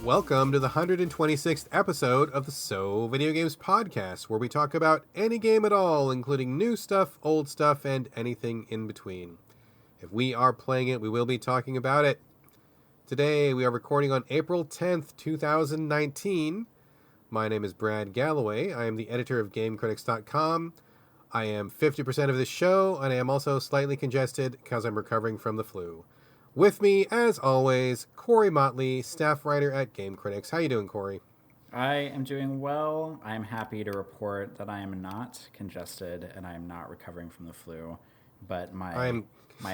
Welcome to the 126th episode of the So Video Games Podcast, where we talk about any game at all, including new stuff, old stuff, and anything in between. If we are playing it, we will be talking about it. Today, we are recording on April 10th, 2019. My name is Brad Galloway. I am the editor of GameCritics.com. I am 50% of this show, and I am also slightly congested because I'm recovering from the flu. With me, as always, Corey Motley, staff writer at Game Critics. How you doing, Corey? I am doing well. I am happy to report that I am not congested and I am not recovering from the flu. But my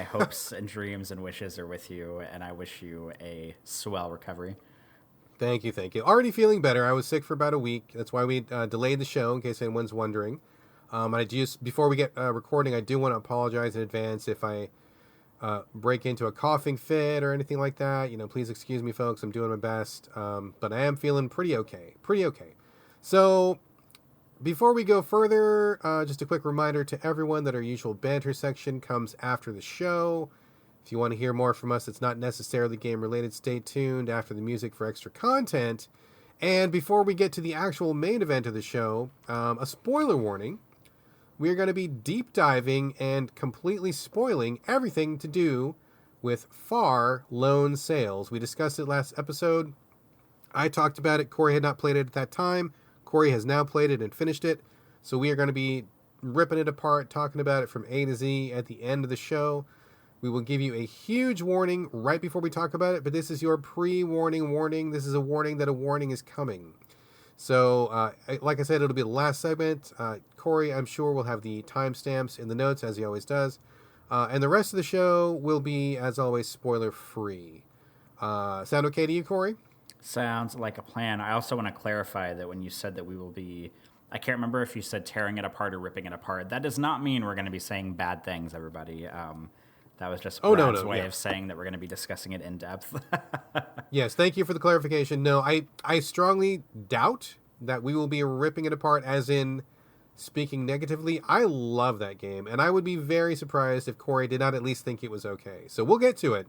hopes and dreams and wishes are with you, and I wish you a swell recovery. Thank you. Already feeling better. I was sick for about a week. That's why we delayed the show, in case anyone's wondering. Before we get recording, I do want to apologize in advance if I break into a coughing fit or anything like that. Please excuse me, folks. I'm doing my best. But I am feeling pretty okay. So before we go further, just a quick reminder to everyone that our usual banter section comes after the show. If you want to hear more from us, it's not necessarily game-related. Stay tuned after the music for extra content. And before we get to the actual main event of the show, a spoiler warning. We're going to be deep diving and completely spoiling everything to do with Far Lone Sales. We discussed it last episode. I talked about it. Corey had not played it at that time. Corey has now played it and finished it. So we are going to be ripping it apart, talking about it from A to Z at the end of the show. We will give you a huge warning right before we talk about it, but this is your pre-warning warning. This is a warning that a warning is coming. So, like I said, it'll be the last segment. Corey, I'm sure, will have the timestamps in the notes, as he always does. And the rest of the show will be, as always, spoiler-free. Sound okay to you, Corey? Sounds like a plan. I also want to clarify that when you said that we will be, I can't remember if you said tearing it apart or ripping it apart. That does not mean we're going to be saying bad things, everybody. That was just Brad's way of saying that we're going to be discussing it in depth. Yes, thank you for the clarification. No, I strongly doubt that we will be ripping it apart, as in speaking negatively. I love that game, and I would be very surprised if Corey did not at least think it was okay. So we'll get to it.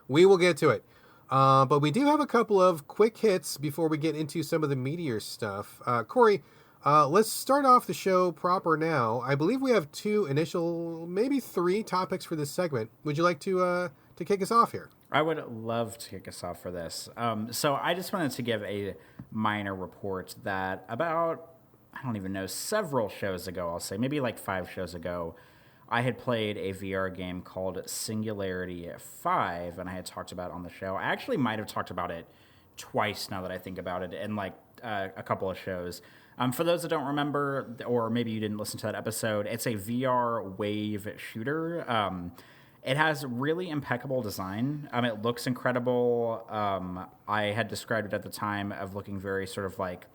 We will get to it. But we do have a couple of quick hits before we get into some of the meatier stuff. Corey, let's start off the show proper now. I believe we have two initial, maybe three topics for this segment. Would you like to kick us off here? I would love to kick us off for this. So I just wanted to give a minor report that about, I don't even know, several shows ago, I'll say, maybe like 5 shows ago, I had played a VR game called Singularity 5, and I had talked about it on the show. I actually might have talked about it twice now that I think about it, in like a couple of shows. For those that don't remember, or maybe you didn't listen to that episode, it's a VR wave shooter. It has really impeccable design. It looks incredible. I had described it at the time of looking very sort of like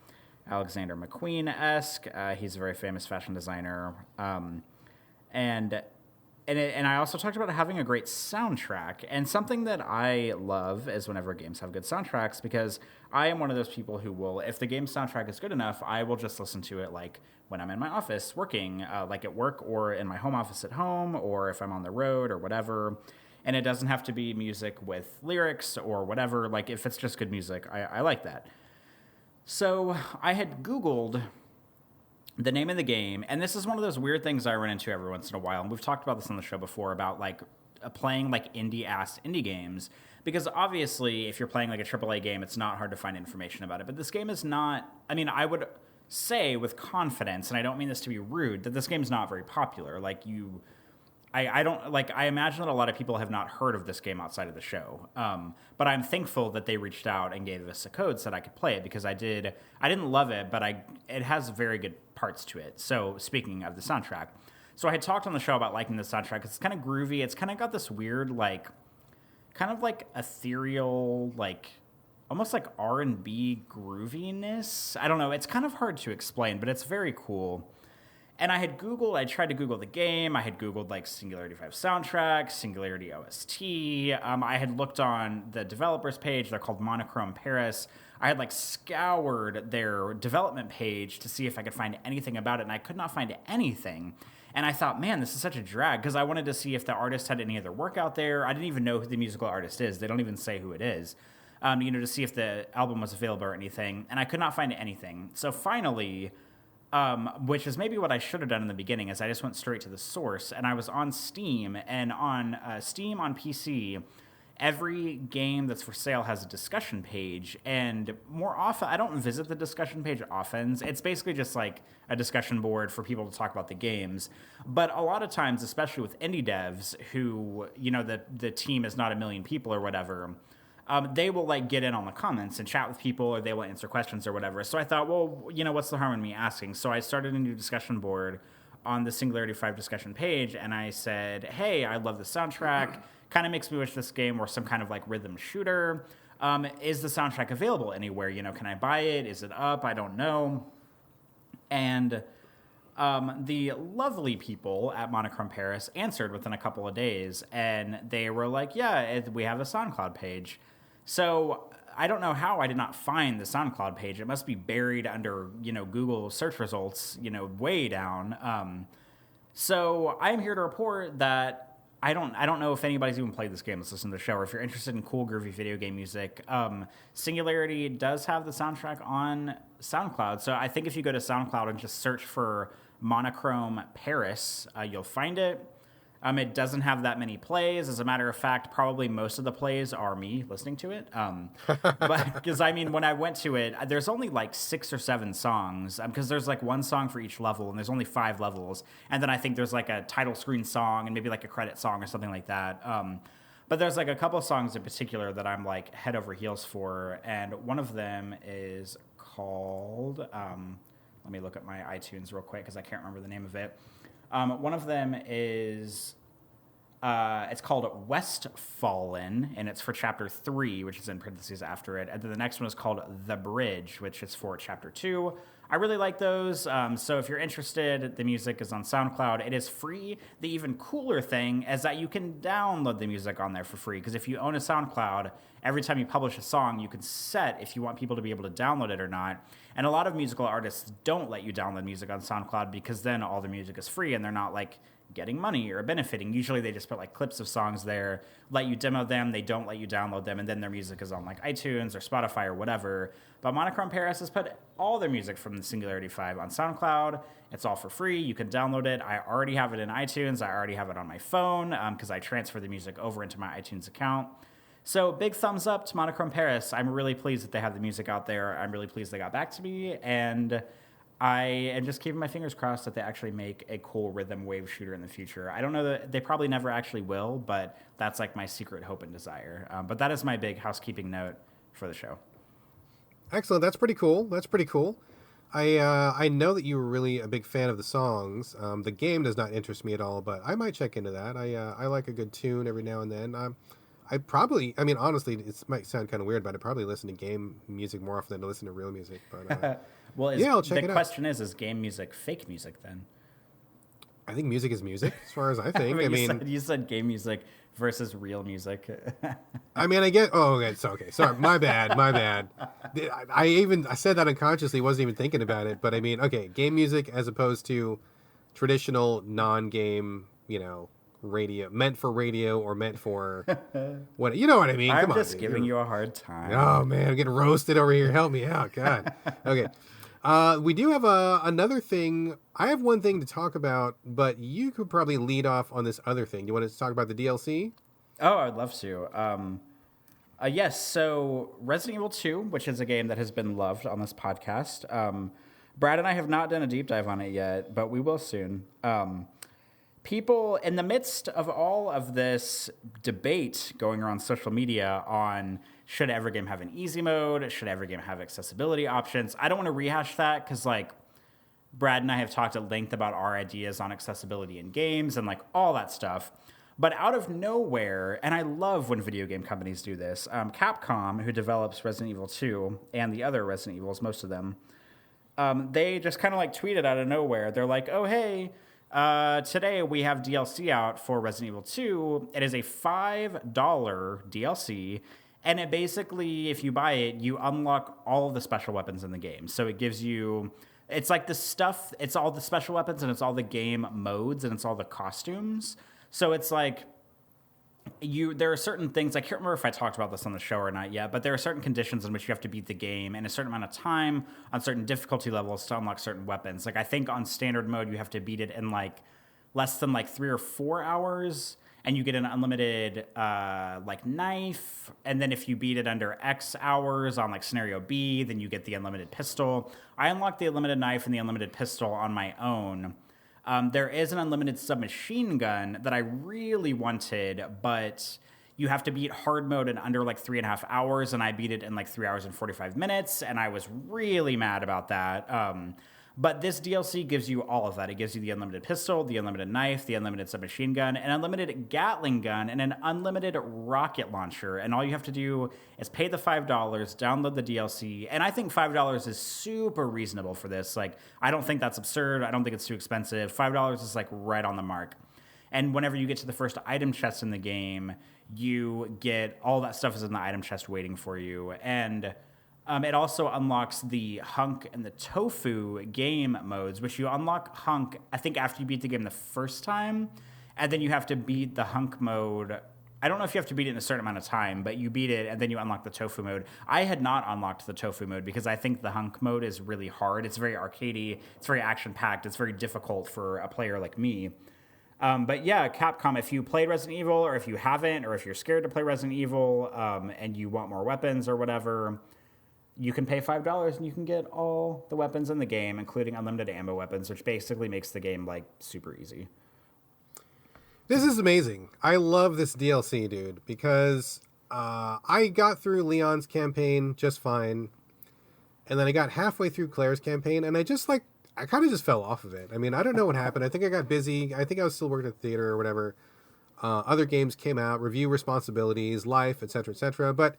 Alexander McQueen-esque. He's a very famous fashion designer. And I also talked about having a great soundtrack. And something that I love is whenever games have good soundtracks, because I am one of those people who will, if the game's soundtrack is good enough, I will just listen to it like when I'm in my office working, like at work, or in my home office at home, or if I'm on the road or whatever. And it doesn't have to be music with lyrics or whatever. Like, if it's just good music, I like that. So I had Googled the name of the game, and this is one of those weird things I run into every once in a while, and we've talked about this on the show before about like playing like indie games, because obviously if you're playing like a AAA game, it's not hard to find information about it, but this game is not. I mean, I would say with confidence, and I don't mean this to be rude, that this game is not very popular. Like I don't like. I imagine that a lot of people have not heard of this game outside of the show. But I'm thankful that they reached out and gave us a code so that I could play it, because I didn't love it, but it has very good parts to it. So speaking of the soundtrack, so I had talked on the show about liking the soundtrack. It's kind of groovy. It's kind of got this weird like, kind of like ethereal, like almost like R&B grooviness. I don't know. It's kind of hard to explain, but it's very cool. And I tried to Google the game. I had Googled like Singularity 5 soundtrack, Singularity OST. I had looked on the developers page. They're called Monochrome Paris. I had like scoured their development page to see if I could find anything about it, and I could not find anything. And I thought, man, this is such a drag, because I wanted to see if the artist had any other work out there. I didn't even know who the musical artist is. They don't even say who it is. to see if the album was available or anything, and I could not find anything. So finally, which is maybe what I should have done in the beginning, is I just went straight to the source, and I was on Steam, and on Steam on PC, every game that's for sale has a discussion page, and more often, I don't visit the discussion page often. It's basically just like a discussion board for people to talk about the games. But a lot of times, especially with indie devs who, the team is not a million people or whatever, they will like get in on the comments and chat with people, or they will answer questions or whatever. So I thought, well, what's the harm in me asking? So I started a new discussion board on the Singularity 5 discussion page, and I said, hey, I love the soundtrack. Kind of makes me wish this game were some kind of like rhythm shooter. Is the soundtrack available anywhere? Can I buy it? Is it up? I don't know. And the lovely people at Monochrome Paris answered within a couple of days, and they were like, yeah, we have a SoundCloud page. So I don't know how I did not find the SoundCloud page. It must be buried under, Google search results, way down. So I'm here to report that I don't know if anybody's even played this game that's listening to the show, or if you're interested in cool, groovy video game music. Singularity does have the soundtrack on SoundCloud. So I think if you go to SoundCloud and just search for Monochrome Paris, you'll find it. It doesn't have that many plays. As a matter of fact, probably most of the plays are me listening to it. But because when I went to it, there's only like 6 or 7 songs, because there's like one song for each level, and there's only 5 levels. And then I think there's like a title screen song and maybe like a credit song or something like that. But there's like a couple of songs in particular that I'm like head over heels for. And one of them is called, let me look at my iTunes real quick because I can't remember the name of it. One of them is, it's called Westfallen, and it's for Chapter 3, which is in parentheses after it. And then the next one is called The Bridge, which is for Chapter 2. I really like those. So if you're interested, the music is on SoundCloud. It is free. The even cooler thing is that you can download the music on there for free, because if you own a SoundCloud, every time you publish a song, you can set if you want people to be able to download it or not. And a lot of musical artists don't let you download music on SoundCloud, because then all the music is free and they're not like getting money or benefiting. Usually they just put like clips of songs there, let you demo them, they don't let you download them, and then their music is on like iTunes or Spotify or whatever. But Monochrome Paris has put all their music from the Singularity 5 on SoundCloud. It's all for free. You can download it. I already have it in iTunes. I already have it on my phone because I transfer the music over into my iTunes account. So big thumbs up to Monochrome Paris. I'm really pleased that they have the music out there. I'm really pleased they got back to me, and I am just keeping my fingers crossed that they actually make a cool rhythm wave shooter in the future. I don't know that they probably never actually will, but that's like my secret hope and desire. But that is my big housekeeping note for the show. Excellent. That's pretty cool. I know that you were really a big fan of the songs. The game does not interest me at all, but I might check into that. I like a good tune every now and then. Honestly, it might sound kind of weird, but I probably listen to game music more often than to listen to real music. But well, I'll check it out. The question is game music fake music then? I think music is music, as far as I think. You said game music versus real music. I get. Oh, okay. Sorry, my bad. I said that unconsciously. Wasn't even thinking about it. But okay, game music as opposed to traditional non-game, radio, meant for radio or meant for what? You know what I mean? I'm just giving you a hard time. Oh man, I'm getting roasted over here. Help me out, God. Okay. We do have another thing. I have one thing to talk about, but you could probably lead off on this other thing. You want to talk about the DLC? Oh, I'd love to. Yes, so Resident Evil 2, which is a game that has been loved on this podcast. Brad and I have not done a deep dive on it yet, but we will soon. People, in the midst of all of this debate going around social media on should every game have an easy mode, should every game have accessibility options, I don't want to rehash that because, Brad and I have talked at length about our ideas on accessibility in games and, all that stuff. But out of nowhere, and I love when video game companies do this, Capcom, who develops Resident Evil 2 and the other Resident Evils, most of them, they just kind of tweeted out of nowhere. They're like, oh, hey, today we have DLC out for Resident Evil 2. It is a $5 DLC, and it basically, if you buy it, you unlock all of the special weapons in the game. So it gives you, it's like the stuff, it's all the special weapons, and it's all the game modes, and it's all the costumes. So it's there are certain things, I can't remember if I talked about this on the show or not yet, but there are certain conditions in which you have to beat the game in a certain amount of time on certain difficulty levels to unlock certain weapons. Like I think on standard mode you have to beat it in like less than like 3 or 4 hours, and you get an unlimited like knife. And then if you beat it under X hours on like scenario B, then you get the unlimited pistol. I unlocked the unlimited knife and the unlimited pistol on my own. There is an unlimited submachine gun that I really wanted, but you have to beat hard mode in under like 3.5 hours, and I beat it in like 3 hours and 45 minutes, and I was really mad about that. But this DLC gives you all of that. It gives you the unlimited pistol, the unlimited knife, the unlimited submachine gun, an unlimited Gatling gun, and an unlimited rocket launcher. And all you have to do is pay the $5, download the DLC. And I think $5 is super reasonable for this. Like, I don't think that's absurd. I don't think it's too expensive. $5 is like right on the mark. And whenever you get to the first item chest in the game, you get all that stuff is in the item chest waiting for you. And it also unlocks the Hunk and the Tofu game modes, which you unlock Hunk, I think, after you beat the game the first time. And then you have to beat the Hunk mode. I don't know if you have to beat it in a certain amount of time, but you beat it, and then you unlock the Tofu mode. I had not unlocked the Tofu mode because I think the Hunk mode is really hard. It's very arcadey. It's very action-packed. It's very difficult for a player like me. But yeah, Capcom, if you played Resident Evil, or if you haven't, or if you're scared to play Resident Evil, and you want more weapons or whatever, you can pay $5 and you can get all the weapons in the game, including unlimited ammo weapons, which basically makes the game like super easy. This is amazing. I love this DLC, dude, because I got through Leon's campaign just fine, and then I got halfway through Claire's campaign, and I kind of just fell off of it. I mean, I don't know what happened. I think I got busy. I think I was still working at the theater or whatever. Other games came out, review responsibilities, life, etc., but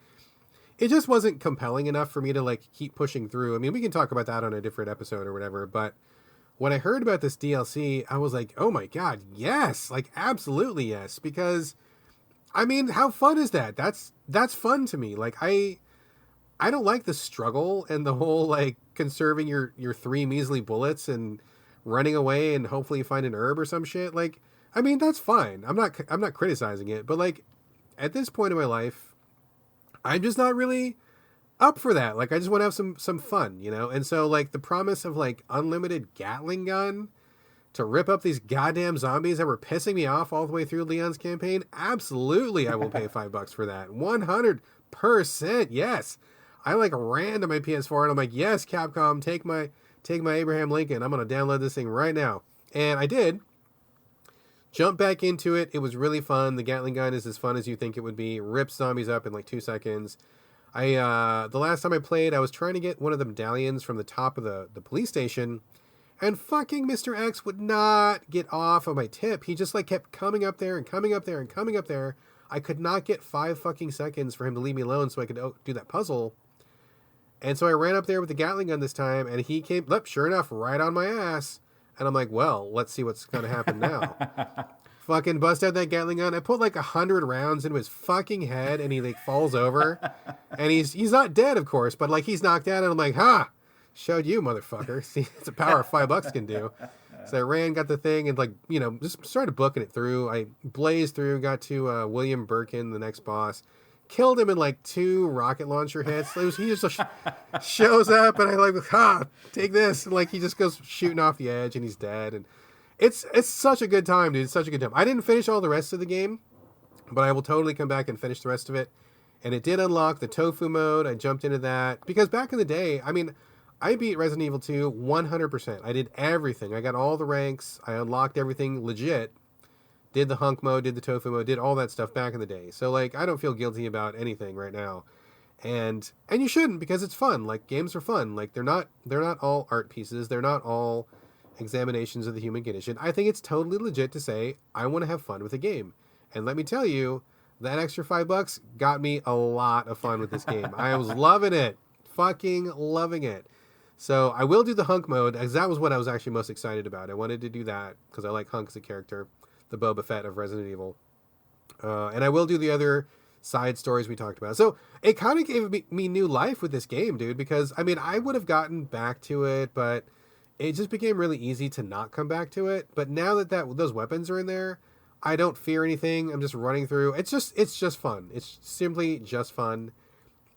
it just wasn't compelling enough for me to like keep pushing through. I mean, we can talk about that on a different episode or whatever, but when I heard about this DLC, I was like, oh my God, yes, like absolutely yes. Because I mean, how fun is that? That's fun to me. Like I don't like the struggle and the whole like conserving your 3 measly bullets and running away and hopefully find an herb or some shit. Like, I mean, that's fine. I'm not criticizing it, but like at this point in my life, I'm just not really up for that. Like, I just want to have some fun, you know? And so, like, the promise of, like, unlimited Gatling gun to rip up these goddamn zombies that were pissing me off all the way through Leon's campaign, absolutely I will pay $5 for that. 100%, yes. I, like, ran to my PS4, and I'm like, yes, Capcom, take my Abraham Lincoln. I'm going to download this thing right now. And I did. Jump back into it. It was really fun. The Gatling gun is as fun as you think it would be. Rips zombies up in like 2 seconds. The last time I played, I was trying to get one of the medallions from the top of the police station, and fucking Mr. X would not get off of my tip. He just like kept coming up there and coming up there and coming up there. I could not get 5 fucking seconds for him to leave me alone so I could do that puzzle. And so I ran up there with the Gatling gun this time, and he came, sure enough, right on my ass. And I'm like, well, let's see what's going to happen now. Fucking bust out that Gatling gun. I put like 100 rounds into his fucking head, and he like falls over. And he's not dead, of course, but like he's knocked out, and I'm like, ha! Showed you, motherfucker. See, it's a power of $5 can do. So I ran, got the thing, and like, you know, just started booking it through. I blazed through, got to William Birkin, the next boss. Killed him in like 2 rocket launcher hits. He just shows up, and I like, take this. And like he just goes shooting off the edge, and he's dead. And it's such a good time, dude. It's such a good time. I didn't finish all the rest of the game, but I will totally come back and finish the rest of it. And it did unlock the Tofu mode. I jumped into that because back in the day, I mean, I beat Resident Evil 2 100%. I did everything. I got all the ranks. I unlocked everything legit. Did the Hunk mode, did the Tofu mode, did all that stuff back in the day. So, like, I don't feel guilty about anything right now. And you shouldn't, because it's fun. Like, games are fun. Like, they're not all art pieces. They're not all examinations of the human condition. I think it's totally legit to say, I want to have fun with a game. And let me tell you, that extra $5 got me a lot of fun with this game. I was loving it. Fucking loving it. So, I will do the Hunk mode, as that was what I was actually most excited about. I wanted to do that, because I like Hunk as a character. The Boba Fett of Resident Evil. And I will do the other side stories we talked about. So it kind of gave me new life with this game, dude, because, I mean, I would have gotten back to it, but it just became really easy to not come back to it. But now that those weapons are in there, I don't fear anything. I'm just running through. It's just fun. It's simply just fun.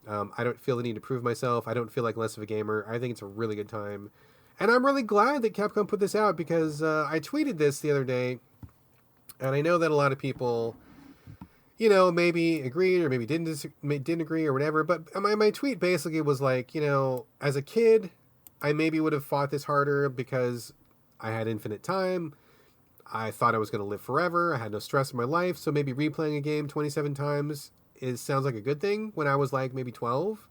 I don't feel the need to prove myself. I don't feel like less of a gamer. I think it's a really good time. And I'm really glad that Capcom put this out because I tweeted this the other day. And I know that a lot of people, maybe agreed or maybe didn't agree or whatever. But my tweet basically was like, as a kid, I maybe would have fought this harder because I had infinite time. I thought I was going to live forever. I had no stress in my life. So maybe replaying a game 27 times sounds like a good thing when I was like maybe 12.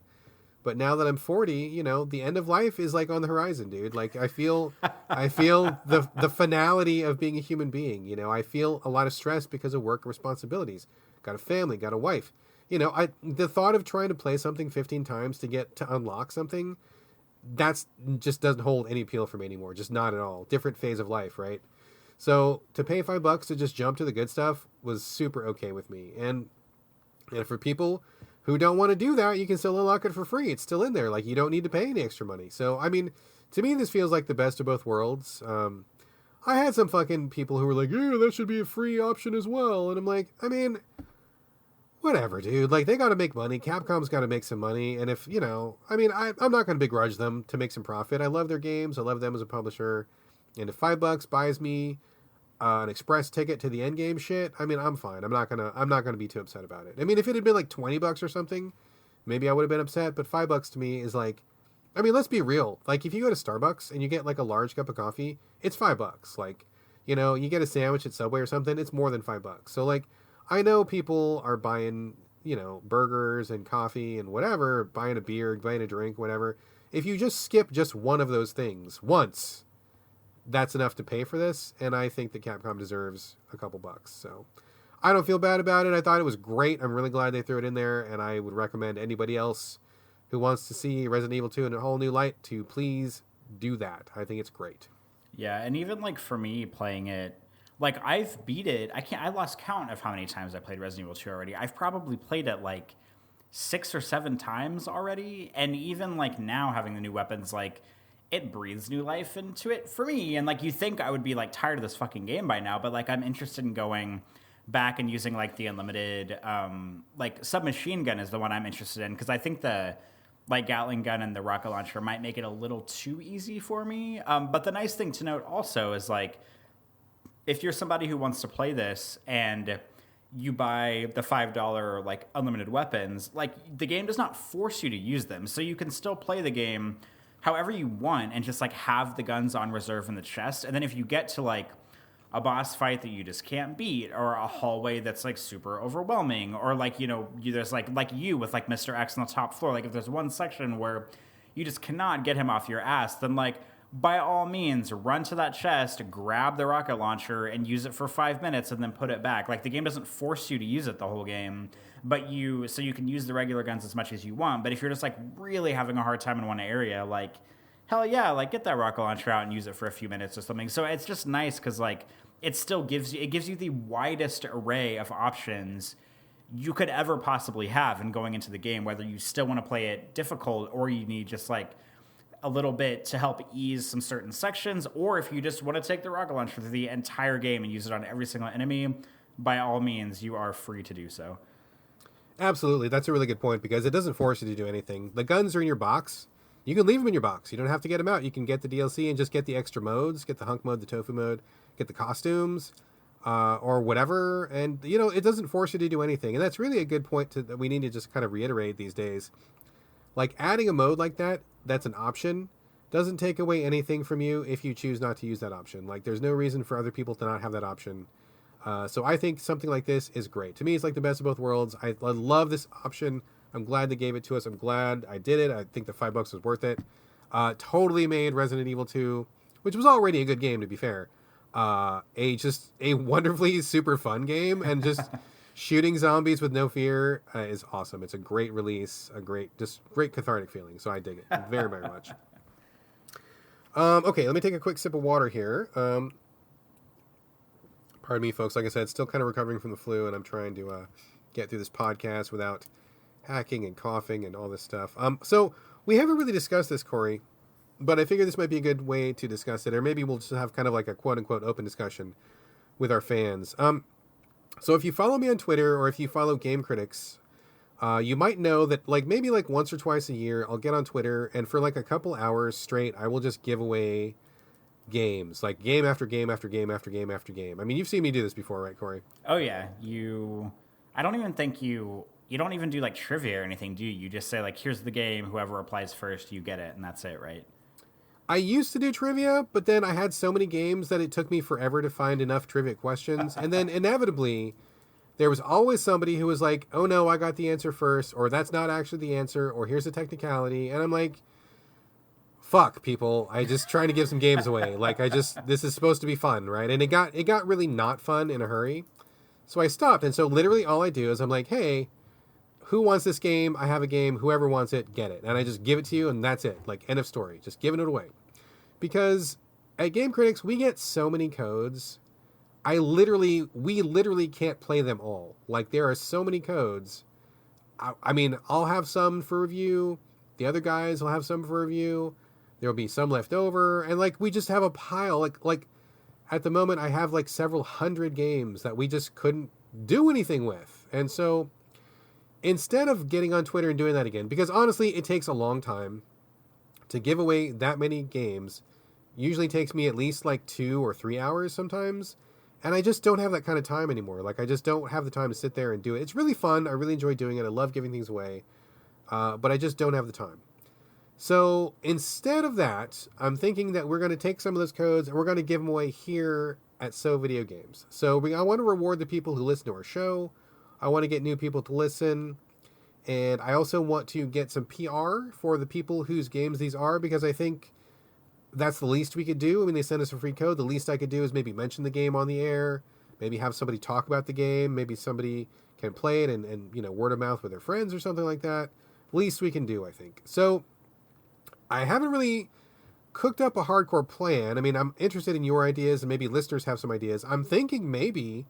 But now that I'm 40, the end of life is like on the horizon, dude. Like I feel the finality of being a human being. I feel a lot of stress because of work responsibilities. Got a family, got a wife. The thought of trying to play something 15 times to get to unlock something, that's just doesn't hold any appeal for me anymore. Just not at all. Different phase of life, right? So to pay $5 to just jump to the good stuff was super okay with me. And for people who don't want to do that, you can still unlock it for free. It's still in there. Like, you don't need to pay any extra money. So, I mean, to me, this feels like the best of both worlds. I had some fucking people who were like, yeah, that should be a free option as well. And I'm like, I mean, whatever, dude. Like, they got to make money. Capcom's got to make some money. And if, I'm not going to begrudge them to make some profit. I love their games. I love them as a publisher. And if $5 buys me an express ticket to the end game shit, I mean, I'm fine. I'm not gonna be too upset about it. I mean, if it had been like $20 or something, maybe I would have been upset. But $5 to me is like, I mean, let's be real. Like, if you go to Starbucks and you get like a large cup of coffee, it's $5. Like, you get a sandwich at Subway or something, it's more than $5. So like, I know people are buying, burgers and coffee and whatever, buying a beer, buying a drink, whatever. If you just skip just one of those things once, that's enough to pay for this, and I think that Capcom deserves a couple bucks. So I don't feel bad about it. I thought it was great. I'm really glad they threw it in there, and I would recommend anybody else who wants to see Resident Evil 2 in a whole new light to please do that. I think it's great. Yeah, and even like for me playing it, like I've beat it. I lost count of how many times I played Resident Evil 2 already. I've probably played it like 6 or 7 times already, and even like now having the new weapons, like it breathes new life into it for me. And like, you think I would be like tired of this fucking game by now, but like I'm interested in going back and using like the unlimited like submachine gun is the one I'm interested in, because I think the like Gatling gun and the rocket launcher might make it a little too easy for me. But the nice thing to note also is like, if you're somebody who wants to play this and you buy the $5 like unlimited weapons, like the game does not force you to use them, so you can still play the game however you want and just like have the guns on reserve in the chest. And then if you get to like a boss fight that you just can't beat, or a hallway that's like super overwhelming, or like, there's like you with like Mr. X on the top floor, like if there's one section where you just cannot get him off your ass, then like by all means run to that chest, grab the rocket launcher and use it for 5 minutes and then put it back. Like, the game doesn't force you to use it the whole game, but you can use the regular guns as much as you want. But if you're just like really having a hard time in one area, like hell yeah, like get that rocket launcher out and use it for a few minutes or something. So it's just nice because like it still gives you the widest array of options you could ever possibly have in going into the game, whether you still want to play it difficult or you need just like a little bit to help ease some certain sections, or if you just want to take the rocket launcher through the entire game and use it on every single enemy, by all means, you are free to do so. Absolutely. That's a really good point, because it doesn't force you to do anything. The guns are in your box. You can leave them in your box. You don't have to get them out. You can get the DLC and just get the extra modes, get the hunk mode, the tofu mode, get the costumes, or whatever. And, it doesn't force you to do anything. And that's really a good point that we need to just kind of reiterate these days. Like, adding a mode like that's an option, doesn't take away anything from you if you choose not to use that option. Like, there's no reason for other people to not have that option. So I think something like this is great. To me, it's like the best of both worlds. I love this option. I'm glad they gave it to us. I'm glad I did it. I think the $5 was worth it. Totally made Resident Evil 2, which was already a good game, to be fair, just a wonderfully super fun game, and just shooting zombies with no fear is awesome. It's a great release, great cathartic feeling. So I dig it very, very much. Okay, let me take a quick sip of water here. Pardon me, folks. Like I said, still kind of recovering from the flu, and I'm trying to get through this podcast without hacking and coughing and all this stuff. So we haven't really discussed this, Corey, but I figure this might be a good way to discuss it, or maybe we'll just have kind of like a quote-unquote open discussion with our fans. So if you follow me on Twitter or if you follow Game Critics, you might know that like maybe like once or twice a year, I'll get on Twitter and for like a couple hours straight, I will just give away games, like game after game after game after game after game. I mean, you've seen me do this before, right, Corey? Oh yeah, I don't even think you don't even do like trivia or anything, do you? You just say like, here's the game. Whoever replies first, you get it, and that's it, right? I used to do trivia, but then I had so many games that it took me forever to find enough trivia questions. And then inevitably, there was always somebody who was like, oh no, I got the answer first, or that's not actually the answer, or here's a technicality. And I'm like, fuck, people. I just trying to give some games away. Like, this is supposed to be fun, right? And it got really not fun in a hurry. So I stopped. And so literally all I do is I'm like, hey, who wants this game? I have a game. Whoever wants it, get it. And I just give it to you, and that's it. Like, end of story. Just giving it away. Because at Game Critics, we get so many codes. We literally can't play them all. Like, there are so many codes. I mean, I'll have some for review. The other guys will have some for review. There'll be some left over. And, like, we just have a pile. Like at the moment, I have, like, several hundred games that we just couldn't do anything with. And so, instead of getting on Twitter and doing that again, because honestly, it takes a long time to give away that many games. Usually takes me at least like 2 or 3 hours sometimes. And I just don't have that kind of time anymore. Like, I just don't have the time to sit there and do it. It's really fun. I really enjoy doing it. I love giving things away. But I just don't have the time. So instead of that, I'm thinking that we're going to take some of those codes and we're going to give them away here at So Video Games. So I want to reward the people who listen to our show. I want to get new people to listen. And I also want to get some PR for the people whose games these are, because I think that's the least we could do. I mean, they send us a free code. The least I could do is maybe mention the game on the air, maybe have somebody talk about the game, maybe somebody can play it and word of mouth with their friends or something like that. Least we can do, I think. So I haven't really cooked up a hardcore plan. I mean, I'm interested in your ideas, and maybe listeners have some ideas. I'm thinking maybe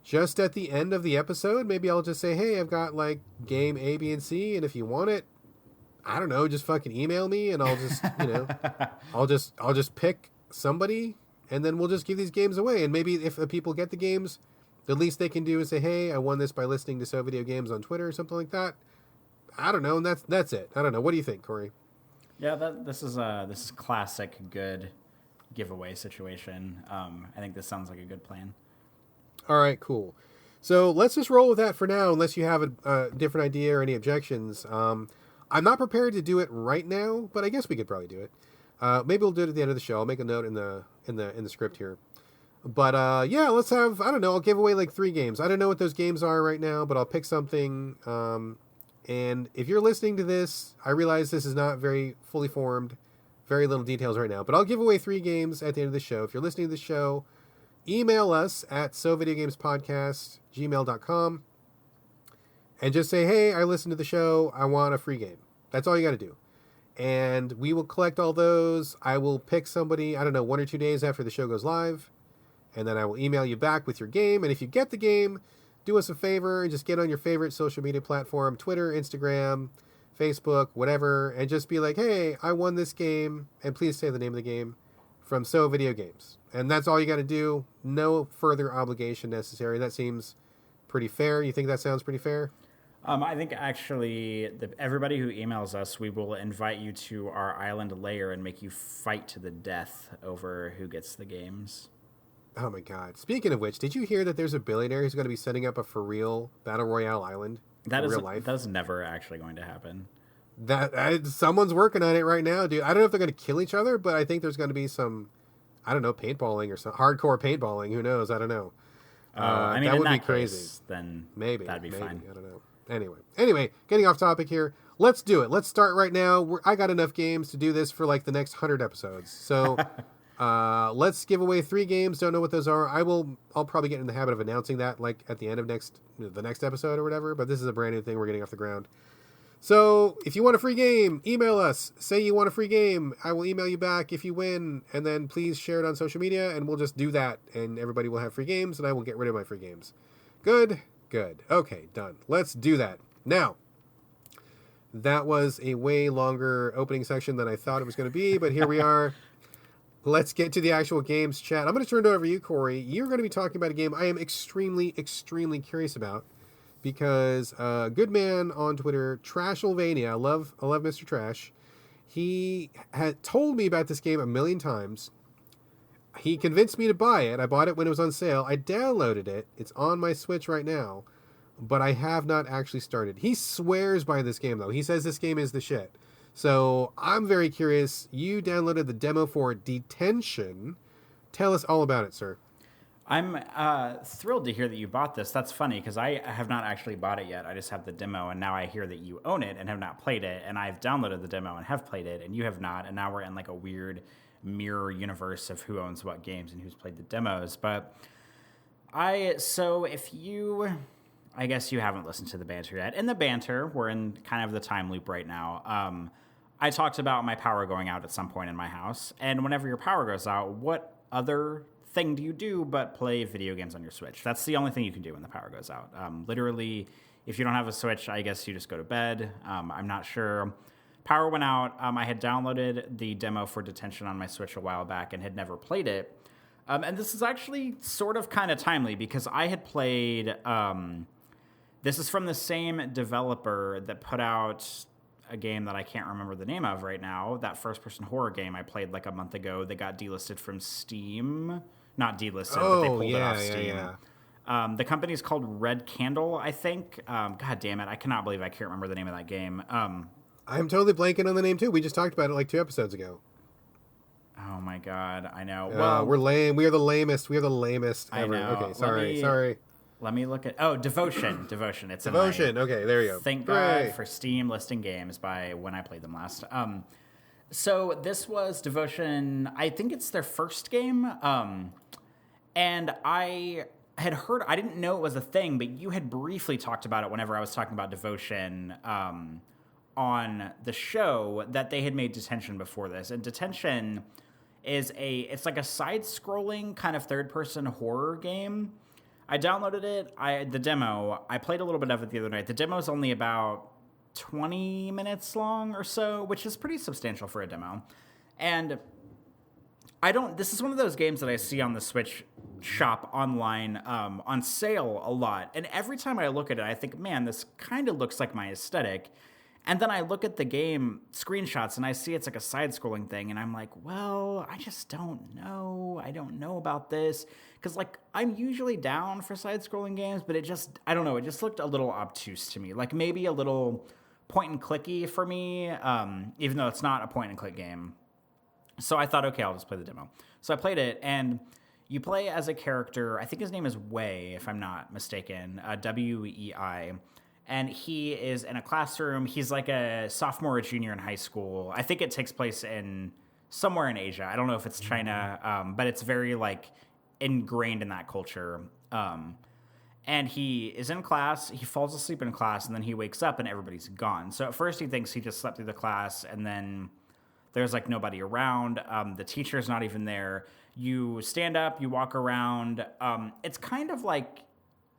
just at the end of the episode, maybe I'll just say, hey, I've got like game A, B, and C, and if you want it, I don't know, just fucking email me and I'll just, I'll just pick somebody and then we'll just give these games away. And maybe if the people get the games, the least they can do is say, hey, I won this by listening to So Video Games on Twitter or something like that. I don't know. And that's it. I don't know. What do you think, Corey? Yeah, this is classic good giveaway situation. I think this sounds like a good plan. All right, cool. So let's just roll with that for now, unless you have a different idea or any objections. I'm not prepared to do it right now, but I guess we could probably do it. Maybe we'll do it at the end of the show. I'll make a note in the script here. But yeah, let's have, I don't know, I'll give away like 3 games. I don't know what those games are right now, but I'll pick something. And if you're listening to this, I realize this is not very fully formed, very little details right now, but I'll give away 3 games at the end of the show. If you're listening to the show, email us at sovideogamespodcast@gmail.com and just say, hey, I listened to the show. I want a free game. That's all you got to do. And we will collect all those. I will pick somebody, I don't know, 1 or 2 days after the show goes live. And then I will email you back with your game. And if you get the game, do us a favor and just get on your favorite social media platform, Twitter, Instagram, Facebook, whatever, and just be like, hey, I won this game. And please say the name of the game from So Video Games. And that's all you got to do. No further obligation necessary. That seems pretty fair. You think that sounds pretty fair? I think actually everybody who emails us, we will invite you to our island lair and make you fight to the death over who gets the games. Oh my God. Speaking of which, did you hear that there's a billionaire who's going to be setting up a for real Battle Royale island? That is never actually going to happen. Someone's working on it right now, dude. I don't know if they're going to kill each other, but I think there's going to be some, I don't know, paintballing or some hardcore paintballing. Who knows? I don't know. I mean, that would be case, crazy. Then maybe that'd be fine. I don't know. Anyway, getting off topic here. Let's do it. Let's start right now. I got enough games to do this for like the next 100 episodes. So let's give away 3 games. Don't know what those are. I'll probably get in the habit of announcing that like at the end of the next episode or whatever. But this is a brand new thing we're getting off the ground. So if you want a free game, email us. Say you want a free game. I will email you back if you win. And then please share it on social media and we'll just do that. And everybody will have free games and I will get rid of my free games. Good. Okay, done. Let's do that. Now, that was a way longer opening section than I thought it was going to be, but here we are. let's get to the actual games chat. I'm going to turn it over to you, Corey. You're going to be talking about a game I am extremely, extremely curious about because good man on Twitter, Trashylvania, I love Mr. Trash. He had told me about this game a million times. He convinced me to buy it. I bought it when it was on sale. I downloaded it. It's on my Switch right now, but I have not actually started. He swears by this game, though. He says this game is the shit. So I'm very curious. You downloaded the demo for Detention. Tell us all about it, sir. I'm thrilled to hear that you bought this. That's funny because I have not actually bought it yet. I just have the demo, and now I hear that you own it and have not played it. And I've downloaded the demo and have played it, and you have not. And now we're in like a weird mirror universe of who owns what games and who's played the demos. But I guess you haven't listened to the Banter yet. In the Banter, we're in kind of the time loop right now. I talked about my power going out at some point in my house. And whenever your power goes out, what other thing do you do but play video games on your Switch? That's the only thing you can do when the power goes out. Literally, if you don't have a Switch, I guess you just go to bed. I'm not sure. Power went out. I had downloaded the demo for Detention on my Switch a while back and had never played it. And this is actually sort of kind of timely because I had played... this is from the same developer that put out a game that I can't remember the name of right now. That first-person horror game I played like a month ago that got delisted from Steam. Not delisted, but they pulled it off Steam. Yeah. The company's called Red Candle, I think. God damn it, I cannot believe I can't remember the name of that game. I'm totally blanking on the name, too. We just talked about it like 2 episodes ago. Oh, my God, I know. Well, we're lame. We are the lamest. We are the lamest ever. I know. Okay, sorry. Let me look at... Oh, Devotion. It's Devotion. Okay, there you go. Thank God for Steam listing games by when I played them last. So this was Devotion. I think it's their first game. And I had heard... I didn't know it was a thing, but you had briefly talked about it whenever I was talking about Devotion on the show, that they had made Detention before this. And Detention is it's like a side-scrolling kind of third-person horror game. I downloaded it, the demo. I played a little bit of it the other night. The demo is only about 20 minutes long or so, which is pretty substantial for a demo. And this is one of those games that I see on the Switch shop online on sale a lot. And every time I look at it, I think, man, this kind of looks like my aesthetic. And then I look at the game screenshots and I see it's like a side-scrolling thing. And I'm like, well, I just don't know. I don't know about this. Because, like, I'm usually down for side-scrolling games, but I don't know. It just looked a little obtuse to me. Like, maybe a little point-and-clicky for me, even though it's not a point-and-click game. So I thought, okay, I'll just play the demo. So I played it, and you play as a character. I think his name is Wei, if I'm not mistaken, Wei. And he is in a classroom. He's like a sophomore or junior in high school. I think it takes place somewhere in Asia. I don't know if it's China, but it's very, like, ingrained in that culture. And he is in class. He falls asleep in class, and then he wakes up, and everybody's gone. So at first he thinks he just slept through the class, and then there's, like, nobody around. The teacher's not even there. You stand up. You walk around. It's kind of like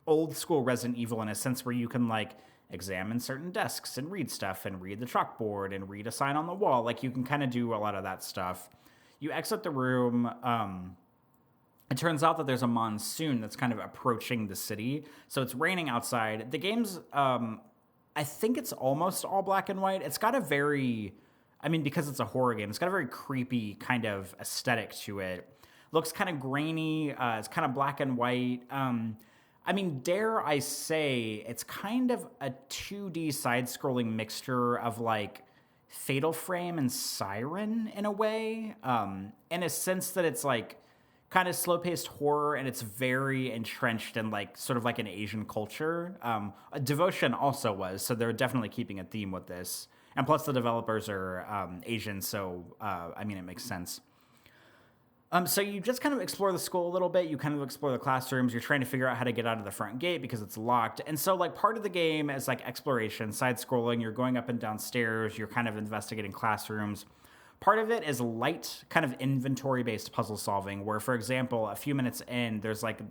old school Resident Evil in a sense where you can, like, examine certain desks and read stuff and read the chalkboard and read a sign on the wall. Like, you can kind of do a lot of that stuff. You exit the room. It turns out that there's a monsoon that's kind of approaching the city. So it's raining outside. The game's, I think it's almost all black and white. It's got a very, because it's a horror game, it's got a very creepy kind of aesthetic to it. Looks kind of grainy. It's kind of black and white. Dare I say, it's kind of a 2D side-scrolling mixture of, like, Fatal Frame and Siren in a way, in a sense that it's, like, kind of slow-paced horror, and it's very entrenched in, like, sort of like an Asian culture. Devotion also was, so they're definitely keeping a theme with this. And plus the developers are Asian, so, it makes sense. So you just kind of explore the school a little bit. You kind of explore the classrooms. You're trying to figure out how to get out of the front gate because it's locked. And so, like, part of the game is, like, exploration, side-scrolling. You're going up and down stairs. You're kind of investigating classrooms. Part of it is light, kind of inventory-based puzzle solving where, for example, a few minutes in, there's, like,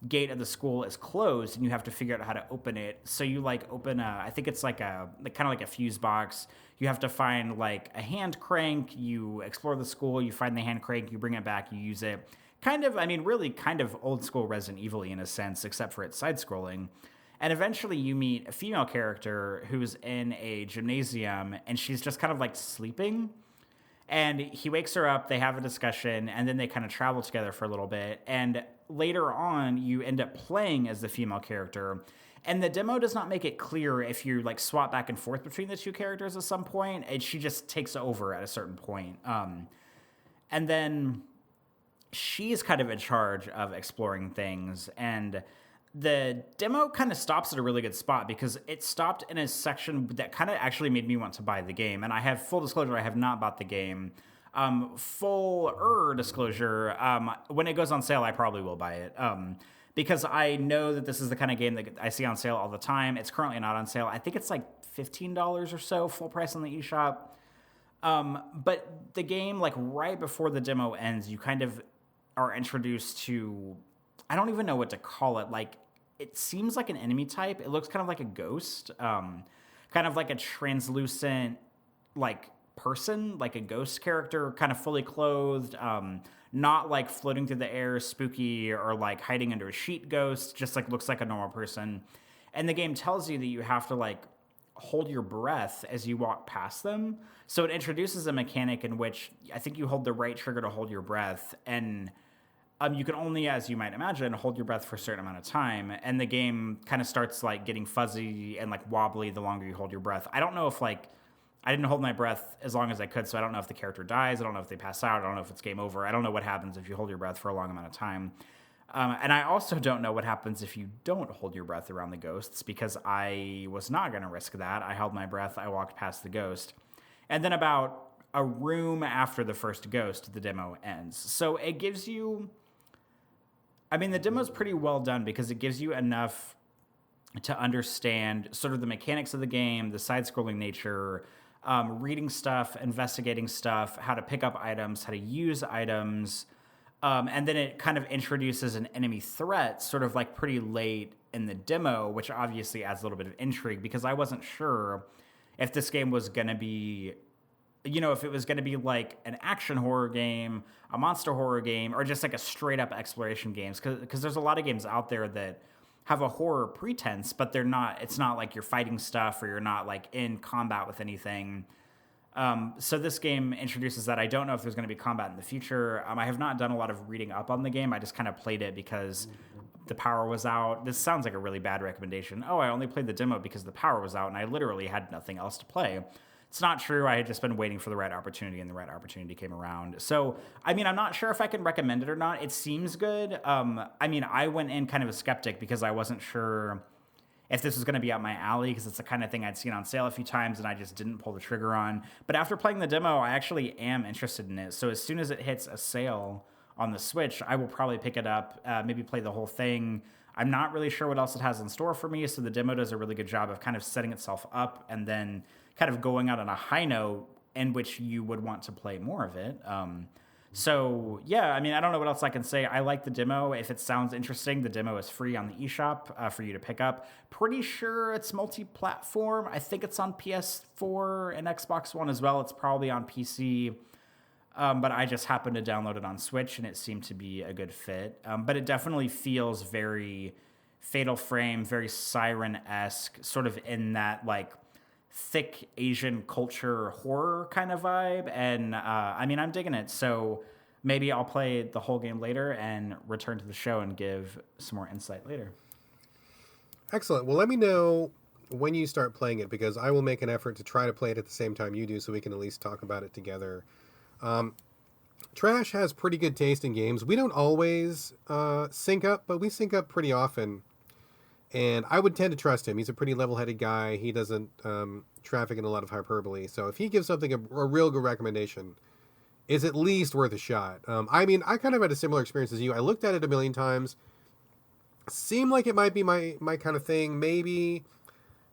gate of the school is closed and you have to figure out how to open it. So you like open I think it's like kind of like a fuse box. You have to find like a hand crank, you explore the school, you find the hand crank, you bring it back, you use it. Kind of, I mean, really kind of old school Resident Evil in a sense, except for it's side scrolling. And eventually you meet a female character who's in a gymnasium and she's just kind of like sleeping. And he wakes her up, they have a discussion, and then they kind of travel together for a little bit. And later on, you end up playing as the female character. And the demo does not make it clear if you like swap back and forth between the two characters at some point. And she just takes over at a certain point. And then she's kind of in charge of exploring things. And the demo kind of stops at a really good spot because it stopped in a section that kind of actually made me want to buy the game. And I have full disclosure, I have not bought the game. Full disclosure, when it goes on sale, I probably will buy it. Because I know that this is the kind of game that I see on sale all the time. It's currently not on sale. I think it's like $15 or so, full price on the eShop. But the game, like right before the demo ends, you kind of are introduced to, I don't even know what to call it. Like, it seems like an enemy type. It looks kind of like a ghost, kind of like a translucent, like person, like a ghost character, kind of fully clothed, not like floating through the air, spooky, or like hiding under a sheet ghost, just like looks like a normal person. And the game tells you that you have to like hold your breath as you walk past them. So it introduces a mechanic in which I think you hold the right trigger to hold your breath, and you can only, as you might imagine, hold your breath for a certain amount of time, and the game kind of starts like getting fuzzy and like wobbly the longer you hold your breath. I don't know if like, I didn't hold my breath as long as I could, so I don't know if the character dies, I don't know if they pass out, I don't know if it's game over, I don't know what happens if you hold your breath for a long amount of time. And I also don't know what happens if you don't hold your breath around the ghosts, because I was not going to risk that. I held my breath, I walked past the ghost, and then about a room after the first ghost, the demo ends. So it gives you, I mean, the demo's pretty well done because it gives you enough to understand sort of the mechanics of the game, the side-scrolling nature, reading stuff, investigating stuff, how to pick up items, how to use items, and then it kind of introduces an enemy threat sort of like pretty late in the demo, which obviously adds a little bit of intrigue because I wasn't sure if this game was going to be, you know, if it was going to be like an action horror game, a monster horror game, or just like a straight up exploration games. Because there's a lot of games out there that have a horror pretense, but they're not, it's not like you're fighting stuff or you're not like in combat with anything. So this game introduces that. I don't know if there's going to be combat in the future. I have not done a lot of reading up on the game. I just kind of played it because the power was out. This sounds like a really bad recommendation. Oh, I only played the demo because the power was out and I literally had nothing else to play. It's not true. I had just been waiting for the right opportunity, and the right opportunity came around. So, I mean, I'm not sure if I can recommend it or not. It seems good. I mean, I went in kind of a skeptic because I wasn't sure if this was going to be up my alley, because it's the kind of thing I'd seen on sale a few times and I just didn't pull the trigger on. But after playing the demo, I actually am interested in it. So as soon as it hits a sale on the Switch, I will probably pick it up, maybe play the whole thing. I'm not really sure what else it has in store for me, so the demo does a really good job of kind of setting itself up and then kind of going out on a high note in which you would want to play more of it. So, yeah, I mean, I don't know what else I can say. I like the demo. If it sounds interesting, the demo is free on the eShop for you to pick up. Pretty sure it's multi-platform. I think it's on PS4 and Xbox One as well. It's probably on PC. But I just happened to download it on Switch, and it seemed to be a good fit. But it definitely feels very Fatal Frame, very Siren-esque, sort of in that, like, thick Asian culture horror kind of vibe. And, I mean, I'm digging it. So maybe I'll play the whole game later and return to the show and give some more insight later. Excellent. Well, let me know when you start playing it, because I will make an effort to try to play it at the same time you do so we can at least talk about it together. Trash has pretty good taste in games. We don't always sync up, but we sync up pretty often. And I would tend to trust him. He's a pretty level-headed guy. He doesn't traffic in a lot of hyperbole. So if he gives something a real good recommendation, it's at least worth a shot. I mean, I kind of had a similar experience as you. I looked at it a million times. Seemed like it might be my kind of thing, maybe.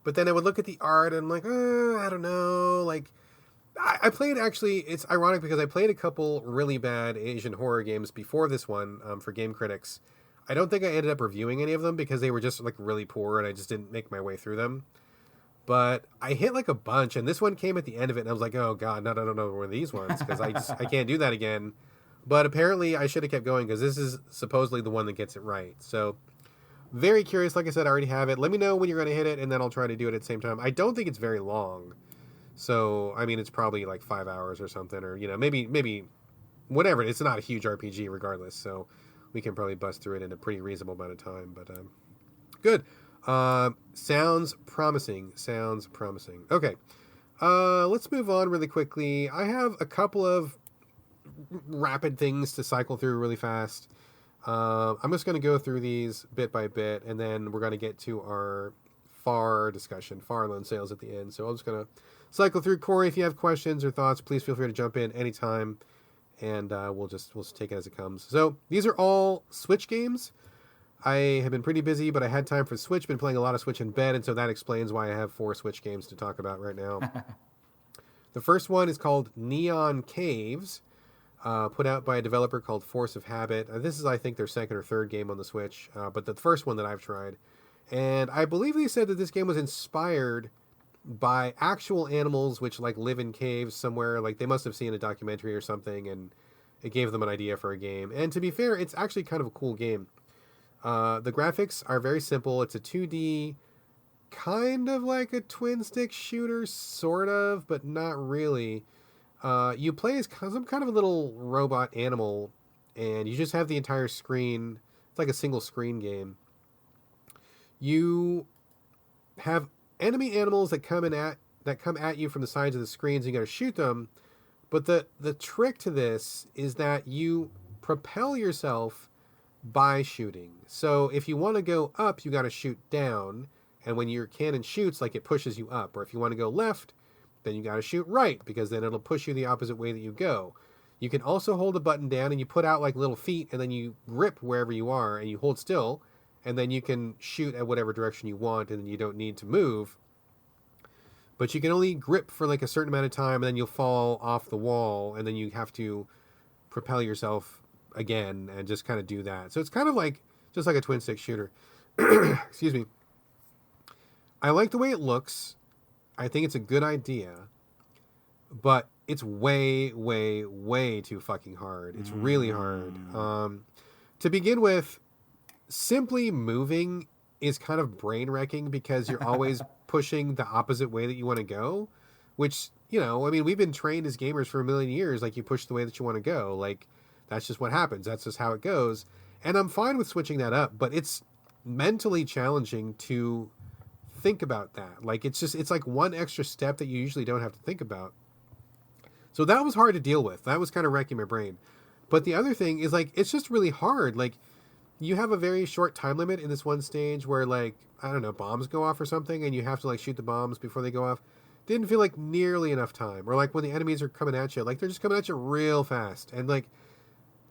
But then I would look at the art and I'm like, I don't know. Like, I played, actually, it's ironic because I played a couple really bad Asian horror games before this one for Game Critics. I don't think I ended up reviewing any of them because they were just like really poor and I just didn't make my way through them. But I hit like a bunch, and this one came at the end of it, and I was like, "Oh God, no, no, no, no, one of these ones," because I can't do that again. But apparently, I should have kept going because this is supposedly the one that gets it right. So very curious. Like I said, I already have it. Let me know when you're going to hit it, and then I'll try to do it at the same time. I don't think it's very long, so I mean, it's probably like 5 hours or something, or maybe whatever. It's not a huge RPG, regardless. So we can probably bust through it in a pretty reasonable amount of time. But good. Sounds promising. Sounds promising. Okay. Let's move on really quickly. I have a couple of rapid things to cycle through really fast. I'm just going to go through these bit by bit, and then we're going to get to our FAR discussion, FAR loan sales at the end. So I'm just going to cycle through. Corey, if you have questions or thoughts, please feel free to jump in anytime, and we'll just take it as it comes. So these are all Switch games. I have been pretty busy, but I had time for Switch. Been playing a lot of Switch in bed, and so that explains why I have 4 Switch games to talk about right now. The first one is called Neon Caves, put out by a developer called Force of Habit. This is, I think, their second or third game on the Switch, but the first one that I've tried. And I believe they said that this game was inspired by actual animals which like live in caves somewhere. Like they must have seen a documentary or something, and it gave them an idea for a game. And to be fair, it's actually kind of a cool game. The graphics are very simple. It's a 2D, kind of like a twin stick shooter, sort of, but not really. You play as some kind of a little robot animal, and you just have the entire screen. It's like a single screen game. You have enemy animals that come at you from the sides of the screens. And you got to shoot them, but the trick to this is that you propel yourself by shooting. So if you want to go up, you got to shoot down, and when your cannon shoots, like it pushes you up. Or if you want to go left, then you got to shoot right, because then it'll push you the opposite way that you go. You can also hold a button down and you put out like little feet, and then you grip wherever you are and you hold still, and then you can shoot at whatever direction you want, and then you don't need to move. But you can only grip for like a certain amount of time, and then you'll fall off the wall, and then you have to propel yourself again and just kind of do that. So it's kind of like just like a twin stick shooter. Excuse me. I like the way it looks. I think it's a good idea, but it's way, way, way too fucking hard. It's really hard. To begin with, simply moving is kind of brain wrecking because you're always pushing the opposite way that you want to go, which, I mean, we've been trained as gamers for a million years. Like you push the way that you want to go. Like that's just what happens. That's just how it goes. And I'm fine with switching that up, but it's mentally challenging to think about that. Like it's like one extra step that you usually don't have to think about. So that was hard to deal with. That was kind of wrecking my brain. But the other thing is like, it's just really hard. Like you have a very short time limit in this one stage where like, I don't know, bombs go off or something, and you have to like shoot the bombs before they go off. Didn't feel like nearly enough time. Or like when the enemies are coming at you, like they're just coming at you real fast. And like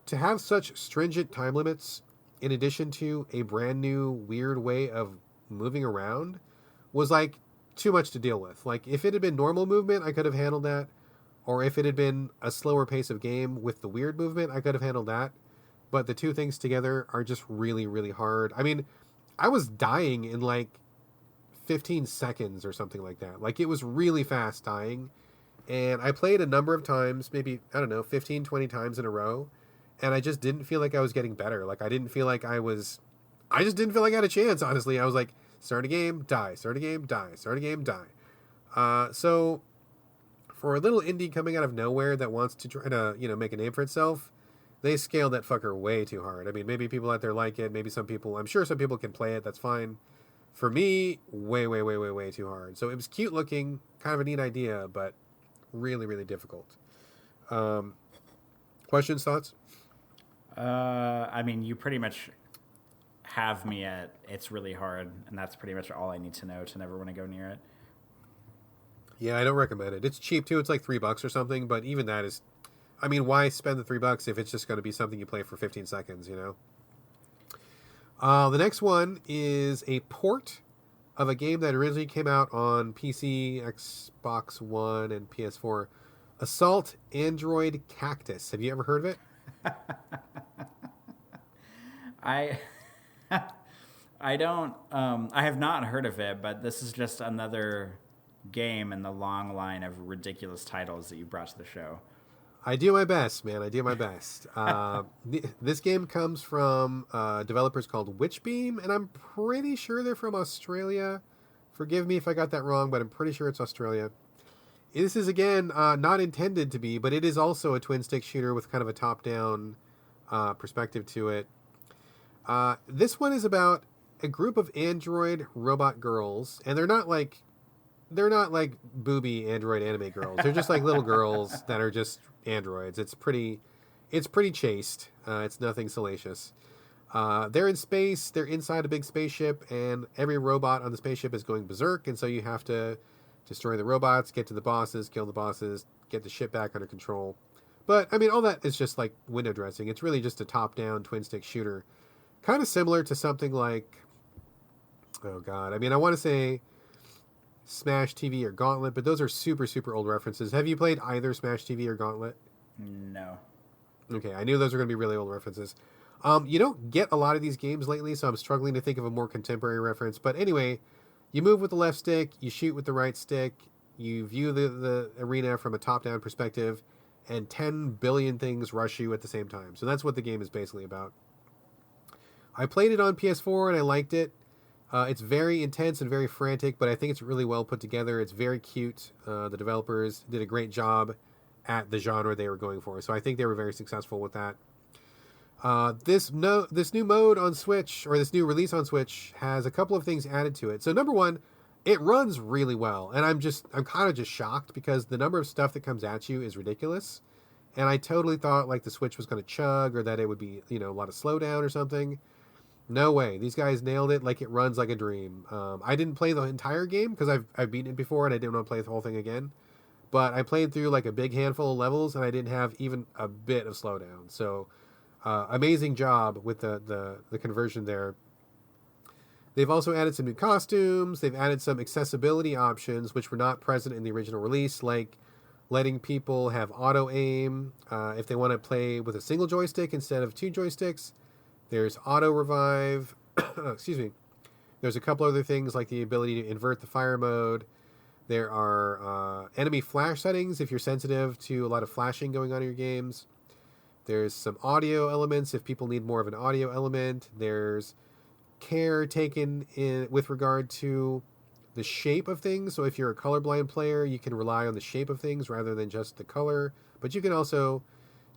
to have such stringent time limits in addition to a brand new weird way of moving around was like too much to deal with. Like if it had been normal movement, I could have handled that. Or if it had been a slower pace of game with the weird movement, I could have handled that. But the two things together are just really, really hard. I mean, I was dying in like 15 seconds or something like that. Like it was really fast dying. And I played a number of times, maybe, I don't know, 15, 20 times in a row. And I just didn't feel like I was getting better. Like I just didn't feel like I had a chance, honestly. I was like, start a game, die, start a game, die, start a game, die. So for a little indie coming out of nowhere that wants to try to, make a name for itself, they scaled that fucker way too hard. I mean, maybe people out there like it. Maybe I'm sure some people can play it. That's fine. For me, way, way, way, way, way too hard. So it was cute looking, kind of a neat idea, but really, really difficult. Questions, thoughts? I mean, you pretty much have me at it's really hard, and that's pretty much all I need to know to never want to go near it. Yeah, I don't recommend it. It's cheap too. It's like $3 or something, but even that is, I mean, why spend the $3 if it's just going to be something you play for 15 seconds, The next one is a port of a game that originally came out on PC, Xbox One, and PS4. Assault Android Cactus. Have you ever heard of it? I I don't. I have not heard of it, but this is just another game in the long line of ridiculous titles that you brought to the show. I do my best, man. I do my best. This game comes from developers called Witchbeam, and I'm pretty sure they're from Australia. Forgive me if I got that wrong, but I'm pretty sure it's Australia. This is, again, not intended to be, but it is also a twin-stick shooter with kind of a top-down perspective to it. This one is about a group of android robot girls, and they're not like booby android anime girls. They're just like little girls that are just androids. It's pretty chaste. It's nothing salacious. They're in space. They're inside a big spaceship, and every robot on the spaceship is going berserk. And so you have to destroy the robots, get to the bosses, kill the bosses, get the ship back under control. But I mean, all that is just like window dressing. It's really just a top-down twin-stick shooter, kind of similar to something like, oh god, I mean, I want to say Smash TV or Gauntlet, but those are super, super old references. Have you played either Smash TV or Gauntlet? No. Okay, I knew those were going to be really old references. You don't get a lot of these games lately, so I'm struggling to think of a more contemporary reference. But anyway, you move with the left stick, you shoot with the right stick, you view the arena from a top-down perspective, and 10 billion things rush you at the same time. So that's what the game is basically about. I played it on PS4 and I liked it. It's very intense and very frantic, but I think it's really well put together. It's very cute. The developers did a great job at the genre they were going for, so I think they were very successful with that. This new mode on Switch, or this new release on Switch, has a couple of things added to it. So number one, it runs really well, and I'm kind of just shocked because the number of stuff that comes at you is ridiculous, and I totally thought like the Switch was going to chug or that it would be a lot of slowdown or something. No way. These guys nailed it. Like, it runs like a dream. I didn't play the entire game because I've beaten it before and I didn't want to play the whole thing again. But I played through like a big handful of levels and I didn't have even a bit of slowdown. So amazing job with the conversion there. They've also added some new costumes. They've added some accessibility options which were not present in the original release, like letting people have auto aim if they want to play with a single joystick instead of two joysticks. There's auto revive. Excuse me. There's a couple other things like the ability to invert the fire mode. There are enemy flash settings if you're sensitive to a lot of flashing going on in your games. There's some audio elements if people need more of an audio element. There's care taken in with regard to the shape of things. So if you're a colorblind player, you can rely on the shape of things rather than just the color. But you can also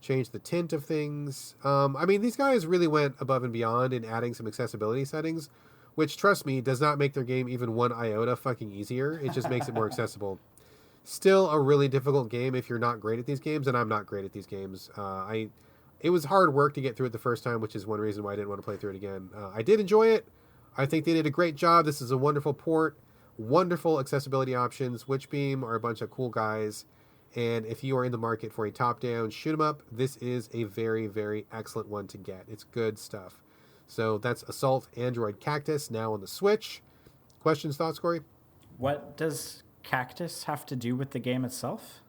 change the tint of things. I mean, these guys really went above and beyond in adding some accessibility settings, which, trust me, does not make their game even one iota fucking easier. It just makes it more accessible. Still a really difficult game if you're not great at these games, and I'm not great at these games. It was hard work to get through it the first time, which is one reason why I didn't want to play through it again. I did enjoy it. I think they did a great job. This is a wonderful port, wonderful accessibility options. Witchbeam are a bunch of cool guys. And if you are in the market for a top-down shoot-'em-up, this is a very, very excellent one to get. It's good stuff. So that's Assault Android Cactus, now on the Switch. Questions, thoughts, Corey? What does Cactus have to do with the game itself?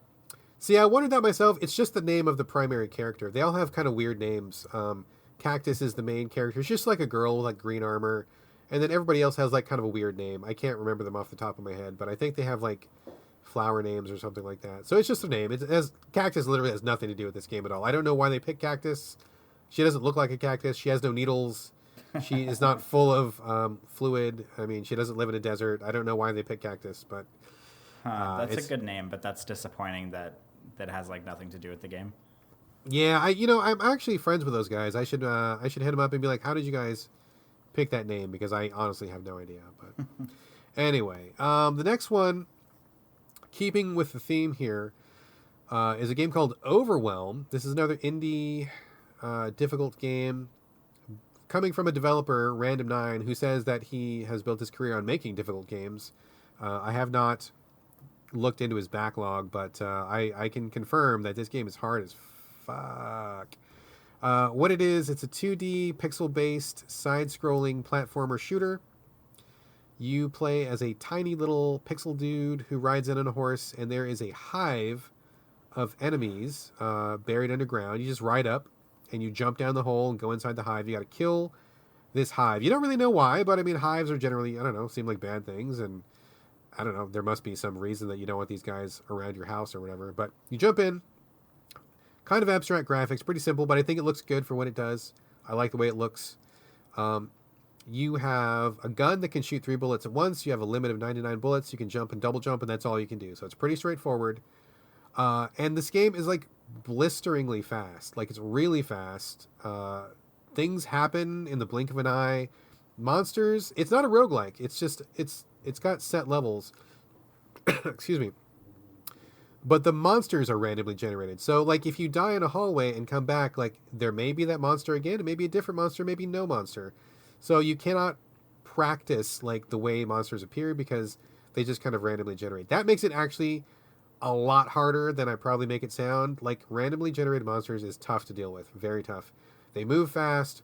See, I wondered that myself. It's just the name of the primary character. They all have kind of weird names. Cactus is the main character. It's just like a girl with like green armor. And then everybody else has like kind of a weird name. I can't remember them off the top of my head, but I think they have like flower names or something like that. So it's just a name. Cactus literally has nothing to do with this game at all. I don't know why they picked Cactus. She doesn't look like a cactus. She has no needles. She is not full of fluid. I mean, she doesn't live in a desert. I don't know why they picked Cactus, but that's a good name, but that's disappointing that has like nothing to do with the game. Yeah, I'm actually friends with those guys. I should hit them up and be like, how did you guys pick that name? Because I honestly have no idea. But anyway, the next one, keeping with the theme here, is a game called Overwhelm. This is another indie difficult game coming from a developer, Random 9, who says that he has built his career on making difficult games. I have not looked into his backlog, but I can confirm that this game is hard as fuck. What it is, it's a 2D pixel-based side-scrolling platformer shooter. You play as a tiny little pixel dude who rides in on a horse, and there is a hive of enemies buried underground. You just ride up, and you jump down the hole and go inside the hive. You got to kill this hive. You don't really know why, but I mean, hives are generally, I don't know, seem like bad things, and I don't know, there must be some reason that you don't want these guys around your house or whatever. But you jump in, kind of abstract graphics, pretty simple, but I think it looks good for what it does. I like the way it looks. You have a gun that can shoot 3 bullets at once. You have a limit of 99 bullets. You can jump and double jump, and that's all you can do. So it's pretty straightforward. And this game is like blisteringly fast. Like, it's really fast. Things happen in the blink of an eye. Monsters, it's not a roguelike. It's just, it's got set levels. Excuse me. But the monsters are randomly generated. So, like, if you die in a hallway and come back, like, there may be that monster again. It may be a different monster, maybe no monster. So you cannot practice, like, the way monsters appear because they just kind of randomly generate. That makes it actually a lot harder than I probably make it sound. Like, randomly generated monsters is tough to deal with. Very tough. They move fast,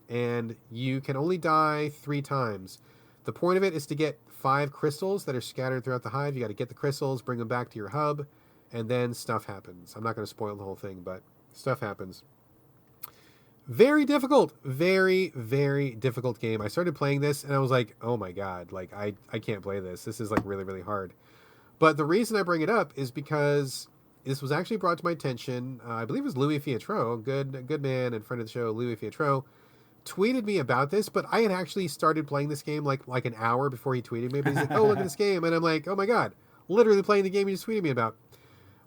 and you can only die 3 times. The point of it is to get 5 crystals that are scattered throughout the hive. You got to get the crystals, bring them back to your hub, and then stuff happens. I'm not going to spoil the whole thing, but stuff happens. Very difficult. Very, very difficult game. I started playing this, and I was like, oh my god, like, I can't play this. This is, like, really, really hard. But the reason I bring it up is because this was actually brought to my attention. I believe it was Louis Fiatro, good man and friend of the show, Louis Fiatro, tweeted me about this, but I had actually started playing this game like an hour before he tweeted me. But he's like, oh, look at this game. And I'm like, oh my god, literally playing the game he just tweeted me about.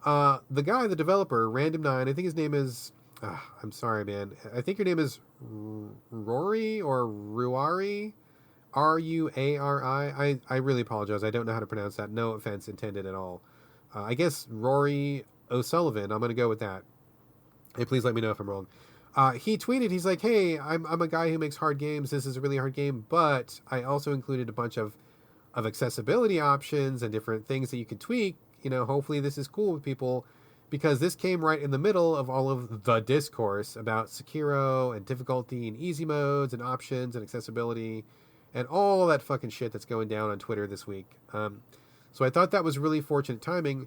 The guy, the developer, Random9, I think his name is, I'm sorry, man. I think your name is Rory or Ruari. Ruari. I really apologize. I don't know how to pronounce that. No offense intended at all. I guess Rory O'Sullivan. I'm going to go with that. Hey, please let me know if I'm wrong. He tweeted, he's like, hey, I'm a guy who makes hard games. This is a really hard game, but I also included a bunch of accessibility options and different things that you can tweak. You know, hopefully this is cool with people, because this came right in the middle of all of the discourse about Sekiro and difficulty and easy modes and options and accessibility and all that fucking shit that's going down on Twitter this week. So I thought that was really fortunate timing.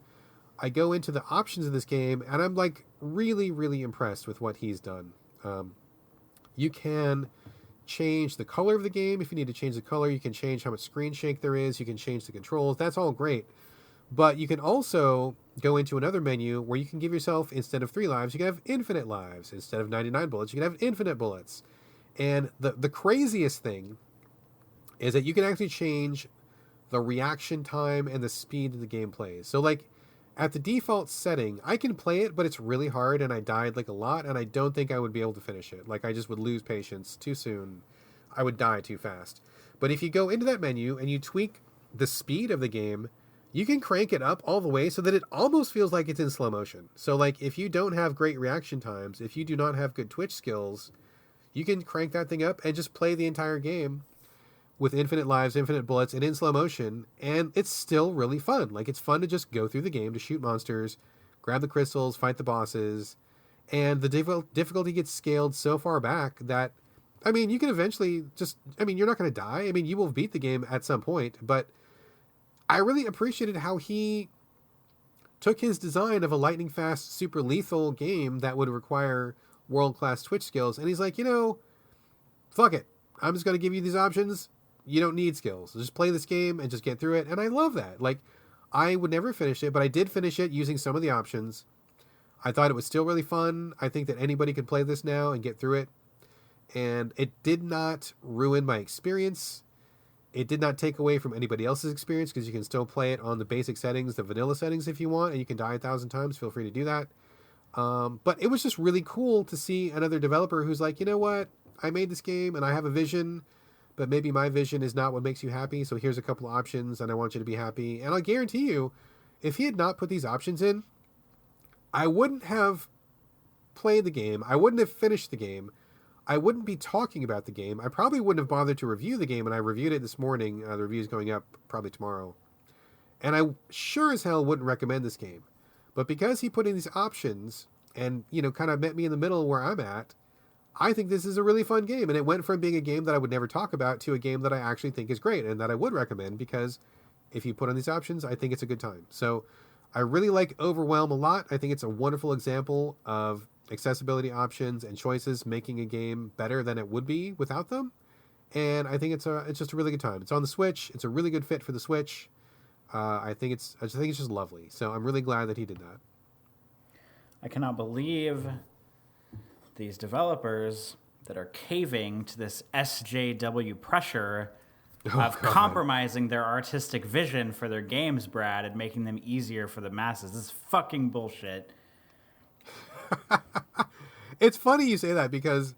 I go into the options of this game, and I'm, like, really, really impressed with what he's done. You can change the color of the game. If you need to change the color, you can change how much screen shake there is. You can change the controls. That's all great. But you can also go into another menu where you can give yourself, instead of 3 lives, you can have infinite lives. Instead of 99 bullets, you can have infinite bullets. And the craziest thing is that you can actually change the reaction time and the speed that the game plays. So, like, at the default setting, I can play it, but it's really hard, and I died, like, a lot, and I don't think I would be able to finish it. Like, I just would lose patience too soon. I would die too fast. But if you go into that menu and you tweak the speed of the game, you can crank it up all the way so that it almost feels like it's in slow motion. So, like, if you don't have great reaction times, if you do not have good Twitch skills, you can crank that thing up and just play the entire game with infinite lives, infinite bullets, and in slow motion, and it's still really fun. Like, it's fun to just go through the game, to shoot monsters, grab the crystals, fight the bosses, and the difficulty gets scaled so far back that, I mean, you can eventually just, I mean, you're not going to die. I mean, you will beat the game at some point, but I really appreciated how he took his design of a lightning-fast, super lethal game that would require world-class Twitch skills, and he's like, you know, fuck it. I'm just going to give you these options. You don't need skills. Just play this game and just get through it. And I love that. Like, I would never finish it, but I did finish it using some of the options. I thought it was still really fun. I think that anybody could play this now and get through it. And it did not ruin my experience. It did not take away from anybody else's experience, because you can still play it on the basic settings, the vanilla settings if you want, and you can die 1,000 times. Feel free to do that. But it was just really cool to see another developer who's like, you know what? I made this game and I have a vision, but maybe my vision is not what makes you happy. So here's a couple of options and I want you to be happy. And I'll guarantee you, if he had not put these options in, I wouldn't have played the game. I wouldn't have finished the game. I wouldn't be talking about the game. I probably wouldn't have bothered to review the game. And I reviewed it this morning. The review's going up probably tomorrow. And I sure as hell wouldn't recommend this game. But because he put in these options and, you know, kind of met me in the middle where I'm at, I think this is a really fun game. And it went from being a game that I would never talk about to a game that I actually think is great and that I would recommend, because if you put on these options, I think it's a good time. So I really like Overwhelm a lot. I think it's a wonderful example of accessibility options and choices making a game better than it would be without them. and I think it's just a really good time. It's on the Switch. It's a really good fit for the Switch. I think it's just lovely. So I'm really glad that he did that. I cannot believe these developers that are caving to this SJW pressure of compromising their artistic vision for their games, Brad, and making them easier for the masses. This is fucking bullshit. It's funny you say that because,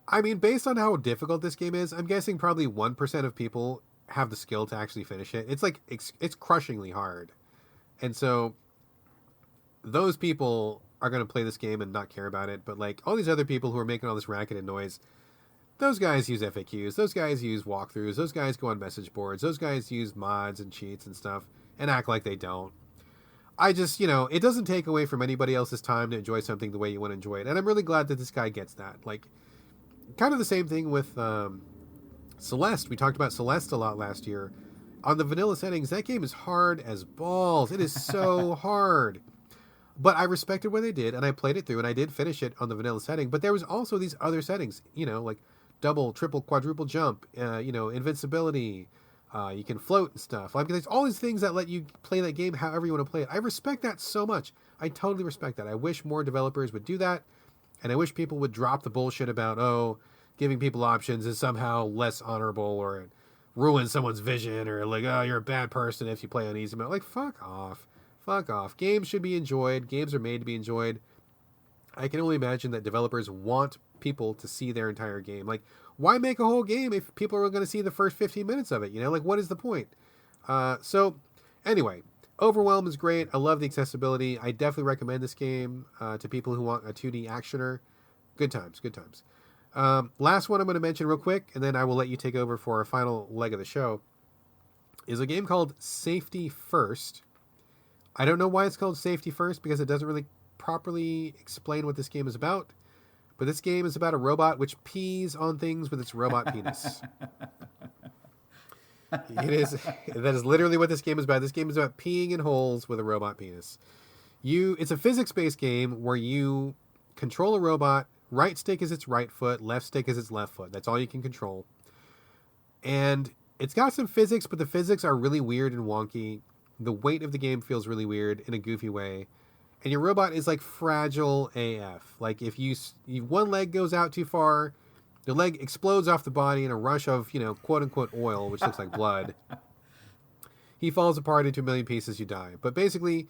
I mean, based on how difficult this game is, I'm guessing probably 1% of people have the skill to actually finish it. It's like, it's crushingly hard. And so those people are going to play this game and not care about it. But like all these other people who are making all this racket and noise, those guys use FAQs. Those guys use walkthroughs. Those guys go on message boards. Those guys use mods and cheats and stuff and act like they don't. I just, it doesn't take away from anybody else's time to enjoy something the way you want to enjoy it. And I'm really glad that this guy gets that. Like, kind of the same thing with Celeste. We talked about Celeste a lot last year. On the vanilla settings, that game is hard as balls. It is so hard. But I respected what they did, and I played it through, and I did finish it on the vanilla setting. But there was also these other settings, like double, triple, quadruple jump, invincibility. You can float and stuff. Like, there's all these things that let you play that game however you want to play it. I respect that so much. I totally respect that. I wish more developers would do that. And I wish people would drop the bullshit about, giving people options is somehow less honorable or it ruins someone's vision or like, you're a bad person if you play on easy mode. Like, fuck off. Fuck off. Games should be enjoyed. Games are made to be enjoyed. I can only imagine that developers want people to see their entire game. Like, why make a whole game if people are going to see the first 15 minutes of it? Like, what is the point? So, anyway, Overwhelm is great. I love the accessibility. I definitely recommend this game to people who want a 2D actioner. Good times, good times. Last one I'm going to mention real quick, and then I will let you take over for our final leg of the show, is a game called Safety First. I don't know why it's called Safety First, because it doesn't really properly explain what this game is about. But this game is about a robot which pees on things with its robot penis. That is literally what this game is about. This game is about peeing in holes with a robot penis. It's a physics-based game where you control a robot. Right stick is its right foot, left stick is its left foot. That's all you can control. And it's got some physics, but the physics are really weird and wonky. The weight of the game feels really weird in a goofy way. And your robot is like fragile AF. Like if one leg goes out too far, the leg explodes off the body in a rush of, quote unquote oil, which looks like blood. He falls apart into a million pieces, you die. But basically,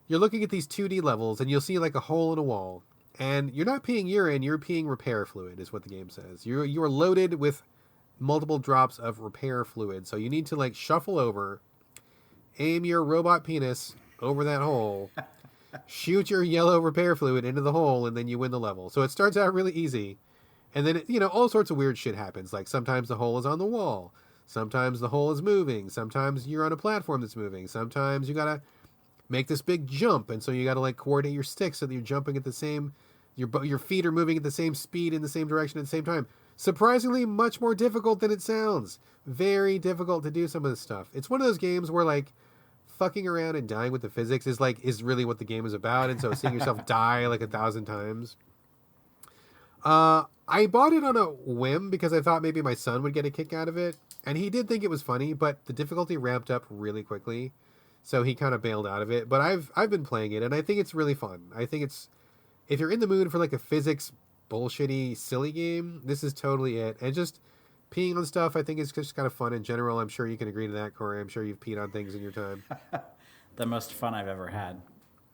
you're looking at these 2D levels and you'll see like a hole in a wall. And you're not peeing urine, you're peeing repair fluid, is what the game says. You are loaded with multiple drops of repair fluid. So you need to like shuffle over, aim your robot penis over that hole, shoot your yellow repair fluid into the hole, and then you win the level. So it starts out really easy. And then, all sorts of weird shit happens. Like sometimes the hole is on the wall. Sometimes the hole is moving. Sometimes you're on a platform that's moving. Sometimes you got to make this big jump. And so you got to like coordinate your sticks so that you're jumping at the same, your feet are moving at the same speed in the same direction at the same time. Surprisingly much more difficult than it sounds. Very difficult to do some of this stuff. It's one of those games where like fucking around and dying with the physics is really what the game is about. And so seeing yourself die like 1,000 times. I bought it on a whim because I thought maybe my son would get a kick out of it. And he did think it was funny, but the difficulty ramped up really quickly. So he kind of bailed out of it. But I've been playing it and I think it's really fun. I think if you're in the mood for like a physics bullshitty silly game, this is totally it. And just peeing on stuff, I think is just kind of fun in general. I'm sure you can agree to that, Corey. I'm sure you've peed on things in your time. The most fun I've ever had.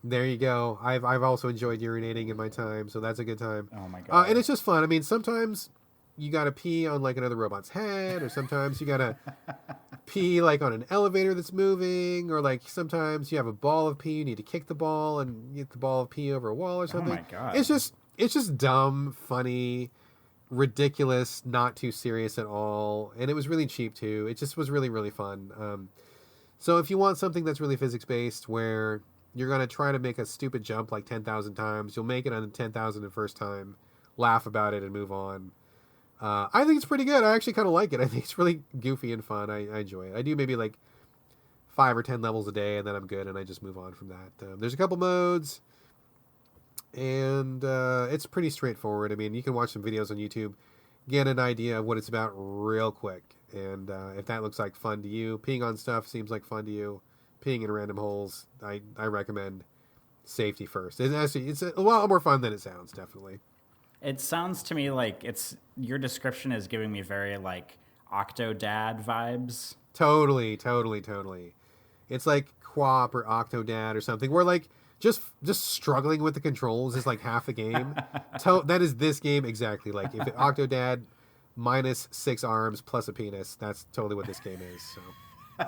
There you go. I've also enjoyed urinating in my time, so that's a good time. Oh my god! And it's just fun. I mean, sometimes you gotta pee on like another robot's head, or sometimes you gotta pee like on an elevator that's moving, or like sometimes you have a ball of pee, you need to kick the ball and get the ball of pee over a wall or something. Oh my god! It's just dumb, funny, ridiculous, not too serious at all, and it was really cheap too. It just was really, really fun. So if you want something that's really physics based, where you're going to try to make a stupid jump like 10,000 times, you'll make it on the 10,001st time, laugh about it, and move on. I think it's pretty good. I actually kind of like it. I think it's really goofy and fun. I enjoy it. I do maybe like 5 or 10 levels a day, and then I'm good, and I just move on from that. There's a couple modes, and it's pretty straightforward. I mean, you can watch some videos on YouTube. get an idea of what it's about real quick. And if that looks like fun to you, peeing on stuff seems like fun to you, peeing in random holes, I recommend Safety First. It's a lot more fun than it sounds, definitely. It sounds to me like your description is giving me very like Octodad vibes. Totally. It's like Quap or Octodad or something where like just struggling with the controls is like half a game. That is this game exactly. Like if Octodad minus 6 arms plus a penis, that's totally what this game is. So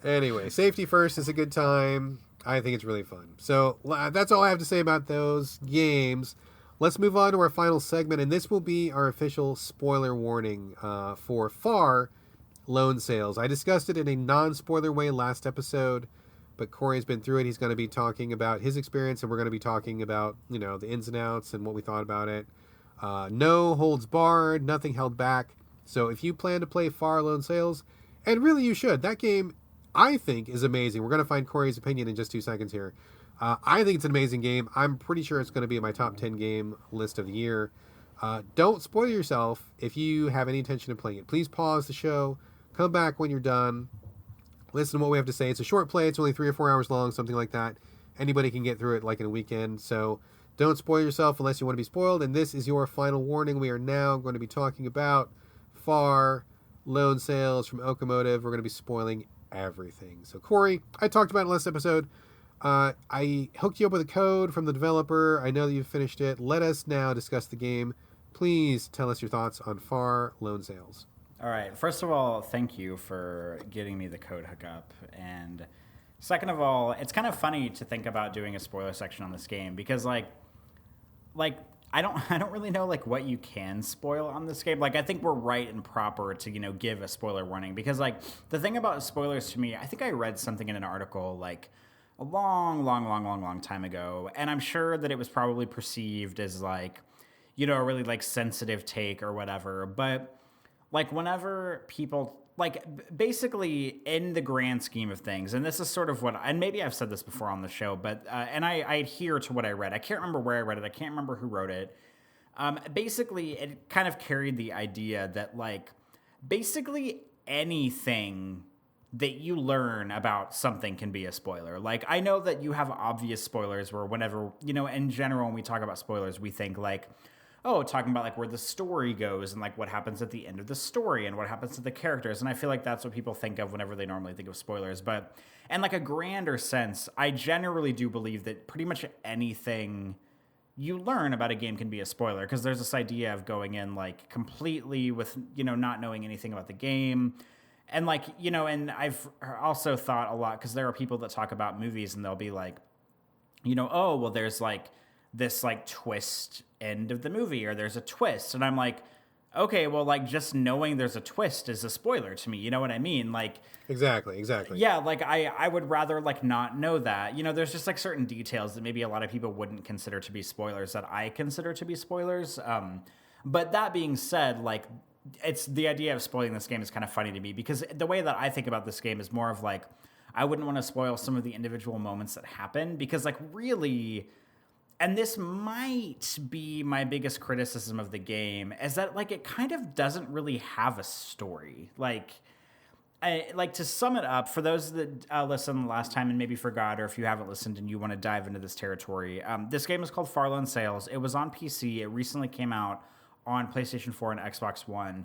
anyway, Safety First is a good time. I think it's really fun. So that's all I have to say about those games. Let's move on to our final segment, and this will be our official spoiler warning for Far Loan Sales. I discussed it in a non-spoiler way last episode, but Corey's been through it. He's going to be talking about his experience, and we're going to be talking about, the ins and outs and what we thought about it. No holds barred, nothing held back. So if you plan to play Far Loan Sales, and really you should, that game I think is amazing. We're going to find Corey's opinion in just 2 seconds here. I think it's an amazing game. I'm pretty sure it's going to be in my top 10 game list of the year. Don't spoil yourself if you have any intention of playing it. Please pause the show. Come back when you're done. Listen to what we have to say. It's a short play. It's only 3 or 4 hours long, something like that. Anybody can get through it like in a weekend. So don't spoil yourself unless you want to be spoiled. And this is your final warning. We are now going to be talking about Far Loan Sales from Okamotive. We're going to be spoiling everything. So Corey, I talked about it last episode. I hooked you up with a code from the developer. I know that you've finished it. Let us now discuss the game. Please tell us your thoughts on Far Loan Sales. All right. First of all, thank you for getting me the code hookup. And second of all, it's kind of funny to think about doing a spoiler section on this game because like I don't really know like what you can spoil on this game. Like I think we're right and proper to, give a spoiler warning because like the thing about spoilers to me, I think I read something in an article like a long time ago, and I'm sure that it was probably perceived as like, a really like sensitive take or whatever. But like whenever people like basically in the grand scheme of things, and this is sort of what, and maybe I've said this before on the show, but and I adhere to what I read. I can't remember where I read it. I can't remember who wrote it. Basically, it kind of carried the idea that like basically anything that you learn about something can be a spoiler. Like I know that you have obvious spoilers where whenever, in general, when we talk about spoilers, we think like, oh, talking about like where the story goes and like what happens at the end of the story and what happens to the characters. And I feel like that's what people think of whenever they normally think of spoilers. But in like a grander sense, I generally do believe that pretty much anything you learn about a game can be a spoiler because there's this idea of going in like completely with, not knowing anything about the game. And like, and I've also thought a lot because there are people that talk about movies and they'll be like, oh, well, there's like this like twist end of the movie or there's a twist. And I'm like, okay, well, like just knowing there's a twist is a spoiler to me. You know what I mean? Like Exactly. Yeah, like I would rather like not know that. There's just like certain details that maybe a lot of people wouldn't consider to be spoilers that I consider to be spoilers. But that being said, like it's the idea of spoiling this game is kind of funny to me because the way that I think about this game is more of like I wouldn't want to spoil some of the individual moments that happen because like really, and this might be my biggest criticism of the game, is that like it kind of doesn't really have a story. Like to sum it up, for those that listened last time and maybe forgot, or if you haven't listened and you want to dive into this territory, this game is called Far Loan Sales. It was on PC. It recently came out on PlayStation 4 and Xbox One.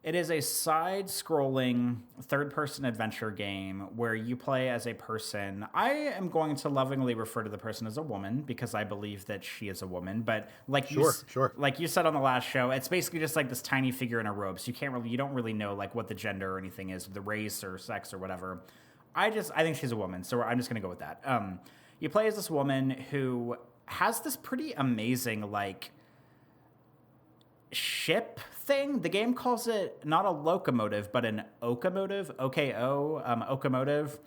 It is a side-scrolling, third-person adventure game where you play as a person. I am going to lovingly refer to the person as a woman because I believe that she is a woman. But like like you said on the last show, it's basically just like this tiny figure in a robe. So you don't really know like what the gender or anything is, the race or sex or whatever. I think she's a woman, so I'm just going to go with that. You play as this woman who has this pretty amazing like ship thing. The game calls it not a locomotive, but an okamotive, O-K-O, okamotive.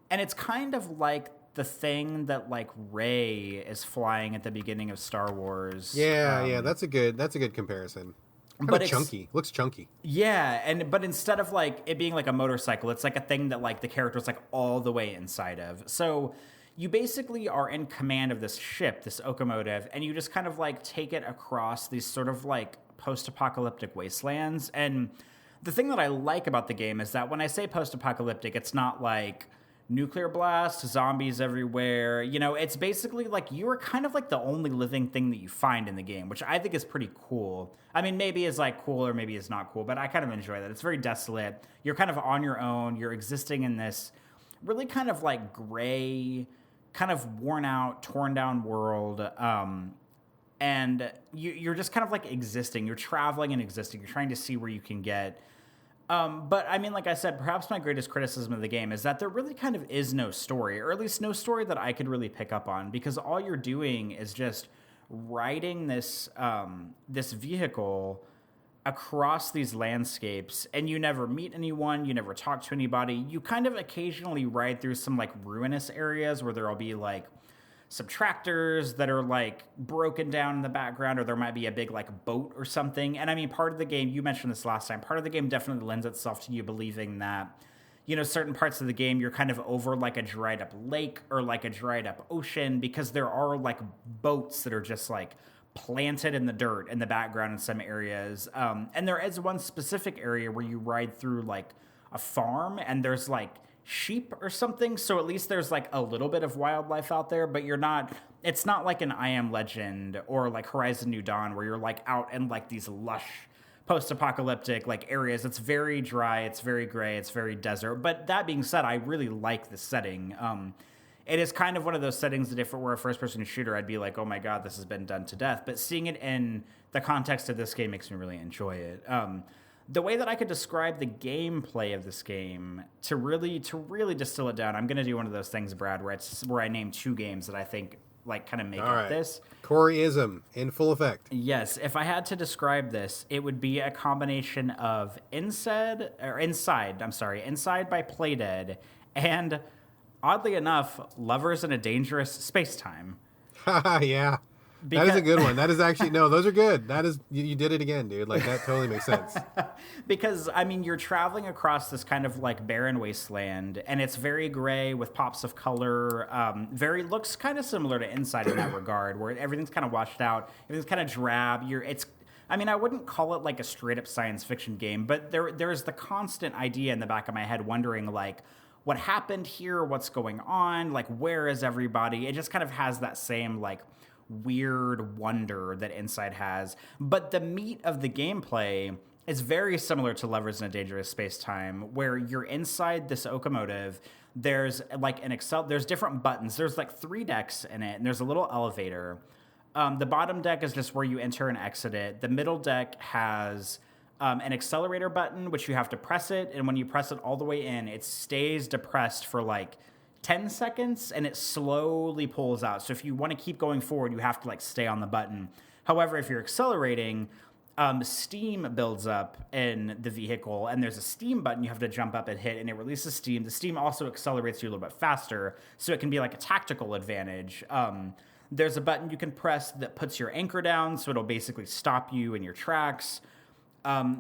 And it's kind of like the thing that like Rey is flying at the beginning of Star Wars. Yeah, that's a good comparison. But it's chunky. Looks chunky. Yeah, but instead of like it being like a motorcycle, it's like a thing that like the character's like all the way inside of. So you basically are in command of this ship, this locomotive, and you just kind of like take it across these sort of like post-apocalyptic wastelands. And the thing that I like about the game is that when I say post-apocalyptic, it's not like nuclear blast, zombies everywhere. You know, it's basically like you are kind of like the only living thing that you find in the game, which I think is pretty cool. I mean, maybe it's like cool or maybe it's not cool, but I kind of enjoy that. It's very desolate. You're kind of on your own. You're existing in this really kind of like gray, kind of worn out, torn down world. And you're just kind of like existing. You're traveling and existing. You're trying to see where you can get. But I mean, like I said, perhaps my greatest criticism of the game is that there really kind of is no story, or at least no story that I could really pick up on, because all you're doing is just riding this this vehicle across these landscapes, and you never meet anyone, you never talk to anybody. You kind of occasionally ride through some like ruinous areas where there'll be like some tractors that are like broken down in the background, or there might be a big like boat or something. And I mean, part of the game, you mentioned this last time, part of the game definitely lends itself to you believing that, you know, certain parts of the game you're kind of over like a dried up lake or like a dried up ocean, because there are like boats that are just like planted in the dirt in the background in some areas. And there is one specific area where you ride through like a farm, and there's like sheep or something, so at least there's like a little bit of wildlife out there, but it's not like an I Am Legend or like Horizon New Dawn where you're like out in like these lush post-apocalyptic like areas. It's very dry, it's very gray, it's very desert. But that being said, I really like the setting. It is kind of one of those settings that if it were a first-person shooter, I'd be like, oh my god, this has been done to death. But seeing it in the context of this game makes me really enjoy it. The way that I could describe the gameplay of this game to really distill it down, I'm going to do one of those things, Brad, where I name two games that I think like kind of make up this. Coreyism in full effect. Yes, if I had to describe this, it would be a combination of Inside by Playdead, and oddly enough, Lovers in a Dangerous Space-Time. Yeah. That is a good one. That is actually, no, those are good. That is, you did it again, dude. Like, that totally makes sense. Because, I mean, you're traveling across this kind of, like, barren wasteland, and it's very gray with pops of color. Looks kind of similar to Inside in that regard, where everything's kind of washed out. Everything's kind of drab. I wouldn't call it, like, a straight-up science fiction game, but there's the constant idea in the back of my head wondering, like, what happened here? What's going on? Like, where is everybody? It just kind of has that same, like, weird wonder that Inside has. But the meat of the gameplay is very similar to Lovers in a Dangerous Space-Time, where you're inside this locomotive. There's like there's different buttons. There's like 3 decks in it, and there's a little elevator. The bottom deck is just where you enter and exit it. The middle deck has an accelerator button, which you have to press it, and when you press it all the way in, it stays depressed for like 10 seconds, and it slowly pulls out. So if you want to keep going forward, you have to like stay on the button. However, if you're accelerating, steam builds up in the vehicle, and there's a steam button you have to jump up and hit, and it releases steam. The steam also accelerates you a little bit faster, so it can be like a tactical advantage. There's a button you can press that puts your anchor down, so it'll basically stop you in your tracks.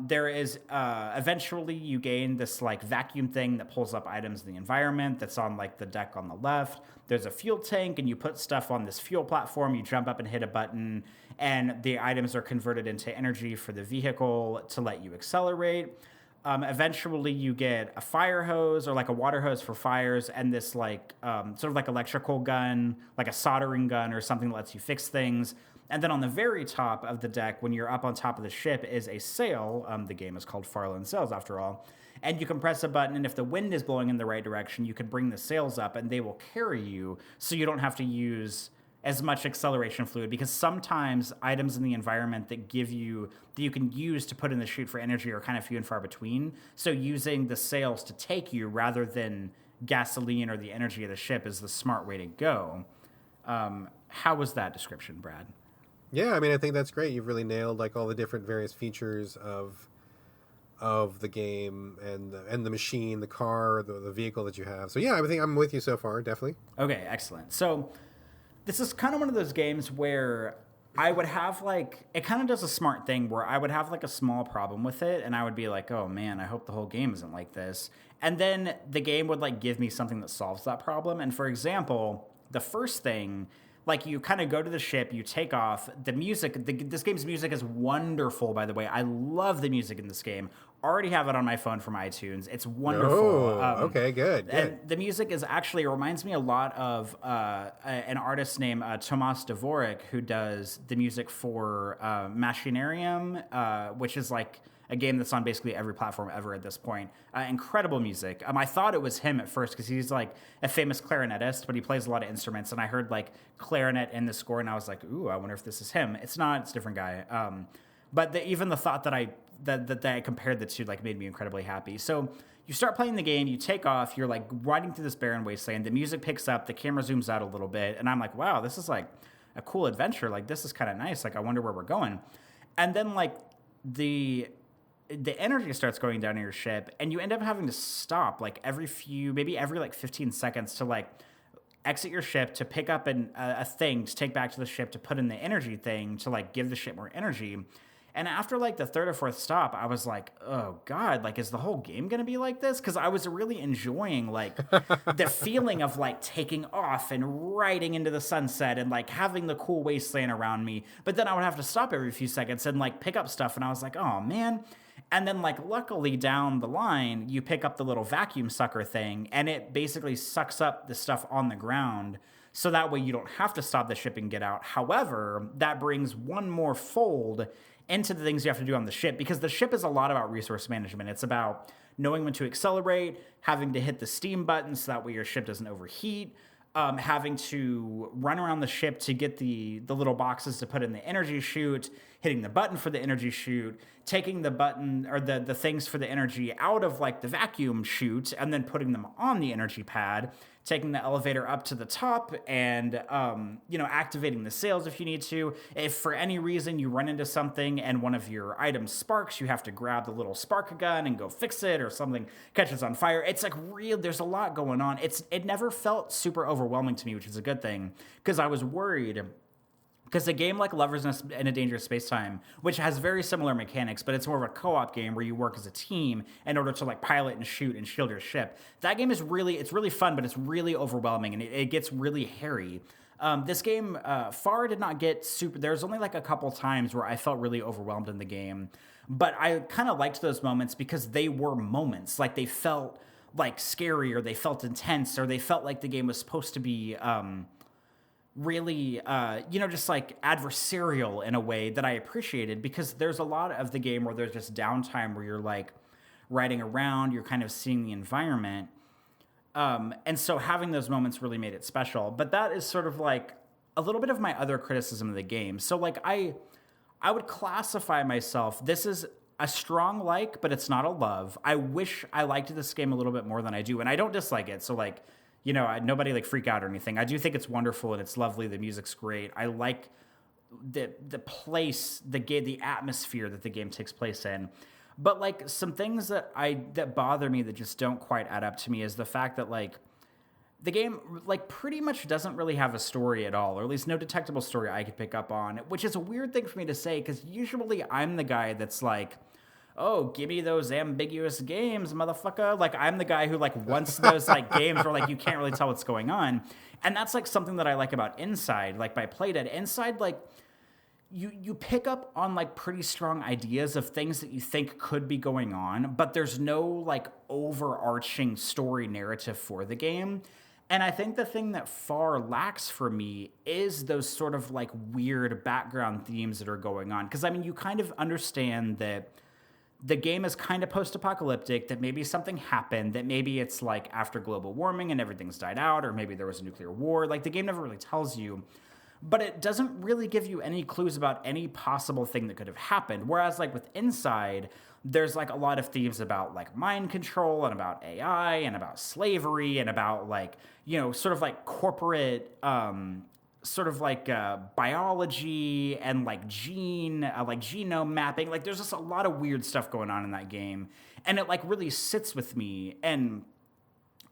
There is, eventually you gain this like vacuum thing that pulls up items in the environment that's on like the deck on the left. There's a fuel tank, and you put stuff on this fuel platform. You jump up and hit a button, and the items are converted into energy for the vehicle to let you accelerate. Eventually you get a fire hose or like a water hose for fires, and this like, sort of like electrical gun, like a soldering gun or something that lets you fix things. And then on the very top of the deck, when you're up on top of the ship, is a sail. The game is called Farland Sails, after all. And you can press a button, and if the wind is blowing in the right direction, you can bring the sails up, and they will carry you, so you don't have to use as much acceleration fluid, because sometimes items in the environment that you can use to put in the chute for energy are kind of few and far between. So using the sails to take you rather than gasoline or the energy of the ship is the smart way to go. How was that description, Brad? Yeah, I mean, I think that's great. You've really nailed like all the different various features of the game and the machine, the car, the vehicle that you have. So yeah, I think I'm with you so far, definitely. Okay, excellent. So this is kind of one of those games where I would have like, it kind of does a smart thing where I would have like a small problem with it, and I would be like, oh man, I hope the whole game isn't like this. And then the game would like give me something that solves that problem. And for example, the first thing, like you kind of go to the ship, you take off. The music, this game's music is wonderful, by the way. I love the music in this game. Already have it on my phone from iTunes. It's wonderful. Oh, okay, good. And the music is actually, it reminds me a lot of an artist named Tomas Dvorak, who does the music for Machinarium, which is like a game that's on basically every platform ever at this point. Incredible music. I thought it was him at first because he's like a famous clarinetist, but he plays a lot of instruments. And I heard like clarinet in the score, and I was like, ooh, I wonder if this is him. It's not. It's a different guy. But even the thought that I compared the two like made me incredibly happy. So you start playing the game, you take off, you're like riding through this barren wasteland. The music picks up, the camera zooms out a little bit, and I'm like, wow, this is like a cool adventure. Like this is kind of nice. Like I wonder where we're going. And then like the energy starts going down in your ship, and you end up having to stop like maybe every like 15 seconds to like exit your ship to pick up a thing to take back to the ship to put in the energy thing to like give the ship more energy. And after like the third or fourth stop, I was like, oh God, like, is the whole game going to be like this? Because I was really enjoying like the feeling of like taking off and riding into the sunset and like having the cool wasteland around me. But then I would have to stop every few seconds and like pick up stuff. And I was like, oh man. And then like luckily down the line, you pick up the little vacuum sucker thing, and it basically sucks up the stuff on the ground. So that way you don't have to stop the ship and get out. However, that brings one more fold into the things you have to do on the ship, because the ship is a lot about resource management. It's about knowing when to accelerate, having to hit the steam button so that way your ship doesn't overheat, having to run around the ship to get the little boxes to put in the energy chute, hitting the button for the energy chute, taking the button or the things for the energy out of like the vacuum chute and then putting them on the energy pad, taking the elevator up to the top and, activating the sails if you need to. If for any reason you run into something and one of your items sparks, you have to grab the little spark gun and go fix it, or something catches on fire. It's like there's a lot going on. It never felt super overwhelming to me, which is a good thing, because I was worried. Because a game like Lovers in a Dangerous Space-Time, which has very similar mechanics, but it's more of a co-op game where you work as a team in order to like pilot and shoot and shield your ship. That game is really fun, but it's really overwhelming, and it gets really hairy. This game far did not get super. There's only like a couple times where I felt really overwhelmed in the game, but I kind of liked those moments because they were moments. Like they felt like scary, or they felt intense, or they felt like the game was supposed to be really, just like adversarial in a way that I appreciated, because there's a lot of the game where there's just downtime where you're like riding around, you're kind of seeing the environment. And so having those moments really made it special. But that is sort of like a little bit of my other criticism of the game. So like I would classify myself, this is a strong like, but it's not a love. I wish I liked this game a little bit more than I do. And I don't dislike it. So like, nobody like freak out or anything. I do think it's wonderful and it's lovely. The music's great. I like the place, the atmosphere that the game takes place in. But like some things that bother me that just don't quite add up to me is the fact that like the game like pretty much doesn't really have a story at all, or at least no detectable story I could pick up on, which is a weird thing for me to say, because usually I'm the guy that's like, oh, give me those ambiguous games, motherfucker. Like, I'm the guy who, like, wants those, like, games where, like, you can't really tell what's going on. And that's, like, something that I like about Inside, like, by Playdead. Inside, like, you pick up on, like, pretty strong ideas of things that you think could be going on, but there's no, like, overarching story narrative for the game. And I think the thing that far lacks for me is those sort of, like, weird background themes that are going on. Because, I mean, you kind of understand that the game is kind of post-apocalyptic, that maybe something happened, that maybe it's like after global warming and everything's died out, or maybe there was a nuclear war. Like, the game never really tells you, but it doesn't really give you any clues about any possible thing that could have happened. Whereas like with Inside, there's like a lot of themes about like mind control and about AI and about slavery and about like, sort of like corporate, sort of like biology and like genome mapping. Like there's just a lot of weird stuff going on in that game, and it like really sits with me. And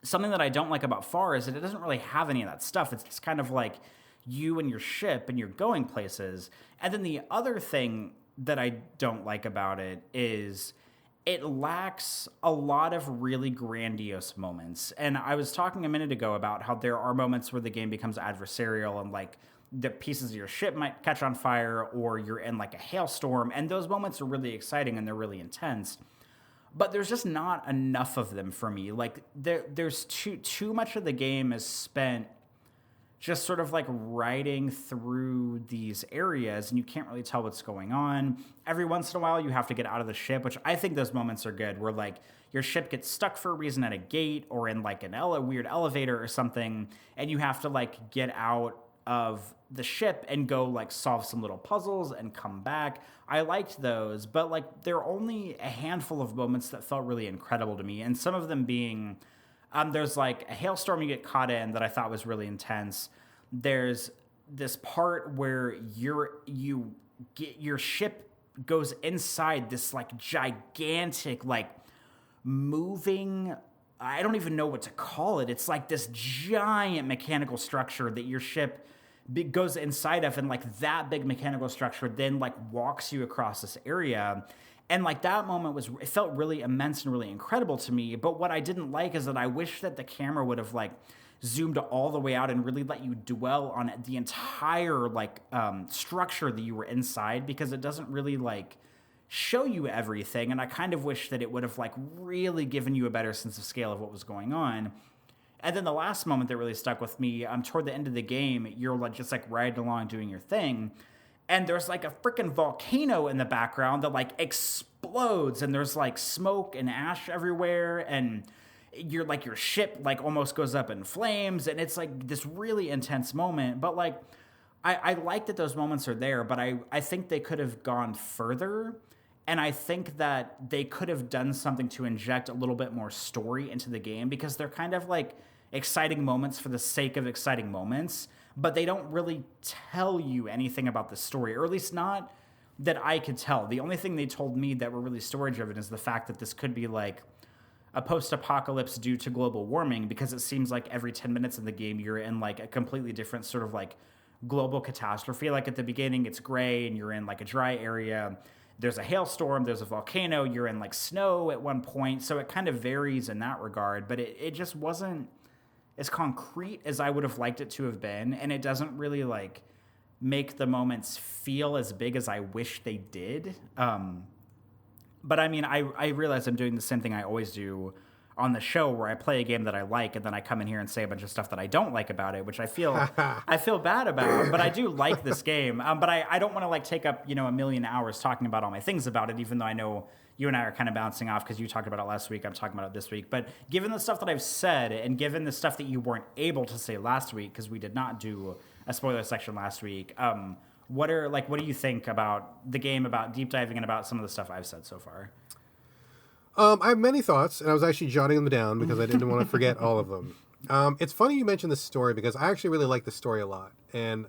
something that I don't like about Far is that it doesn't really have any of that stuff. It's just kind of like you and your ship and you're going places. And then the other thing that I don't like about it is it lacks a lot of really grandiose moments. And I was talking a minute ago about how there are moments where the game becomes adversarial and like the pieces of your ship might catch on fire or you're in like a hailstorm. And those moments are really exciting and they're really intense. But there's just not enough of them for me. Like there's too much of the game is spent just sort of like riding through these areas and you can't really tell what's going on. Every once in a while you have to get out of the ship, which I think those moments are good, where like your ship gets stuck for a reason at a gate or in like a weird elevator or something, and you have to like get out of the ship and go like solve some little puzzles and come back. I liked those, but like there are only a handful of moments that felt really incredible to me, and some of them being there's like a hailstorm you get caught in that I thought was really intense. There's this part where your ship goes inside this like gigantic like moving, I don't even know what to call it. It's like this giant mechanical structure that your ship goes inside of, and like that big mechanical structure then like walks you across this area. And like that moment it felt really immense and really incredible to me. But what I didn't like is that I wish that the camera would have like zoomed all the way out and really let you dwell on the entire like structure that you were inside, because it doesn't really like show you everything. And I kind of wish that it would have like really given you a better sense of scale of what was going on. And then the last moment that really stuck with me, toward the end of the game, you're like just like riding along doing your thing. And there's like a freaking volcano in the background that like explodes, and there's like smoke and ash everywhere, and you're like your ship like almost goes up in flames, and it's like this really intense moment. But like I like that those moments are there, but I think they could have gone further. And I think that they could have done something to inject a little bit more story into the game, because they're kind of like exciting moments for the sake of exciting moments, but they don't really tell you anything about the story, or at least not that I could tell. The only thing they told me that were really story-driven is the fact that this could be like a post-apocalypse due to global warming, because it seems like every 10 minutes in the game you're in like a completely different sort of like global catastrophe. Like at the beginning it's gray and you're in like a dry area. There's a hailstorm, there's a volcano, you're in like snow at one point. So it kind of varies in that regard, but it just wasn't as concrete as I would have liked it to have been. And it doesn't really like make the moments feel as big as I wish they did. But I mean, I realize I'm doing the same thing I always do on the show, where I play a game that I like and then I come in here and say a bunch of stuff that I don't like about it, which I feel bad about. But I do like this game. But I don't want to like take up, a million hours talking about all my things about it, even though I know you and I are kind of bouncing off because you talked about it last week, I'm talking about it this week. But given the stuff that I've said, and given the stuff that you weren't able to say last week because we did not do a spoiler section last week, what do you think about the game, about deep diving, and about some of the stuff I've said so far? I have many thoughts, and I was actually jotting them down because I didn't want to forget all of them. It's funny you mentioned the story, because I actually really like the story a lot. And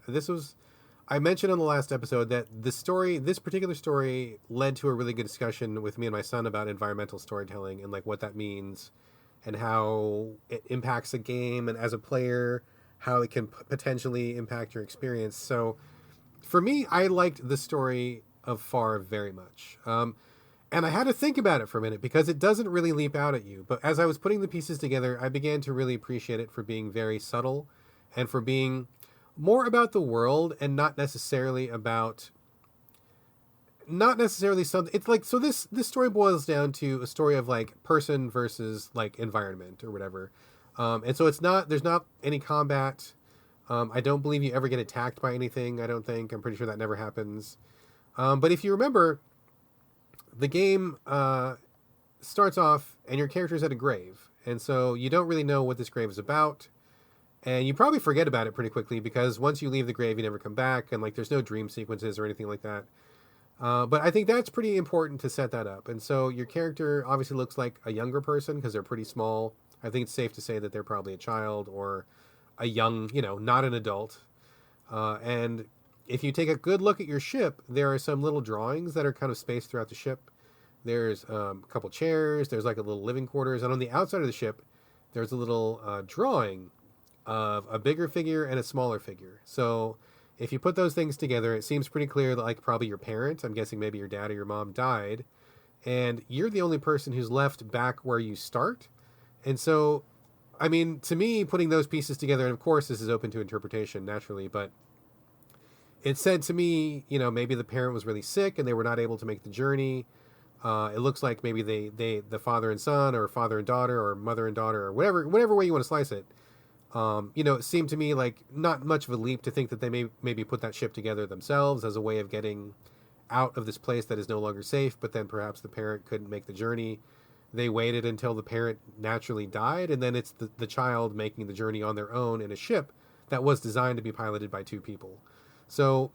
I mentioned in the last episode that this particular story led to a really good discussion with me and my son about environmental storytelling and like what that means and how it impacts a game, and as a player, how it can potentially impact your experience. So for me, I liked the story of Far very much. And I had to think about it for a minute because it doesn't really leap out at you. But as I was putting the pieces together, I began to really appreciate it for being very subtle and for being more about the world and not necessarily something. It's like, so this story boils down to a story of like person versus like environment or whatever. And so there's not any combat. I don't believe you ever get attacked by anything. I don't think. I'm pretty sure that never happens. But if you remember, the game starts off and your character's at a grave. And so you don't really know what this grave is about. And you probably forget about it pretty quickly, because once you leave the grave, you never come back. And like, there's no dream sequences or anything like that. But I think that's pretty important to set that up. And so your character obviously looks like a younger person because they're pretty small. I think it's safe to say that they're probably a child or a young, not an adult. And if you take a good look at your ship, there are some little drawings that are kind of spaced throughout the ship. There's a couple chairs. There's like a little living quarters. And on the outside of the ship, there's a little drawing of a bigger figure and a smaller figure. So if you put those things together, it seems pretty clear that like probably your parent, I'm guessing maybe your dad or your mom, died. and you're the only person who's left back where you start. And so, I mean, to me, putting those pieces together, and of course this is open to interpretation naturally, but it said to me, maybe the parent was really sick and they were not able to make the journey. It looks like maybe the father and son, or father and daughter, or mother and daughter, or whatever way you want to slice it. It seemed to me like not much of a leap to think that they maybe put that ship together themselves as a way of getting out of this place that is no longer safe, but then perhaps the parent couldn't make the journey. They waited until the parent naturally died, and then it's the child making the journey on their own in a ship that was designed to be piloted by two people. So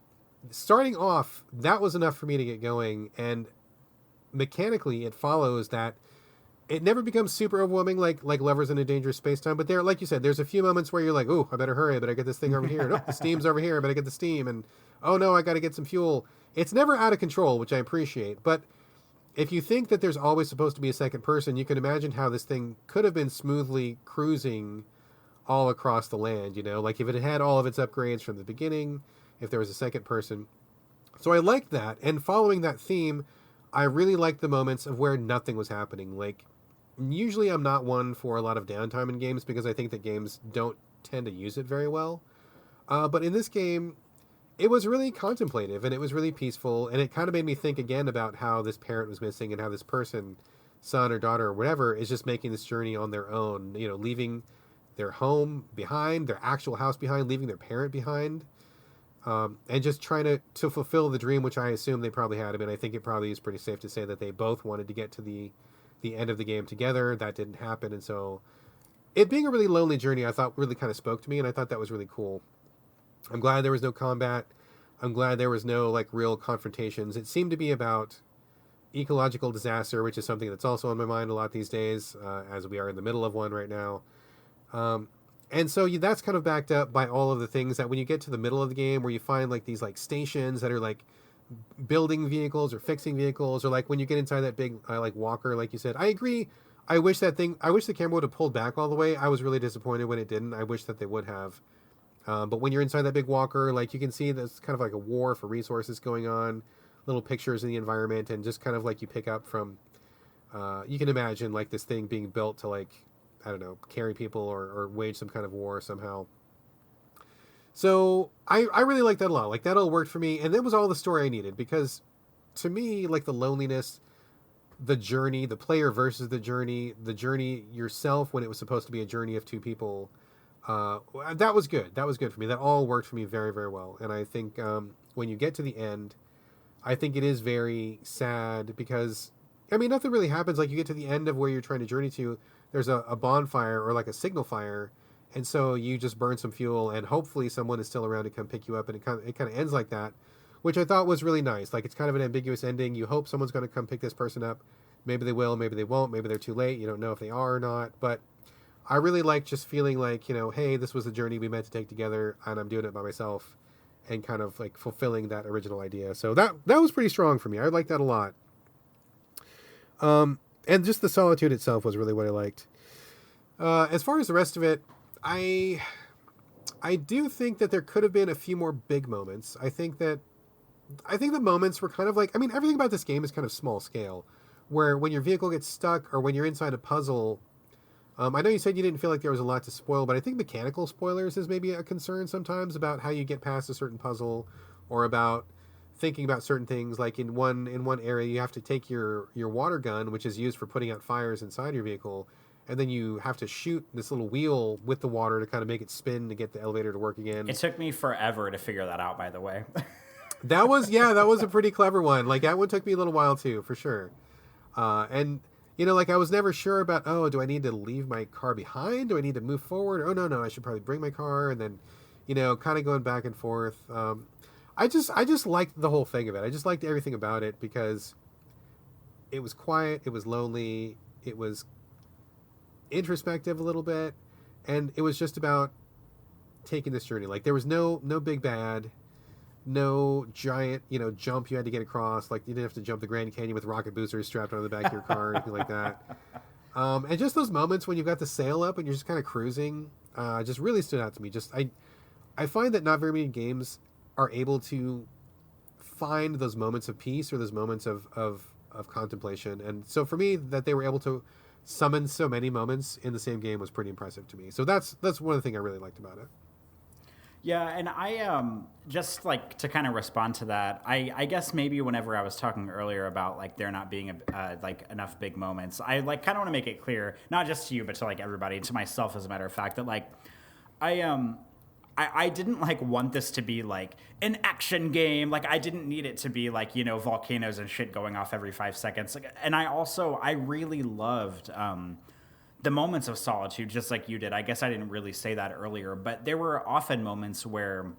starting off, that was enough for me to get going, and mechanically it follows that it never becomes super overwhelming like Lovers in a Dangerous Space-Time, but there, like you said, there's a few moments where you're like, oh, I better hurry, I better get this thing over here. Nope, the steam's over here, I better get the steam, and oh no, I gotta get some fuel. It's never out of control, which I appreciate, but if you think that there's always supposed to be a second person, you can imagine how this thing could have been smoothly cruising all across the land, like if it had all of its upgrades from the beginning, if there was a second person. So I liked that, and following that theme, I really liked the moments of where nothing was happening. Like, usually I'm not one for a lot of downtime in games because I think that games don't tend to use it very well. But in this game, it was really contemplative and it was really peaceful, and it kind of made me think again about how this parent was missing and how this person, son or daughter or whatever, is just making this journey on their own, leaving their home behind, their actual house behind, leaving their parent behind, and just trying to fulfill the dream, which I assume they probably had. I mean, I think it probably is pretty safe to say that they both wanted to get to the end of the game together. That didn't happen, and so it being a really lonely journey, I thought really kind of spoke to me, and I thought that was really cool. I'm glad there was no combat. I'm glad there was no real confrontations. It seemed to be about ecological disaster, which is something that's also on my mind a lot these days, as we are in the middle of one right now. And so that's kind of backed up by all of the things that when you get to the middle of the game, where you find these stations that are building vehicles or fixing vehicles, or when you get inside that big walker, like you said. I agree. I wish the camera would have pulled back all the way. I was really disappointed when it didn't. I wish that they would have. But when you're inside that big walker, you can see there's kind of a war for resources going on, little pictures of the environment, and just kind of you pick up from, you can imagine this thing being built to I don't know, carry people or wage some kind of war somehow. So I really liked that a lot. That all worked for me, and that was all the story I needed, because to me, the loneliness, the journey, the player versus the journey yourself when it was supposed to be a journey of two people, that was good. That was good for me. That all worked for me very, very well. And I think when you get to the end, I think it is very sad because, I mean, nothing really happens. You get to the end of where you're trying to journey to, there's a bonfire or a signal fire, and so you just burn some fuel, and hopefully someone is still around to come pick you up, and it kind of ends like that, which I thought was really nice. It's kind of an ambiguous ending. You hope someone's going to come pick this person up. Maybe they will, maybe they won't, maybe they're too late. You don't know if they are or not, but I really like just feeling hey, this was the journey we meant to take together, and I'm doing it by myself, and kind of fulfilling that original idea. So that was pretty strong for me. I liked that a lot. And just the solitude itself was really what I liked. As far as the rest of it, I do think that there could have been a few more big moments. I think the moments were kind of I mean, everything about this game is kind of small scale, where when your vehicle gets stuck or when you're inside a puzzle. I know you said you didn't feel like there was a lot to spoil, but I think mechanical spoilers is maybe a concern sometimes about how you get past a certain puzzle, or about thinking about certain things. In one area, you have to take your water gun, which is used for putting out fires inside your vehicle, and then you have to shoot this little wheel with the water to kind of make it spin to get the elevator to work again. It took me forever to figure that out, by the way. That was a pretty clever one. That one took me a little while too, for sure. And I was never sure about, do I need to leave my car behind? Do I need to move forward? Oh, no, I should probably bring my car. And then, kind of going back and forth. I just liked the whole thing of it. I just liked everything about it because it was quiet. It was lonely. It was introspective a little bit. And it was just about taking this journey. There was no big bad. No giant, jump you had to get across. You didn't have to jump the Grand Canyon with rocket boosters strapped on the back of your car or anything like that. And just those moments when you've got the sail up and you're just kind of cruising, just really stood out to me. I find that not very many games are able to find those moments of peace or those moments of of contemplation. And so for me, that they were able to summon so many moments in the same game was pretty impressive to me. So that's one of the things I really liked about it. Yeah, and I just like to kind of respond to that. I guess maybe whenever I was talking earlier about like there not being like enough big moments, I like kind of want to make it clear, not just to you, but to like everybody, and to myself as a matter of fact, that like I didn't like want this to be like an action game. Like I didn't need it to be like, you know, volcanoes and shit going off every 5 seconds. Like, and I really loved the moments of solitude, just like you did. I guess I didn't really say that earlier, but there were often moments where,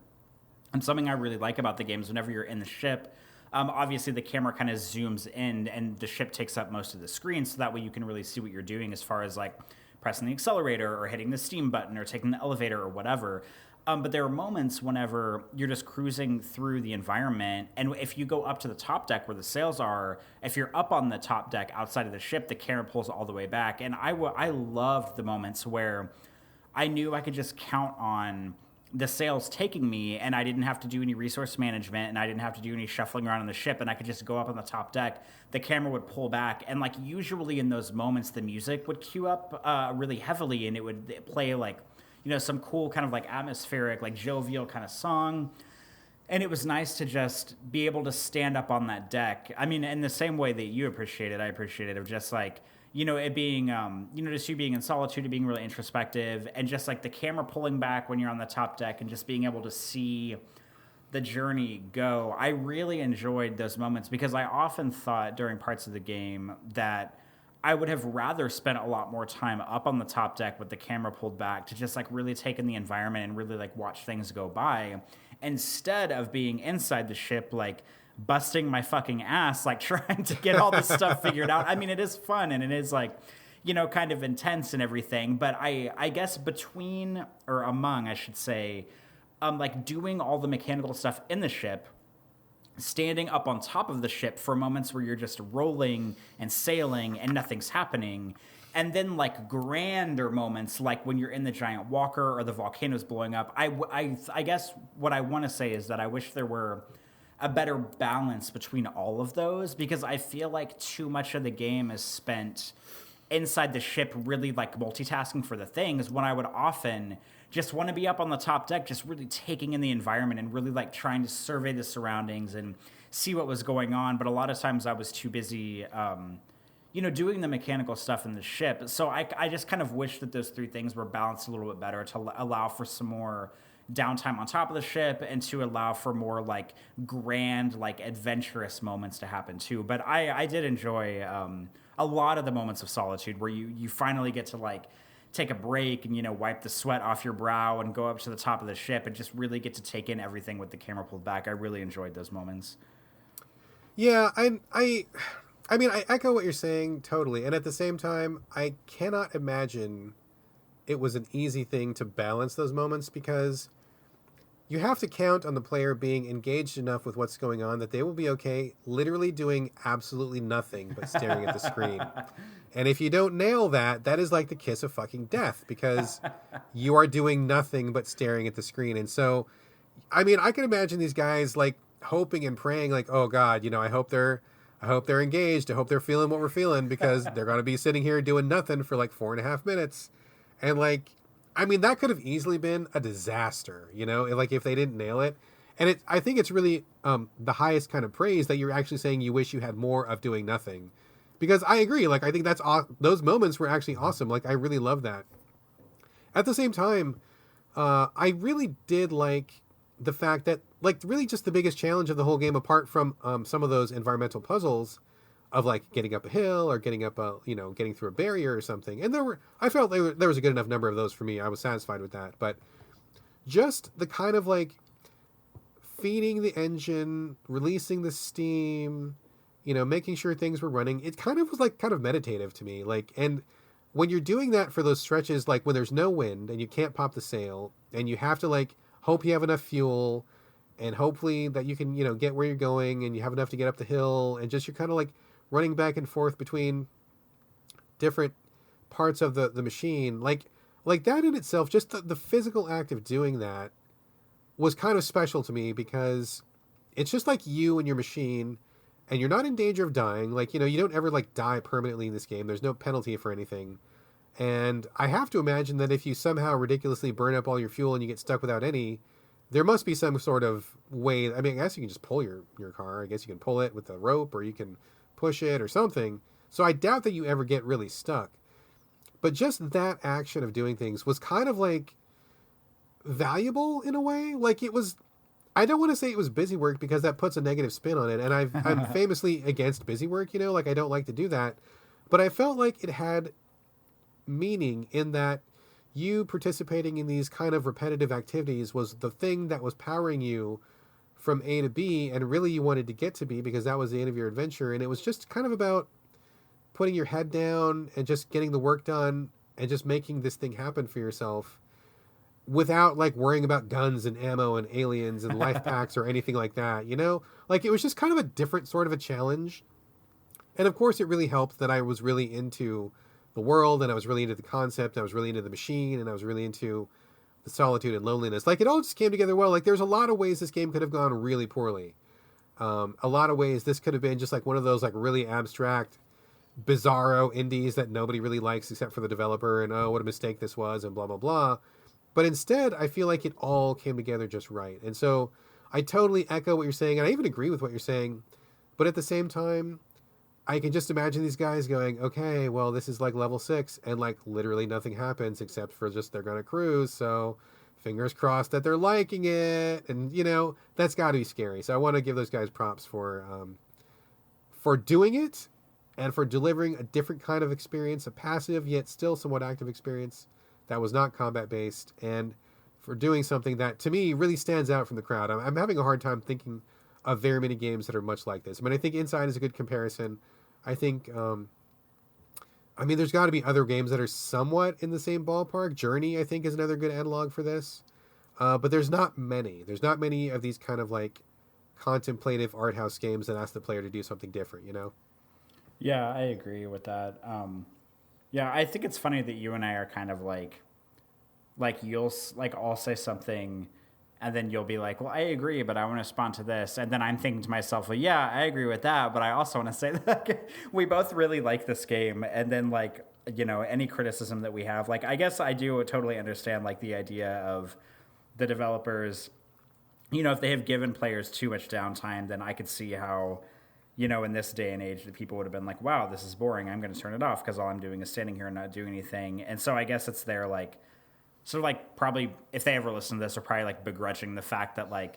and something I really like about the game is whenever you're in the ship, obviously the camera kind of zooms in and the ship takes up most of the screen, so that way you can really see what you're doing as far as like pressing the accelerator or hitting the steam button or taking the elevator or whatever. But there are moments whenever you're just cruising through the environment, and if you go up to the top deck where the sails are, if you're up on the top deck outside of the ship, the camera pulls all the way back. And I loved the moments where I knew I could just count on the sails taking me, and I didn't have to do any resource management, and I didn't have to do any shuffling around on the ship, and I could just go up on the top deck. The camera would pull back, and like usually in those moments, the music would cue up really heavily, and it would play like, you know, some cool kind of like atmospheric, like jovial kind of song. And it was nice to just be able to stand up on that deck. I mean, in the same way that you appreciate it, I appreciate it, of just like, you know, it being, you know, just you being in solitude, it being really introspective, and just like the camera pulling back when you're on the top deck and just being able to see the journey go. I really enjoyed those moments because I often thought during parts of the game that I would have rather spent a lot more time up on the top deck with the camera pulled back to just like really take in the environment and really like watch things go by, instead of being inside the ship like busting my fucking ass like trying to get all this stuff figured out. I mean, it is fun and it is like, you know, kind of intense and everything, but I guess between, or among I should say, like doing all the mechanical stuff in the ship, standing up on top of the ship for moments where you're just rolling and sailing and nothing's happening, and then like grander moments like when you're in the giant walker or the volcanoes blowing up. I guess what I want to say is that I wish there were a better balance between all of those, because I feel like too much of the game is spent inside the ship really like multitasking for the things, when I would often just want to be up on the top deck, just really taking in the environment and really like trying to survey the surroundings and see what was going on. But a lot of times I was too busy, you know, doing the mechanical stuff in the ship. So I just kind of wish that those three things were balanced a little bit better to allow for some more downtime on top of the ship and to allow for more like grand, like adventurous moments to happen too. But I did enjoy a lot of the moments of solitude where you finally get to like take a break and, you know, wipe the sweat off your brow and go up to the top of the ship and just really get to take in everything with the camera pulled back. I really enjoyed those moments. Yeah, I mean, I echo what you're saying totally. And at the same time, I cannot imagine it was an easy thing to balance those moments, because you have to count on the player being engaged enough with what's going on that they will be okay literally doing absolutely nothing but staring at the screen. And if you don't nail that, that is like the kiss of fucking death, because you are doing nothing but staring at the screen. And so, I mean, I can imagine these guys like hoping and praying like, oh God, you know, I hope they're engaged. I hope they're feeling what we're feeling, because they're going to be sitting here doing nothing for like 4.5 minutes. And like, I mean, that could have easily been a disaster, you know, like if they didn't nail it. And I think it's really the highest kind of praise that you're actually saying you wish you had more of doing nothing. Because I agree, like, I think those moments were actually awesome. Like, I really love that. At the same time, I really did like the fact that, like, really just the biggest challenge of the whole game, apart from some of those environmental puzzles of, like, getting up a hill or getting up getting through a barrier or something. And I felt there was a good enough number of those for me. I was satisfied with that. But just the kind of, like, feeding the engine, releasing the steam, you know, making sure things were running, it kind of was like kind of meditative to me. Like, and when you're doing that for those stretches, like when there's no wind and you can't pop the sail and you have to like hope you have enough fuel and hopefully that you can, you know, get where you're going and you have enough to get up the hill, and just you're kind of like running back and forth between different parts of the machine, like that in itself, just the physical act of doing that was kind of special to me, because it's just like you and your machine. and you're not in danger of dying. Like, you don't ever like die permanently in this game. There's no penalty for anything. And I have to imagine that if you somehow ridiculously burn up all your fuel and you get stuck without any, there must be some sort of way. I mean, I guess you can just pull your car. I guess you can pull it with a rope, or you can push it or something. So I doubt that you ever get really stuck. But just that action of doing things was kind of like valuable in a way. Like, it was, I don't want to say it was busy work because that puts a negative spin on it. And I'm famously against busy work, like I don't like to do that. But I felt like it had meaning in that you participating in these kind of repetitive activities was the thing that was powering you from A to B, and really you wanted to get to B because that was the end of your adventure. And it was just kind of about putting your head down and just getting the work done and just making this thing happen for yourself without like worrying about guns and ammo and aliens and life packs or anything like that, Like, it was just kind of a different sort of a challenge. And of course it really helped that I was really into the world, and I was really into the concept, and I was really into the machine, and I was really into the solitude and loneliness. Like, it all just came together well. Like, there's a lot of ways this game could have gone really poorly. A lot of ways this could have been just like one of those like really abstract, bizarro indies that nobody really likes except for the developer, and oh, what a mistake this was, and blah, blah, blah. But instead, I feel like it all came together just right. And so I totally echo what you're saying, and I even agree with what you're saying. But at the same time, I can just imagine these guys going, okay, well, this is like level 6, and like literally nothing happens except for just they're going to cruise. So fingers crossed that they're liking it. And, that's got to be scary. So I want to give those guys props for doing it and for delivering a different kind of experience, a passive yet still somewhat active experience that was not combat based, and for doing something that to me really stands out from the crowd. I'm having a hard time thinking of very many games that are much like this. I mean, I think Inside is a good comparison. I think, there's got to be other games that are somewhat in the same ballpark. Journey, I think, is another good analog for this. But there's not many. There's not many of these kind of like contemplative art house games that ask the player to do something different, Yeah, I agree with that. Yeah, I think it's funny that you and I are kind of like you'll like I'll say something, and then you'll be like, well, I agree, but I want to respond to this. And then I'm thinking to myself, well, yeah, I agree with that, but I also want to say that we both really like this game. And then, like, any criticism that we have, like, I guess I do totally understand, like, the idea of the developers, if they have given players too much downtime, then I could see how, in this day and age, that people would have been like, wow, this is boring. I'm going to turn it off because all I'm doing is standing here and not doing anything. And so I guess it's their, like, so, like, probably, if they ever listen to this, are probably, like, begrudging the fact that, like,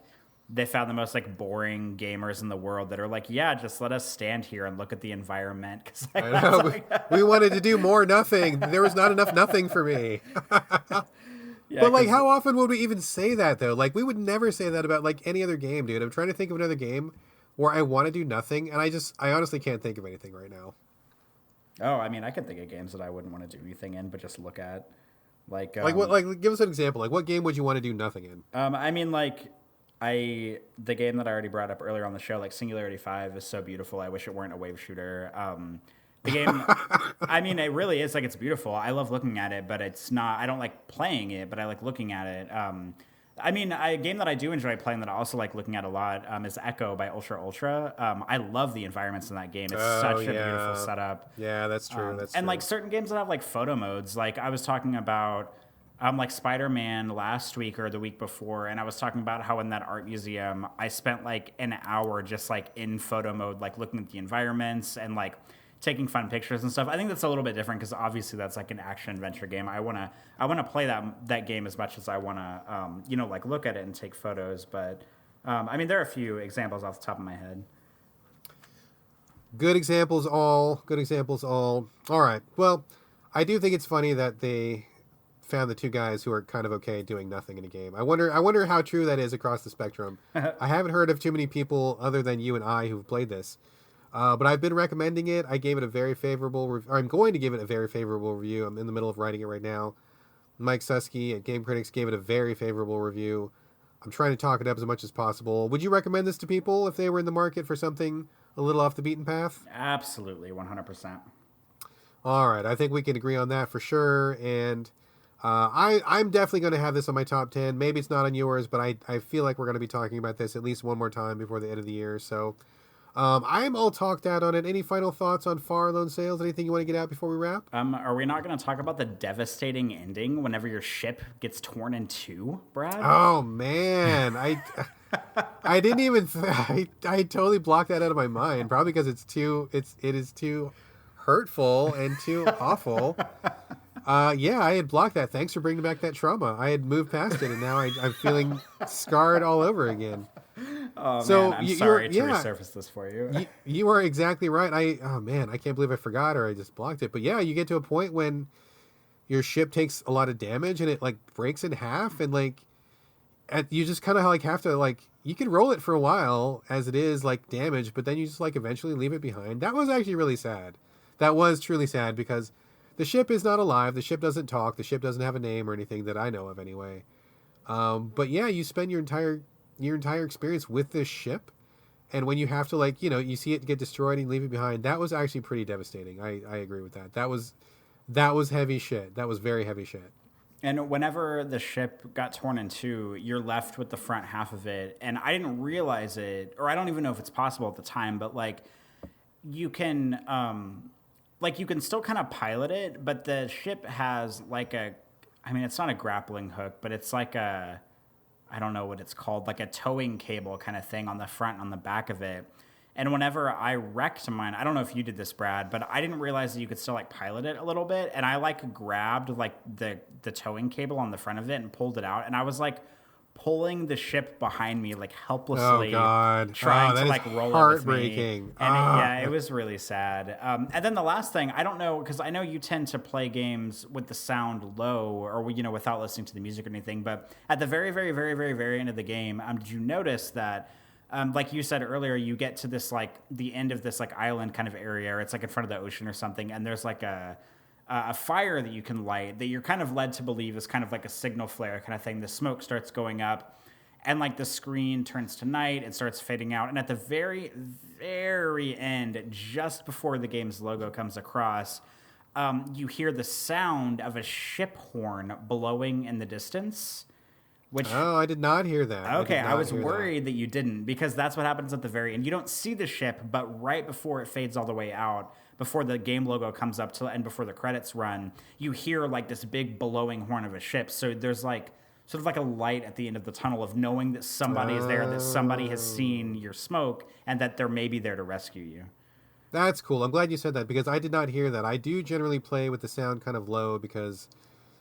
they found the most, like, boring gamers in the world that are like, yeah, just let us stand here and look at the environment. Cause, like, I know. Like, we wanted to do more nothing. There was not enough nothing for me. yeah, but, like, how often would we even say that, though? Like, we would never say that about, like, any other game, dude. I'm trying to think of another game where I want to do nothing, and I honestly can't think of anything right now. Oh, I mean, I can think of games that I wouldn't want to do anything in, but just look at. Like what? Like, give us an example. Like, what game would you want to do nothing in? I mean, like, the game that I already brought up earlier on the show, like Singularity 5, is so beautiful. I wish it weren't a wave shooter. The game, I mean, it really is, like, it's beautiful. I love looking at it, but it's not. I don't like playing it, but I like looking at it. I mean, a game that I do enjoy playing that I also like looking at a lot is Echo by Ultra Ultra. I love the environments in that game. It's such a beautiful setup. Yeah, that's true. And like certain games that have like photo modes, like I was talking about like Spider-Man last week or the week before, and I was talking about how in that art museum I spent like an hour just like in photo mode, like looking at the environments and like taking fun pictures and stuff. I think that's a little bit different because obviously that's like an action adventure game. I wanna play that game as much as I wanna like look at it and take photos. But I mean, there are a few examples off the top of my head. Good examples all. All right. Well, I do think it's funny that they found the two guys who are kind of okay doing nothing in a game. I wonder how true that is across the spectrum. I haven't heard of too many people other than you and I who've played this. But I've been recommending it. I gave it a very favorable I'm going to give it a very favorable review. I'm in the middle of writing it right now. Mike Susky at Game Critics gave it a very favorable review. I'm trying to talk it up as much as possible. Would you recommend this to people if they were in the market for something a little off the beaten path? Absolutely, 100%. All right, I think we can agree on that for sure. And I'm definitely going to have this on my top 10. Maybe it's not on yours, but I feel like we're going to be talking about this at least one more time before the end of the year. So I'm all talked out on it. Any final thoughts on Far Lone Sails? Anything you want to get out before we wrap? Are we not going to talk about the devastating ending whenever your ship gets torn in two, Brad? Oh man, I didn't even I totally blocked that out of my mind. Probably because it is too hurtful and too awful. Yeah, I had blocked that. Thanks for bringing back that trauma. I had moved past it, and now I'm feeling scarred all over again. Oh So man, I'm sorry to yeah, resurface this for you. you are exactly right. Oh man, I can't believe I forgot or I just blocked it. But yeah, you get to a point when your ship takes a lot of damage and it like breaks in half, and like you just kind of like have to like you can roll it for a while as it is like damage, but then you just like eventually leave it behind. That was actually really sad. That was truly sad because the ship is not alive. The ship doesn't talk. The ship doesn't have a name or anything that I know of anyway. But yeah, you spend your entire experience with this ship, and when you have to like you see it get destroyed and leave it behind, that was actually pretty devastating. I agree with that. That was heavy shit. That was very heavy shit. And whenever the ship got torn in two, you're left with the front half of it. And I didn't realize it, or I don't even know if it's possible at the time, but like you can you can still kind of pilot it, but the ship has it's not a grappling hook, but it's like I don't know what it's called, like a towing cable kind of thing on the front and on the back of it. And whenever I wrecked mine, I don't know if you did this, Brad, but I didn't realize that you could still like pilot it a little bit. And I like grabbed like the towing cable on the front of it and pulled it out. And I was like pulling the ship behind me, like helplessly trying to like roll it with me. And it was really sad. And then the last thing, I don't know, because I know you tend to play games with the sound low or, without listening to the music or anything. But at the very, very, very, very, very end of the game, did you notice that like you said earlier, you get to this like the end of this like island kind of area, or it's like in front of the ocean or something, and there's like a fire that you can light that you're kind of led to believe is kind of like a signal flare kind of thing. The smoke starts going up, and like the screen turns to night and starts fading out. And at the very, very end, just before the game's logo comes across, you hear the sound of a ship horn blowing in the distance. I did not hear that. Okay, I was worried that you didn't, because that's what happens at the very end. You don't see the ship, but right before it fades all the way out, before the game logo comes up and before the credits run, you hear like this big blowing horn of a ship. So there's like sort of like a light at the end of the tunnel of knowing that somebody is there, that somebody has seen your smoke, and that they're maybe there to rescue you. That's cool. I'm glad you said that, because I did not hear that. I do generally play with the sound kind of low because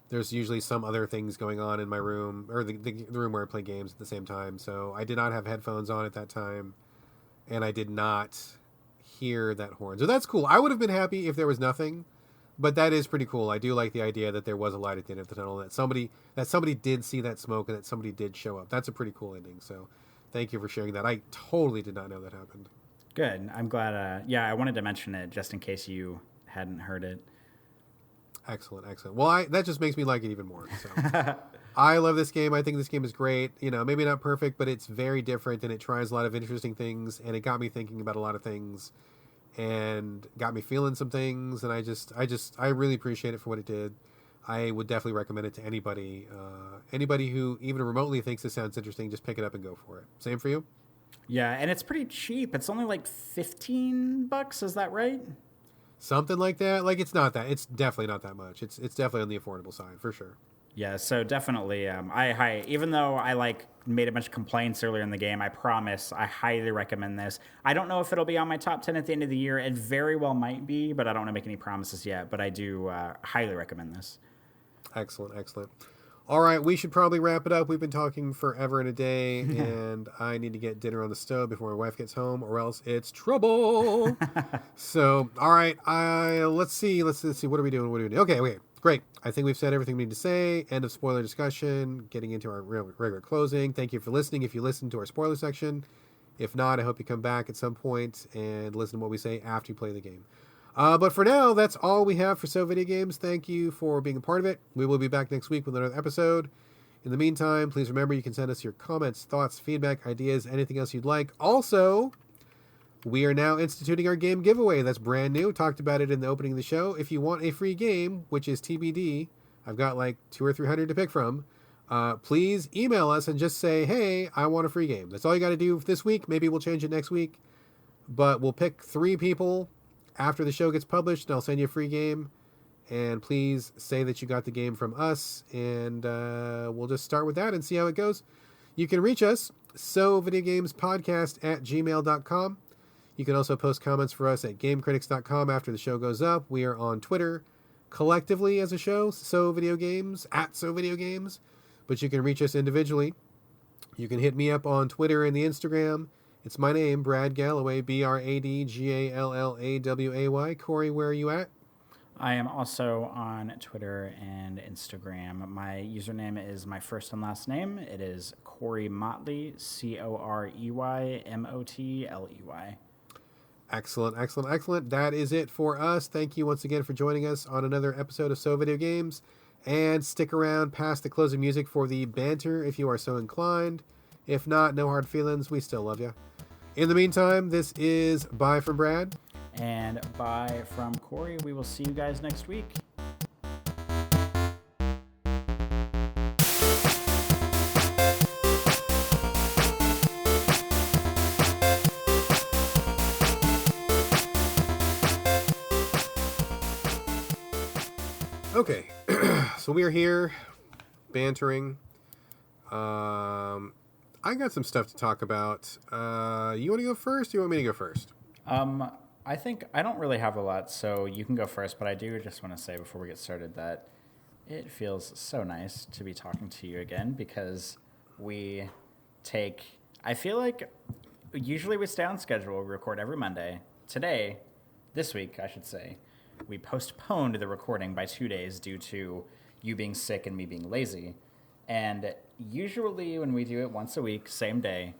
there's usually some other things going on in my room, or the room where I play games at the same time. So I did not have headphones on at that time, and I did not hear that horn. So that's cool. I would have been happy if there was nothing, but that is pretty cool. I do like the idea that there was a light at the end of the tunnel, that somebody did see that smoke, and that somebody did show up. That's a pretty cool ending. So thank you for sharing that. I totally did not know that happened. Good. I'm glad. I wanted to mention it just in case you hadn't heard it. Excellent. Well, that just makes me like it even more. So I love this game. I think this game is great. Maybe not perfect, but it's very different, and it tries a lot of interesting things, and it got me thinking about a lot of things, and got me feeling some things, and I really appreciate it for what it did. I would definitely recommend it to anybody. Anybody who even remotely thinks this sounds interesting, just pick it up and go for it. Same for you? Yeah, and it's pretty cheap. It's only like $15. Is that right? Something like that. Like, it's definitely not that much. It's definitely on the affordable side for sure. Yeah, so definitely, even though I like made a bunch of complaints earlier in the game, I promise I highly recommend this. I don't know if it'll be on my top 10 at the end of the year. It very well might be, but I don't want to make any promises yet. But I do highly recommend this. Excellent. All right, we should probably wrap it up. We've been talking forever and a day, and I need to get dinner on the stove before my wife gets home, or else it's trouble. So, all right, let's see. What are we doing? Okay, great. I think we've said everything we need to say. End of spoiler discussion. Getting into our regular closing. Thank you for listening. If you listened to our spoiler section, if not, I hope you come back at some point and listen to what we say after you play the game. But for now, that's all we have for So Video Games. Thank you for being a part of it. We will be back next week with another episode. In the meantime, please remember you can send us your comments, thoughts, feedback, ideas, anything else you'd like. Also, we are now instituting our game giveaway. That's brand new. Talked about it in the opening of the show. If you want a free game, which is TBD, I've got like 200 or 300 to pick from, please email us and just say, hey, I want a free game. That's all you got to do this week. Maybe we'll change it next week. But we'll pick 3 people after the show gets published, and I'll send you a free game. And please say that you got the game from us, and we'll just start with that and see how it goes. You can reach us, sovideogamespodcast@gmail.com. You can also post comments for us at gamecritics.com after the show goes up. We are on Twitter collectively as a show, @SoVideoGames. But you can reach us individually. You can hit me up on Twitter and the Instagram. It's my name, Brad Galloway, BradGallaway. Corey, where are you at? I am also on Twitter and Instagram. My username is my first and last name. It is Corey Motley, CoreyMotley. Excellent. That is it for us. Thank you once again for joining us on another episode of So Video Games. And stick around past the closing music for the banter if you are so inclined. If not, no hard feelings. We still love you. In the meantime, this is bye from Brad. And bye from Corey. We will see you guys next week. Okay, so we are here bantering. I got some stuff to talk about. You want to go first? Or you want me to go first? I think I don't really have a lot, so you can go first, but I do just want to say before we get started that it feels so nice to be talking to you again because I feel like usually we stay on schedule, we record every Monday. This week, I should say, we postponed the recording by 2 days due to you being sick and me being lazy. And usually when we do it once a week, same day,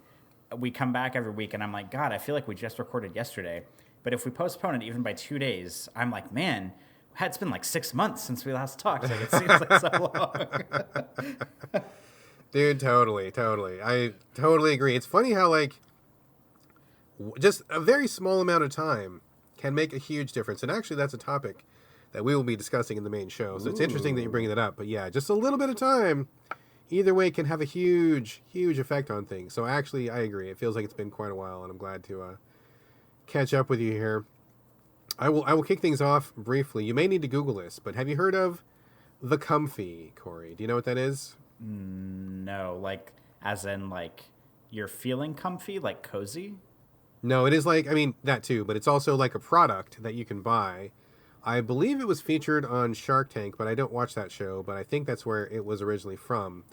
we come back every week and I'm like, God, I feel like we just recorded yesterday. But if we postpone it even by 2 days, I'm like, man, it's been like 6 months since we last talked. Like, it seems like so long. Dude, totally. I totally agree. It's funny how, like, just a very small amount of time can make a huge difference. And actually, that's a topic that we will be discussing in the main show. So it's interesting that you're bringing that up. But yeah, just a little bit of time, either way, can have a huge effect on things. So actually, I agree. It feels like it's been quite a while, and I'm glad to catch up with you here. I will kick things off briefly. You may need to Google this, but have you heard of the Comfy, Corey? Do you know what that is? No, like as in like you're feeling comfy, like cozy? No, it is like, I mean, that too, but it's also like a product that you can buy. I believe it was featured on Shark Tank, but I don't watch that show, but I think that's where it was originally from.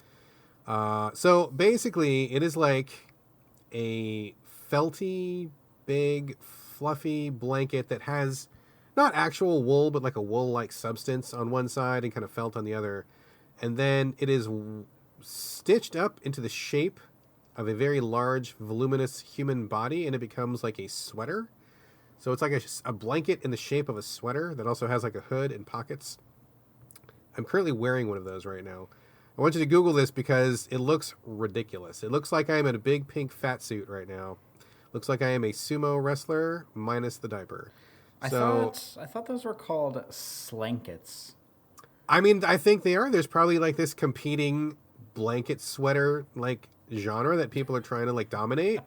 So basically, it is like a felty, big, fluffy blanket that has not actual wool, but like a wool-like substance on one side and kind of felt on the other. And then it is stitched up into the shape of a very large, voluminous human body, and it becomes like a sweater. So it's like a blanket in the shape of a sweater that also has like a hood and pockets. I'm currently wearing one of those right now. I want you to Google this because it looks ridiculous. It looks like I am in a big pink fat suit right now. Looks like I am a sumo wrestler minus the diaper. I thought those were called slankets. I mean, I think they are. There's probably like this competing blanket sweater like genre that people are trying to like dominate.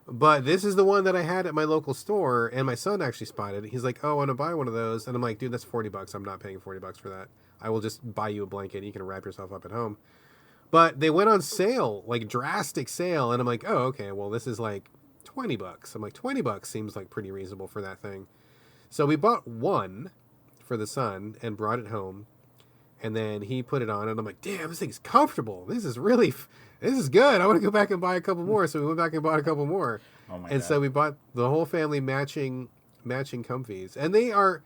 But this is the one that I had at my local store, and my son actually spotted it. He's like, "Oh, I want to buy one of those," and I'm like, "Dude, that's $40. I'm not paying $40 for that. I will just buy you a blanket. You can wrap yourself up at home." But they went on sale, like drastic sale, and I'm like, "Oh, okay. Well, this is like $20." I'm like, $20 seems like pretty reasonable for that thing. So we bought one for the son and brought it home, and then he put it on, and I'm like, "Damn, this thing's comfortable. This is good. I want to go back and buy a couple more." So we went back and bought a couple more. Oh my and God. So we bought the whole family matching comfies, and they are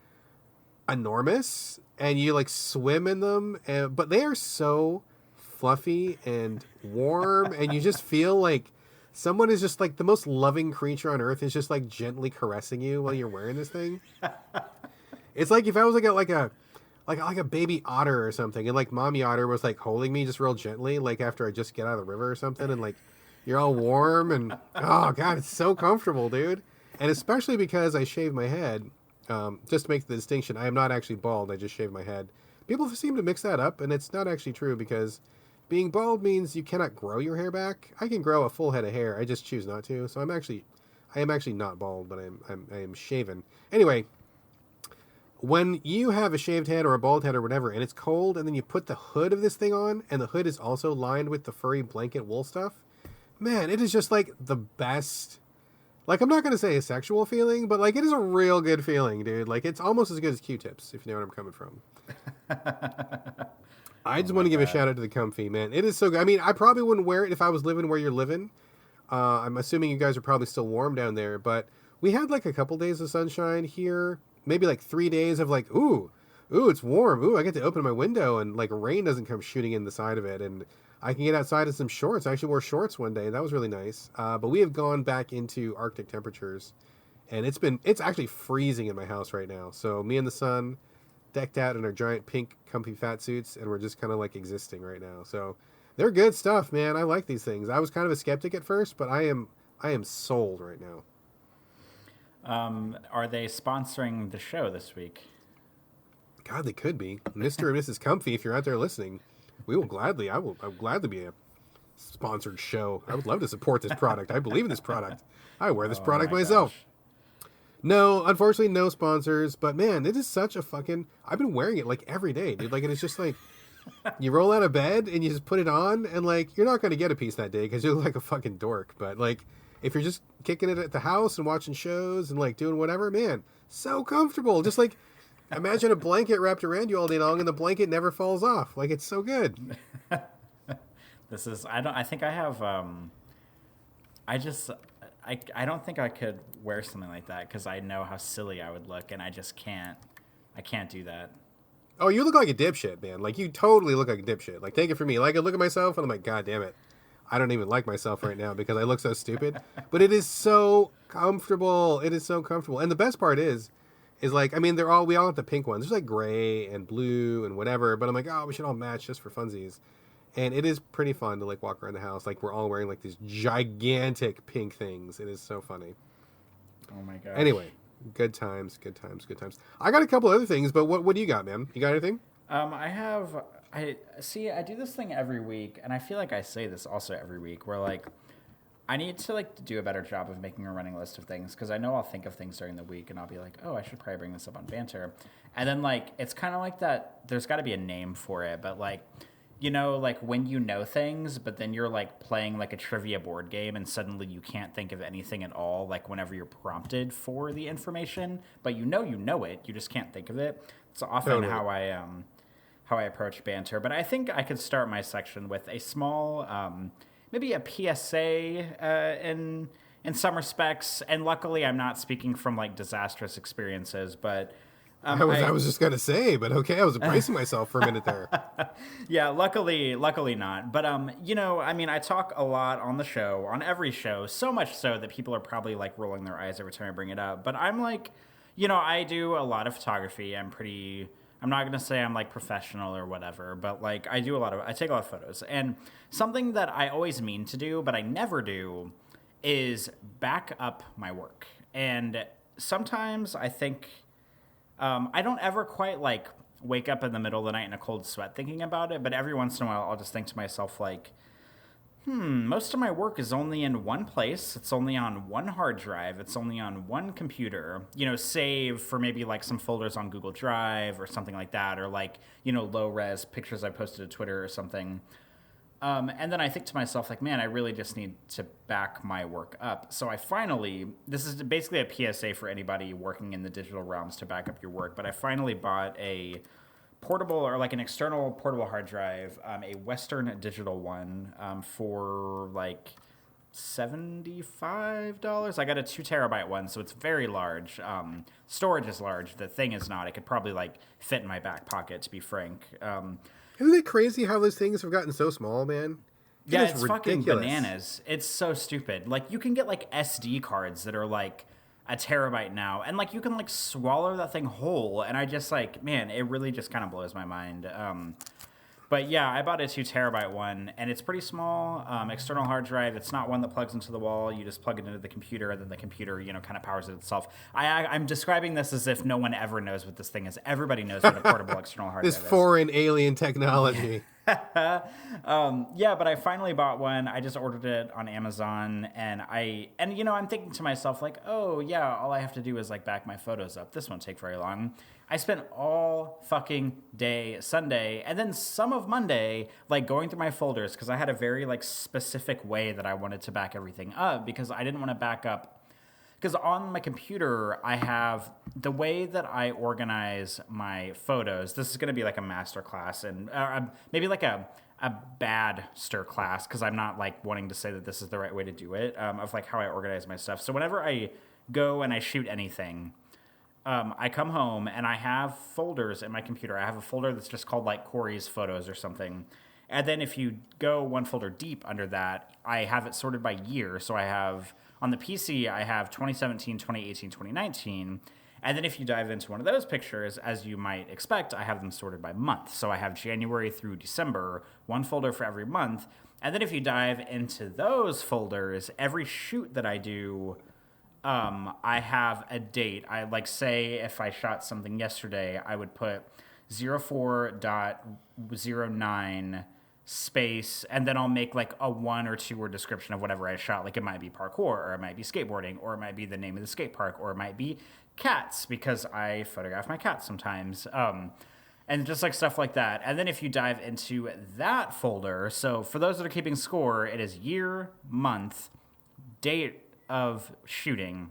enormous, and you like swim in them, but they are so fluffy and warm, and you just feel like someone is just like the most loving creature on earth is just like gently caressing you while you're wearing this thing. It's like if I was like a baby otter or something, and like mommy otter was like holding me just real gently, like after I just get out of the river or something, and like you're all warm and oh God, it's so comfortable, dude. And especially because I shave my head, just to make the distinction, I am not actually bald. I just shave my head. People seem to mix that up, and it's not actually true because being bald means you cannot grow your hair back. I can grow a full head of hair. I just choose not to. So I'm I am actually not bald, but I am shaven. Anyway, when you have a shaved head or a bald head or whatever, and it's cold, and then you put the hood of this thing on, and the hood is also lined with the furry blanket wool stuff, man, it is just like the best. Like, I'm not going to say a sexual feeling, but like it is a real good feeling, dude. Like, it's almost as good as Q-tips, if you know where I'm coming from. I just want to give a shout out to the comfy, man. It is so good. I mean, I probably wouldn't wear it if I was living where you're living. I'm assuming you guys are probably still warm down there, but we had like a couple days of sunshine here. Maybe like 3 days of like, ooh, it's warm. Ooh, I get to open my window and like rain doesn't come shooting in the side of it. And I can get outside in some shorts. I actually wore shorts one day. That was really nice. But we have gone back into Arctic temperatures, and it's actually freezing in my house right now. So me and the son decked out in our giant pink comfy fat suits, and we're just kind of like existing right now. So they're good stuff, man. I like these things. I was kind of a skeptic at first, but I am sold right now. Are they sponsoring the show this week? God, they could be. Mr. and Mrs. Comfy, if you're out there listening, I will gladly be a sponsored show. I would love to support this product. I believe in this product. I wear this product myself. Gosh. No, unfortunately, no sponsors. But man, it is such a fucking. I've been wearing it like every day, dude. Like, and it's just like you roll out of bed and you just put it on, and like you're not going to get a piece that day because you look like a fucking dork. But like, if you're just kicking it at the house and watching shows and like doing whatever, man, so comfortable. Just like imagine a blanket wrapped around you all day long, and the blanket never falls off. Like, it's so good. This is. I think I have. I don't think I could wear something like that because I know how silly I would look, and I just can't. I can't do that. Oh, you look like a dipshit, man. Like, you totally look like a dipshit. Like, take it from me. Like, I look at myself, and I'm like, God damn it. I don't even like myself right now because I look so stupid. But it is so comfortable. It is so comfortable. And the best part is like, I mean, we all have the pink ones. There's like gray and blue and whatever. But I'm like, oh, we should all match just for funsies. And it is pretty fun to like walk around the house. Like, we're all wearing like these gigantic pink things. It is so funny. Oh my gosh. Anyway, good times. I got a couple other things, but what do you got, man? You got anything? I do this thing every week, and I feel like I say this also every week, where like I need to like do a better job of making a running list of things, because I know I'll think of things during the week, and I'll be like, oh, I should probably bring this up on Banter, and then like it's kind of like that. There's got to be a name for it, but like, you know, like when you know things, but then you're like playing like a trivia board game, and suddenly you can't think of anything at all. Like whenever you're prompted for the information, but you know it, you just can't think of it. It's often how I approach Banter, but I think I could start my section with a small, maybe a PSA in some respects. And luckily, I'm not speaking from like disastrous experiences, but I was just gonna say, but okay, I was bracing myself for a minute there. Yeah, luckily not. But you know, I mean, I talk a lot on the show, on every show, so much so that people are probably like rolling their eyes every time I bring it up. But I'm like, you know, I do a lot of photography. I'm not going to say I'm like professional or whatever, but like I take a lot of photos. And something that I always mean to do, but I never do, is back up my work. And sometimes I think, I don't ever quite like wake up in the middle of the night in a cold sweat thinking about it, but every once in a while I'll just think to myself like, most of my work is only in one place. It's only on one hard drive. It's only on one computer, you know, save for maybe like some folders on Google Drive or something like that, or like, you know, low res pictures I posted to Twitter or something. And then I think to myself, like, man, I really just need to back my work up. So this is basically a PSA for anybody working in the digital realms to back up your work, but I finally bought a portable, or like an external portable hard drive, a Western Digital one, for like $75. I got a 2 terabyte one, so it's very large. Storage is large. The thing is not. It could probably like fit in my back pocket, to be frank. Isn't it crazy how those things have gotten so small, man? Yeah, it's fucking bananas. It's so stupid. Like, you can get like SD cards that are like a terabyte now, and like you can like swallow that thing whole, and I just like, man, it really just kind of blows my mind. But yeah, I bought a 2 terabyte one, and it's pretty small, external hard drive. It's not one that plugs into the wall. You just plug it into the computer, and then the computer, you know, kind of powers it itself. I'm describing this as if no one ever knows what this thing is. Everybody knows what a portable external hard drive is. This foreign alien technology. Yeah, but I finally bought one. I just ordered it on Amazon, and I'm thinking to myself like, oh yeah, all I have to do is like back my photos up. This won't take very long. I spent all fucking day Sunday and then some of Monday like going through my folders because I had a very like specific way that I wanted to back everything up because I didn't want to back up. Because on my computer, I have the way that I organize my photos. This is going to be like a master class and maybe like a bad stir class because I'm not like wanting to say that this is the right way to do it of like how I organize my stuff. So whenever I go and I shoot anything, I come home and I have folders in my computer. I have a folder that's just called like Corey's Photos or something. And then if you go one folder deep under that, I have it sorted by year. So I have, on the PC, I have 2017, 2018, 2019. And then if you dive into one of those pictures, as you might expect, I have them sorted by month. So I have January through December, one folder for every month. And then if you dive into those folders, every shoot that I do, I have a date. I like say if I shot something yesterday, I would put 04.09 space, and then I'll make like a 1 or 2 word description of whatever I shot. Like it might be parkour, or it might be skateboarding, or it might be the name of the skate park, or it might be cats because I photograph my cats sometimes. And just like stuff like that. And then if you dive into that folder, so for those that are keeping score, it is year, month, date of shooting.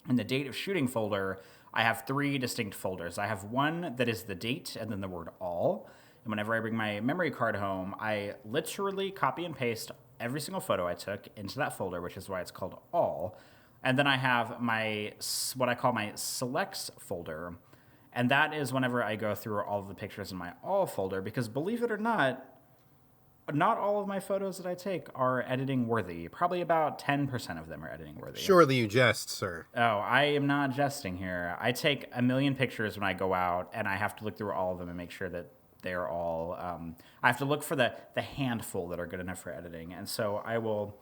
In the date of shooting folder, I have 3 distinct folders. I have one that is the date and then the word all. And whenever I bring my memory card home, I literally copy and paste every single photo I took into that folder, which is why it's called all. And then I have my, what I call my selects folder. And that is whenever I go through all of the pictures in my all folder, because believe it or not all of my photos that I take are editing worthy. Probably about 10% of them are editing worthy. Surely you jest, sir. Oh, I am not jesting here. I take a million pictures when I go out, and I have to look through all of them and make sure that they're all... I have to look for the handful that are good enough for editing. And so I will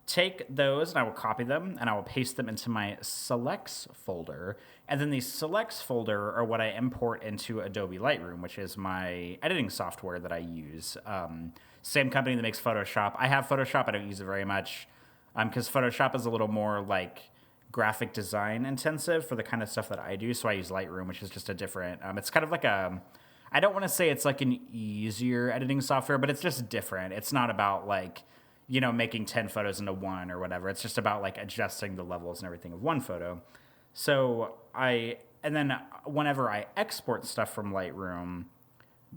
take those and I will copy them and I will paste them into my selects folder. And then these selects folder are what I import into Adobe Lightroom, which is my editing software that I use. Same company that makes Photoshop. I have Photoshop. I don't use it very much because Photoshop is a little more like graphic design intensive for the kind of stuff that I do. So I use Lightroom, which is just a different... it's kind of like a... I don't want to say it's like an easier editing software, but it's just different. It's not about like, making 10 photos into one or whatever. It's just about like adjusting the levels and everything of one photo. So and then whenever I export stuff from Lightroom,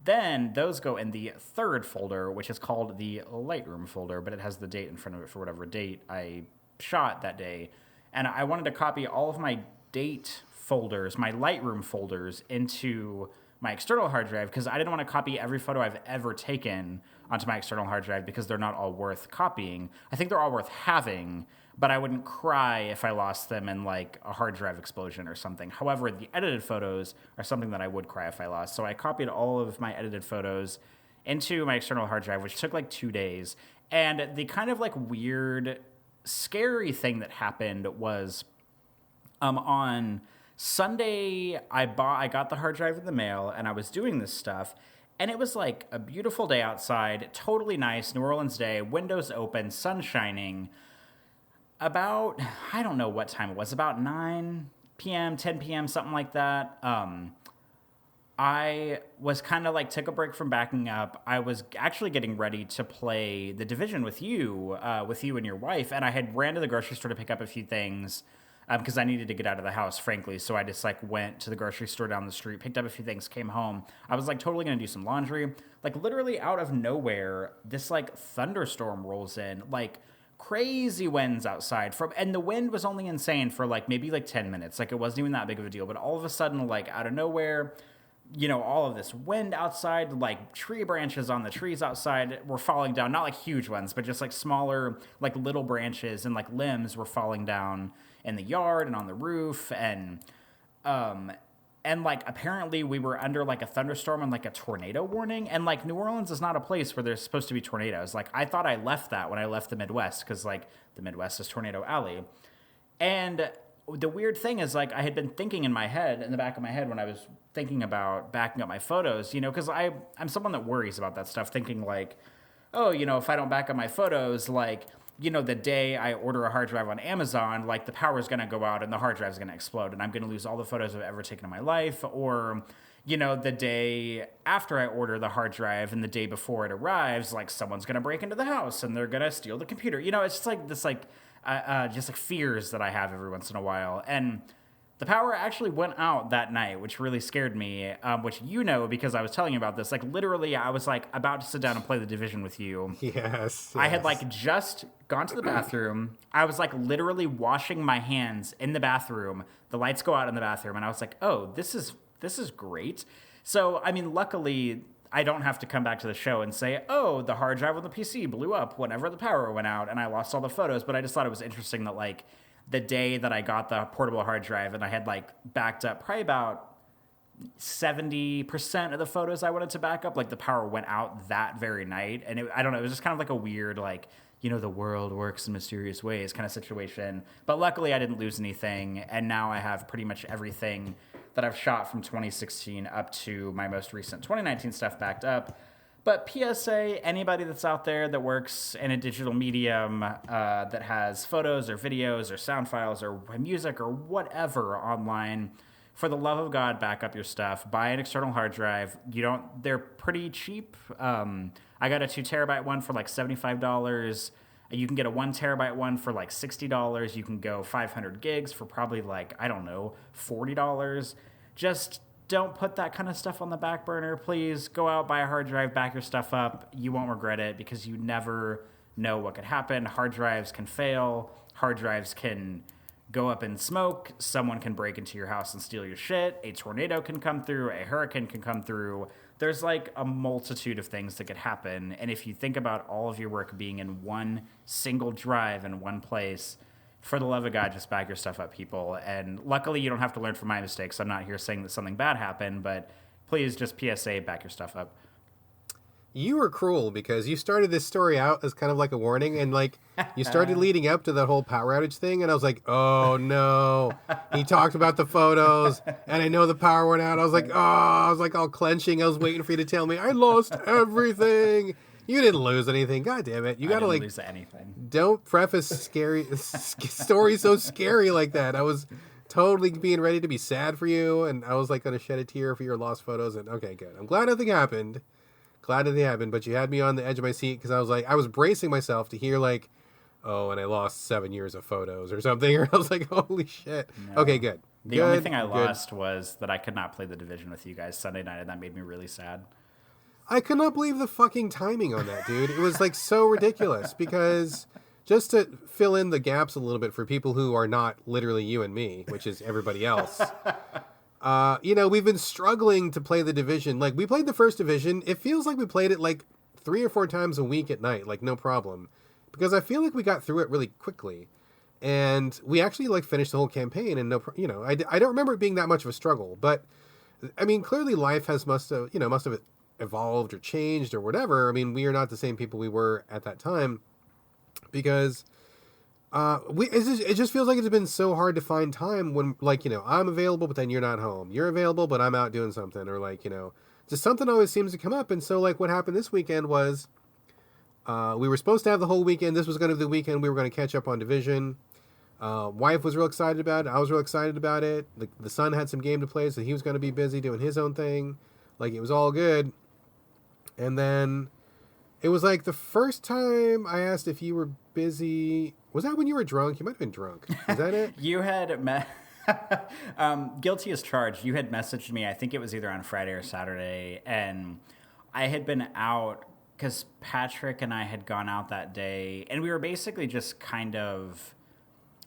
then those go in the third folder, which is called the Lightroom folder, but it has the date in front of it for whatever date I shot that day. And I wanted to copy all of my date folders, my Lightroom folders, into my external hard drive because I didn't want to copy every photo I've ever taken onto my external hard drive because they're not all worth copying. I think they're all worth having, but I wouldn't cry if I lost them in like a hard drive explosion or something. However, the edited photos are something that I would cry if I lost. So I copied all of my edited photos into my external hard drive, which took like 2 days. And the kind of like weird, scary thing that happened was on Sunday, I got the hard drive in the mail, and I was doing this stuff, and it was like a beautiful day outside, totally nice, New Orleans day, windows open, sun shining. About, I don't know what time it was, about 9 p.m., 10 p.m., something like that. I was kind of like, took a break from backing up. I was actually getting ready to play The Division with you and your wife, and I had ran to the grocery store to pick up a few things, because I needed to get out of the house, frankly. So I just like went to the grocery store down the street, picked up a few things, came home. I was like totally going to do some laundry. Like literally out of nowhere, this like thunderstorm rolls in, like crazy winds outside and the wind was only insane for like maybe like 10 minutes. Like it wasn't even that big of a deal, but all of a sudden, like out of nowhere, all of this wind outside, like tree branches on the trees outside were falling down, not like huge ones, but just like smaller, like little branches and like limbs were falling down in the yard and on the roof. And like apparently we were under like a thunderstorm and like a tornado warning. And like New Orleans is not a place where there's supposed to be tornadoes. Like I thought I left that when I left the Midwest, because like the Midwest is Tornado Alley. And the weird thing is, like, I had been thinking in the back of my head when I was thinking about backing up my photos, because I'm someone that worries about that stuff, thinking like, oh, if I don't back up my photos, like, the day I order a hard drive on Amazon, like, the power's going to go out and the hard drive's going to explode and I'm going to lose all the photos I've ever taken in my life. Or, the day after I order the hard drive and the day before it arrives, like, someone's going to break into the house and they're going to steal the computer. It's just like this, like, just like fears that I have every once in a while. And the power actually went out that night, which really scared me, which because I was telling you about this. Like, literally, I was, like, about to sit down and play The Division with you. Yes. I had, like, just gone to the bathroom. I was, like, literally washing my hands in the bathroom. The lights go out in the bathroom, and I was like, oh, this is great. So, I mean, luckily, I don't have to come back to the show and say, oh, the hard drive on the PC blew up whenever the power went out, and I lost all the photos. But I just thought it was interesting that, like, the day that I got the portable hard drive and I had, like, backed up probably about 70% of the photos I wanted to back up, like, the power went out that very night. And I don't know, it was just kind of like a weird, like, the world works in mysterious ways kind of situation. But luckily I didn't lose anything. And now I have pretty much everything that I've shot from 2016 up to my most recent 2019 stuff backed up. But PSA, anybody that's out there that works in a digital medium that has photos or videos or sound files or music or whatever online, for the love of God, back up your stuff. Buy an external hard drive. They're pretty cheap. I got a 2 terabyte one for like $75. You can get a 1 terabyte one for like $60. You can go 500 gigs for probably like, I don't know, $40. Just don't put that kind of stuff on the back burner. Please go out, buy a hard drive, back your stuff up. You won't regret it because you never know what could happen. Hard drives can fail. Hard drives can go up in smoke. Someone can break into your house and steal your shit. A tornado can come through. A hurricane can come through. There's like a multitude of things that could happen. And if you think about all of your work being in one single drive in one place, for the love of God, just back your stuff up, people. And luckily, you don't have to learn from my mistakes. I'm not here saying that something bad happened, but please just PSA, back your stuff up. You were cruel because you started this story out as kind of like a warning, and like you started leading up to that whole power outage thing, and I was like, oh no. He talked about the photos, and I know the power went out. I was like all clenching. I was waiting for you to tell me I lost everything. You didn't lose anything. God damn it. You got to like lose anything. Don't preface scary stories so scary like that. I was totally being ready to be sad for you, and I was like going to shed a tear for your lost photos. And okay, good. I'm glad nothing happened. But you had me on the edge of my seat because I was bracing myself to hear like, oh, and I lost 7 years of photos or something. Or I was like, holy shit. No. Okay, good. The only thing I lost was that I could not play The Division with you guys Sunday night, and that made me really sad. I could not believe the fucking timing on that, dude. It was like so ridiculous because just to fill in the gaps a little bit for people who are not literally you and me, which is everybody else. We've been struggling to play The Division. Like, we played the first Division. It feels like we played it like 3 or 4 times a week at night, like no problem. Because I feel like we got through it really quickly. And we actually like finished the whole campaign and I don't remember it being that much of a struggle. But, I mean, clearly life must have evolved or changed or whatever. I mean, we are not the same people we were at that time because it just feels like it's been so hard to find time when, like, I'm available, but then you're not home. You're available, but I'm out doing something, or like, just something always seems to come up. And so like what happened this weekend was we were supposed to have the whole weekend. This was going to be the weekend we were going to catch up on Division. Wife was real excited about it. I was real excited about it. The son had some game to play, so he was going to be busy doing his own thing. Like, it was all good. And then it was like the first time I asked if you were busy. Was that when you were drunk? You might have been drunk. Is that it? You had guilty as charged. You had messaged me. I think it was either on Friday or Saturday. And I had been out because Patrick and I had gone out that day. And we were basically just kind of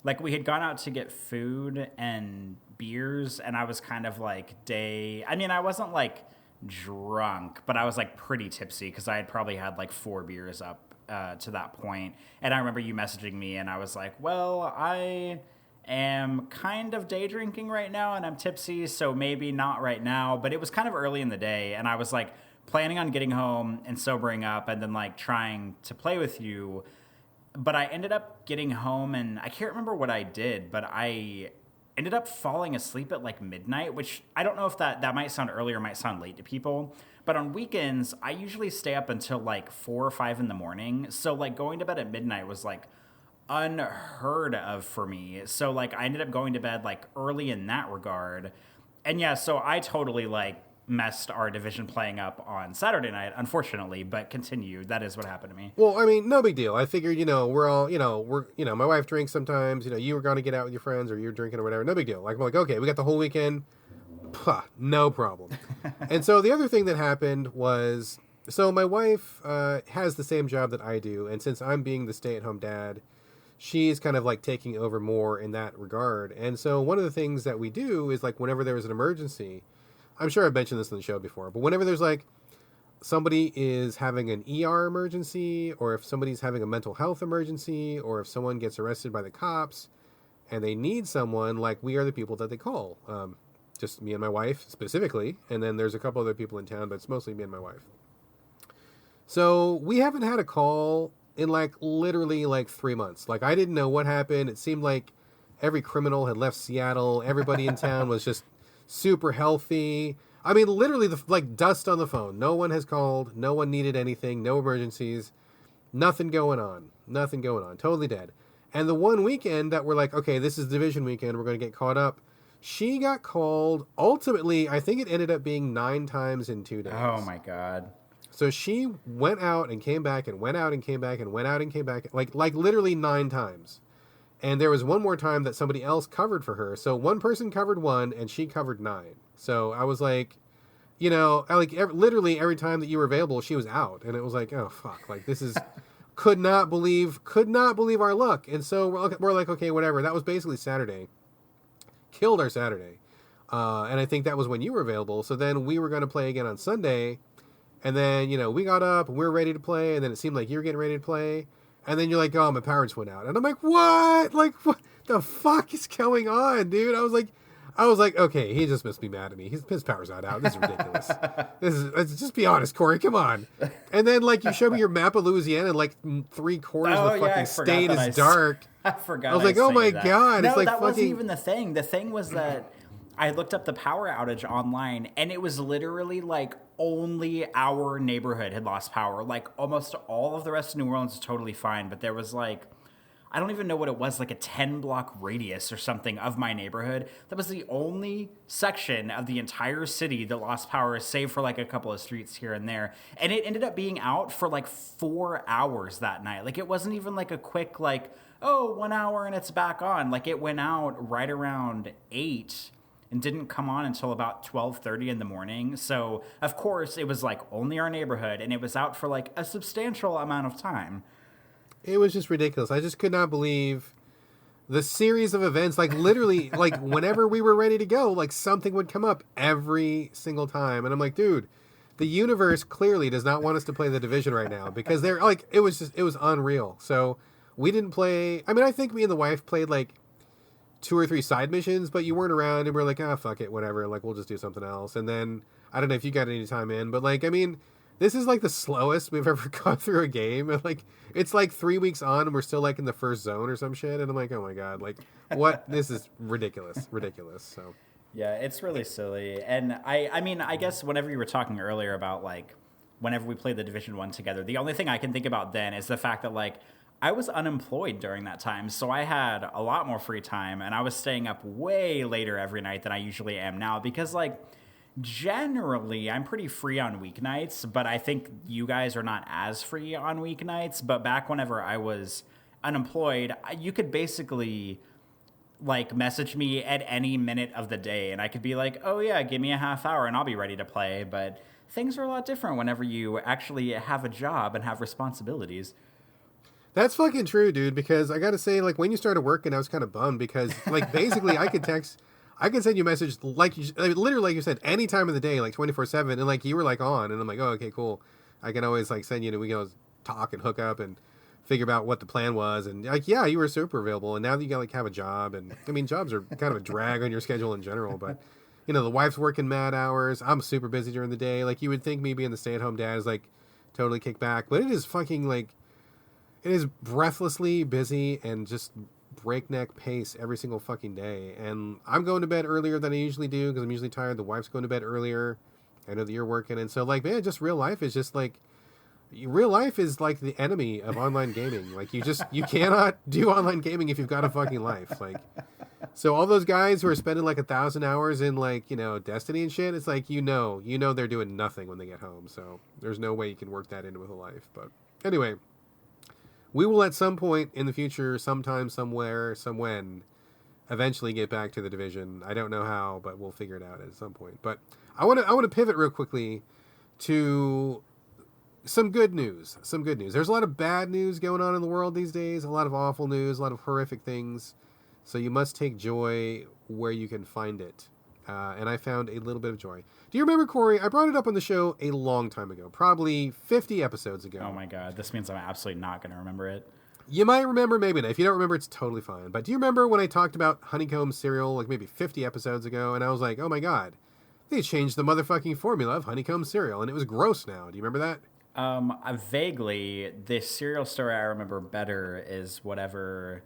like, we had gone out to get food and beers. And I was kind of like I wasn't like drunk, but I was like pretty tipsy because I had probably had like 4 beers up to that point. And I remember you messaging me and I was like, well, I am kind of day drinking right now and I'm tipsy, so maybe not right now. But it was kind of early in the day and I was like planning on getting home and sobering up and then like trying to play with you. But I ended up getting home and I can't remember what I did, but I ended up falling asleep at like midnight, which I don't know if that might sound early or might sound late to people. But on weekends, I usually stay up until like 4 or 5 in the morning. So like going to bed at midnight was like unheard of for me. So like I ended up going to bed like early in that regard. And yeah, so I totally like messed our division playing up on Saturday night, unfortunately, but continue. That is what happened to me. Well, I mean, no big deal. I figured, we're all, my wife drinks sometimes, you were going to get out with your friends or you're drinking or whatever. No big deal. Like, I'm like, okay, we got the whole weekend. Puh, no problem. And so the other thing that happened was, so my wife has the same job that I do. And since I'm being the stay-at-home dad, she's kind of like taking over more in that regard. And so one of the things that we do is like whenever there's an emergency, I'm sure I've mentioned this in the show before, but whenever there's like somebody is having an ER emergency, or if somebody's having a mental health emergency, or if someone gets arrested by the cops and they need someone, like we are the people that they call. Just me and my wife specifically. And then there's a couple other people in town, but it's mostly me and my wife. So we haven't had a call in like literally like 3 months. Like I didn't know what happened. It seemed like every criminal had left Seattle. Everybody in town was just super healthy. I mean, literally like dust on the phone. No one has called. No one needed anything. No emergencies. Nothing going on. Nothing going on. Totally dead. And the one weekend that we're like, okay, this is division weekend. We're going to get caught up. She got called. Ultimately, I think it ended up being 9 times in 2 days. Oh my God. So she went out and came back and went out and came back and went out and came back, like literally 9 times. And there was one more time that somebody else covered for her. So one person covered 1 and she covered 9. So I was like, literally every time that you were available, she was out. And it was like, oh, fuck. Like, this is, could not believe our luck. And so we're like, okay, whatever. That was basically Saturday. Killed our Saturday. And I think that was when you were available. So then we were going to play again on Sunday. And then, we got up and we were ready to play. And then it seemed like you were getting ready to play. And then you're like, oh, my power just went out. And I'm like, what? Like, what the fuck is going on, dude? I was like, okay, he just must be mad at me. His power's not out. This is ridiculous. Let's just be honest, Corey. Come on. And then, like, you showed me your map of Louisiana, and, like, 3/4 of the fucking state is dark. I forgot. I was like, oh my God. No, it's like that fucking... wasn't even the thing. The thing was that I looked up the power outage online, and it was literally, like, only our neighborhood had lost power. Like, almost all of the rest of New Orleans was totally fine, but there was, like... I don't even know what it was, like a 10-block radius or something of my neighborhood. That was the only section of the entire city that lost power, save for like a couple of streets here and there. And it ended up being out for like 4 hours that night. Like it wasn't even like a quick like, oh, 1 hour and it's back on. Like it went out right around 8 and didn't come on until about 12:30 in the morning. So, of course, it was like only our neighborhood and it was out for like a substantial amount of time. It was just ridiculous. I just could not believe the series of events. Like literally, like whenever we were ready to go, like something would come up every single time. And I'm like, dude, the universe clearly does not want us to play the division right now because they're like, it was unreal. So we didn't play. I mean, I think me and the wife played like 2 or 3 side missions, but you weren't around and we're like, fuck it, whatever. Like we'll just do something else. And then I don't know if you got any time in, but like, I mean, this is like the slowest we've ever gone through a game. And like, it's like 3 weeks on and we're still like in the first zone or some shit. And I'm like, oh my God, like what? This is ridiculous. So yeah, it's really silly. And I mean, I guess whenever you were talking earlier about like, whenever we played the Division 1 together, the only thing I can think about then is the fact that like, I was unemployed during that time. So I had a lot more free time and I was staying up way later every night than I usually am now because like, generally, I'm pretty free on weeknights, but I think you guys are not as free on weeknights. But back whenever I was unemployed, you could basically like message me at any minute of the day and I could be like, oh yeah, give me a half hour and I'll be ready to play. But things are a lot different whenever you actually have a job and have responsibilities. That's fucking true, dude, because I gotta say, like, when you started working, I was kind of bummed because, like, basically I could send you a message, literally, like you said, any time of the day, like 24/7, and like you were like on, and I'm like, oh, okay, cool. I can always like send you, and we can always talk and hook up and figure out what the plan was, and like, yeah, you were super available, and now that you got like have a job, and I mean, jobs are kind of a drag on your schedule in general, but the wife's working mad hours. I'm super busy during the day. Like you would think me being the stay-at-home dad is like totally kicked back, but it is fucking like it is breathlessly busy and just breakneck pace every single fucking day. And I'm going to bed earlier than I usually do because I'm usually tired. The wife's going to bed earlier. I know that you're working. And so, like, man, just real life is just like, real life is like the enemy of online gaming. Like, you cannot do online gaming if you've got a fucking life. Like, so all those guys who are spending like 1,000 hours in like, Destiny and shit, it's like, they're doing nothing when they get home. So there's no way you can work that into with a life. But anyway, we will at some point in the future, sometime, somewhere, somewhen, eventually get back to the Division. I don't know how, but we'll figure it out at some point. But I want to pivot real quickly to some good news. There's a lot of bad news going on in the world these days, a lot of awful news, a lot of horrific things. So you must take joy where you can find it. And I found a little bit of joy. Do you remember, Corey? I brought it up on the show a long time ago, probably 50 episodes ago. Oh my God, this means I'm absolutely not going to remember it. You might remember, maybe not. If you don't remember, it's totally fine. But do you remember when I talked about honeycomb cereal like maybe 50 episodes ago? And I was like, oh my God, they changed the motherfucking formula of honeycomb cereal. And it was gross now. Do you remember that? Vaguely, the cereal story I remember better is whatever...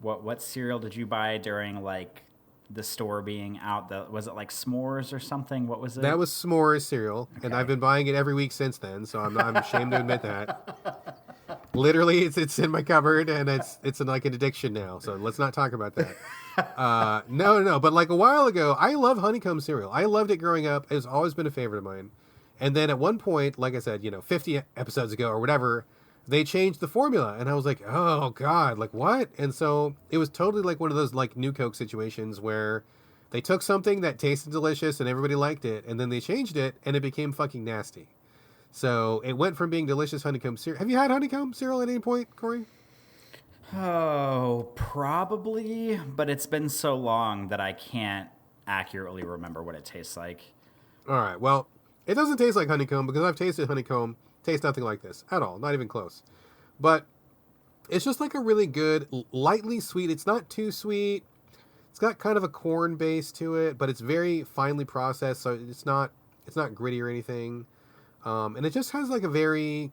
What cereal did you buy during, like, the store being out? Was it, like, s'mores or something? What was it? That was s'mores cereal. Okay. And I've been buying it every week since then, so I'm ashamed to admit that. Literally, it's in my cupboard, and it's like an addiction now, so let's not talk about that. No, but like a while ago, I love honeycomb cereal. I loved it growing up. It's always been a favorite of mine. And then at one point, like I said, 50 episodes ago or whatever, they changed the formula, and I was like, oh God, like what? And so it was totally like one of those like New Coke situations where they took something that tasted delicious and everybody liked it, and then they changed it, and it became fucking nasty. So it went from being delicious honeycomb cereal. Have you had honeycomb cereal at any point, Corey? Oh, probably, but it's been so long that I can't accurately remember what it tastes like. All right, well, it doesn't taste like honeycomb because I've tasted honeycomb. Tastes nothing like this at all, not even close. But it's just like a really good, lightly sweet. It's not too sweet. It's got kind of a corn base to it, but it's very finely processed, so it's not gritty or anything. And it just has like a very,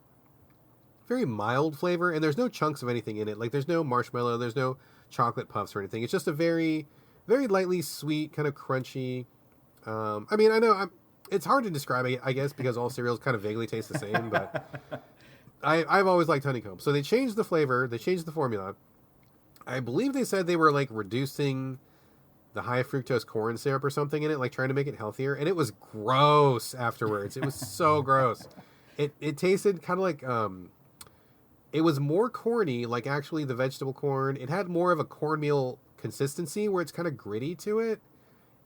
very mild flavor, and there's no chunks of anything in it. Like there's no marshmallow, there's no chocolate puffs or anything. It's just a very, very lightly sweet, kind of crunchy. I mean, I know it's hard to describe, I guess, because all cereals kind of vaguely taste the same, but I've always liked honeycomb. So they changed the flavor, they changed the formula. I believe they said they were like reducing the high fructose corn syrup or something in it, like trying to make it healthier, and it was gross afterwards. It was so gross. It tasted kind of like it was more corny, like actually the vegetable corn. It had more of a cornmeal consistency where it's kind of gritty to it,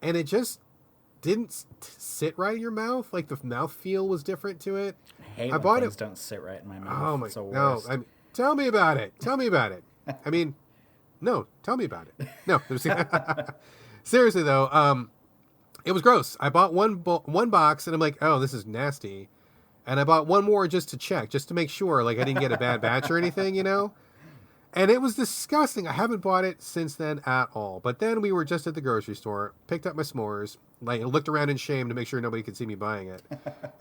and it just didn't sit right in your mouth. Like the mouthfeel was different to it. I bought things don't sit right in my mouth. Oh my god! Tell me about it. I mean, no, tell me about it. No, seriously though, it was gross. I bought one box, and I'm like, oh, this is nasty. And I bought one more just to check, just to make sure, like I didn't get a bad batch or anything, And it was disgusting. I haven't bought it since then at all. But then we were just at the grocery store, picked up my s'mores, like looked around in shame to make sure nobody could see me buying it.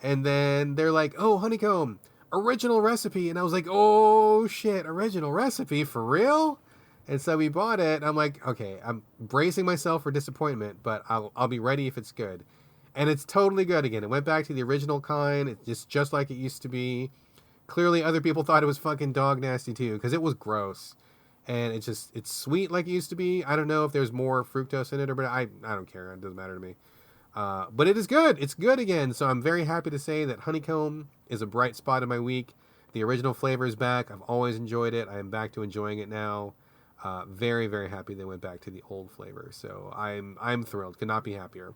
And then they're like, oh, honeycomb, original recipe. And I was like, oh shit, original recipe for real? And so we bought it. And I'm like, okay, I'm bracing myself for disappointment, but I'll be ready if it's good. And it's totally good again. It went back to the original kind. It's just like it used to be. Clearly, other people thought it was fucking dog nasty too, because it was gross, and it's sweet like it used to be. I don't know if there's more fructose in it, but I don't care. It doesn't matter to me. But it is good. It's good again. So I'm very happy to say that honeycomb is a bright spot in my week. The original flavor is back. I've always enjoyed it. I am back to enjoying it now. Very, very happy they went back to the old flavor. So I'm thrilled. Could not be happier.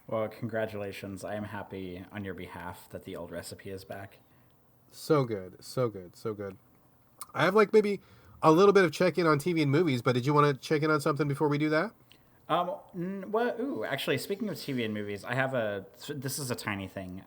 Well, congratulations. I am happy on your behalf that the old recipe is back. So good, so good, so good. I have like maybe a little bit of check-in on TV and movies, but did you want to check in on something before we do that? Actually, speaking of TV and movies, this is a tiny thing.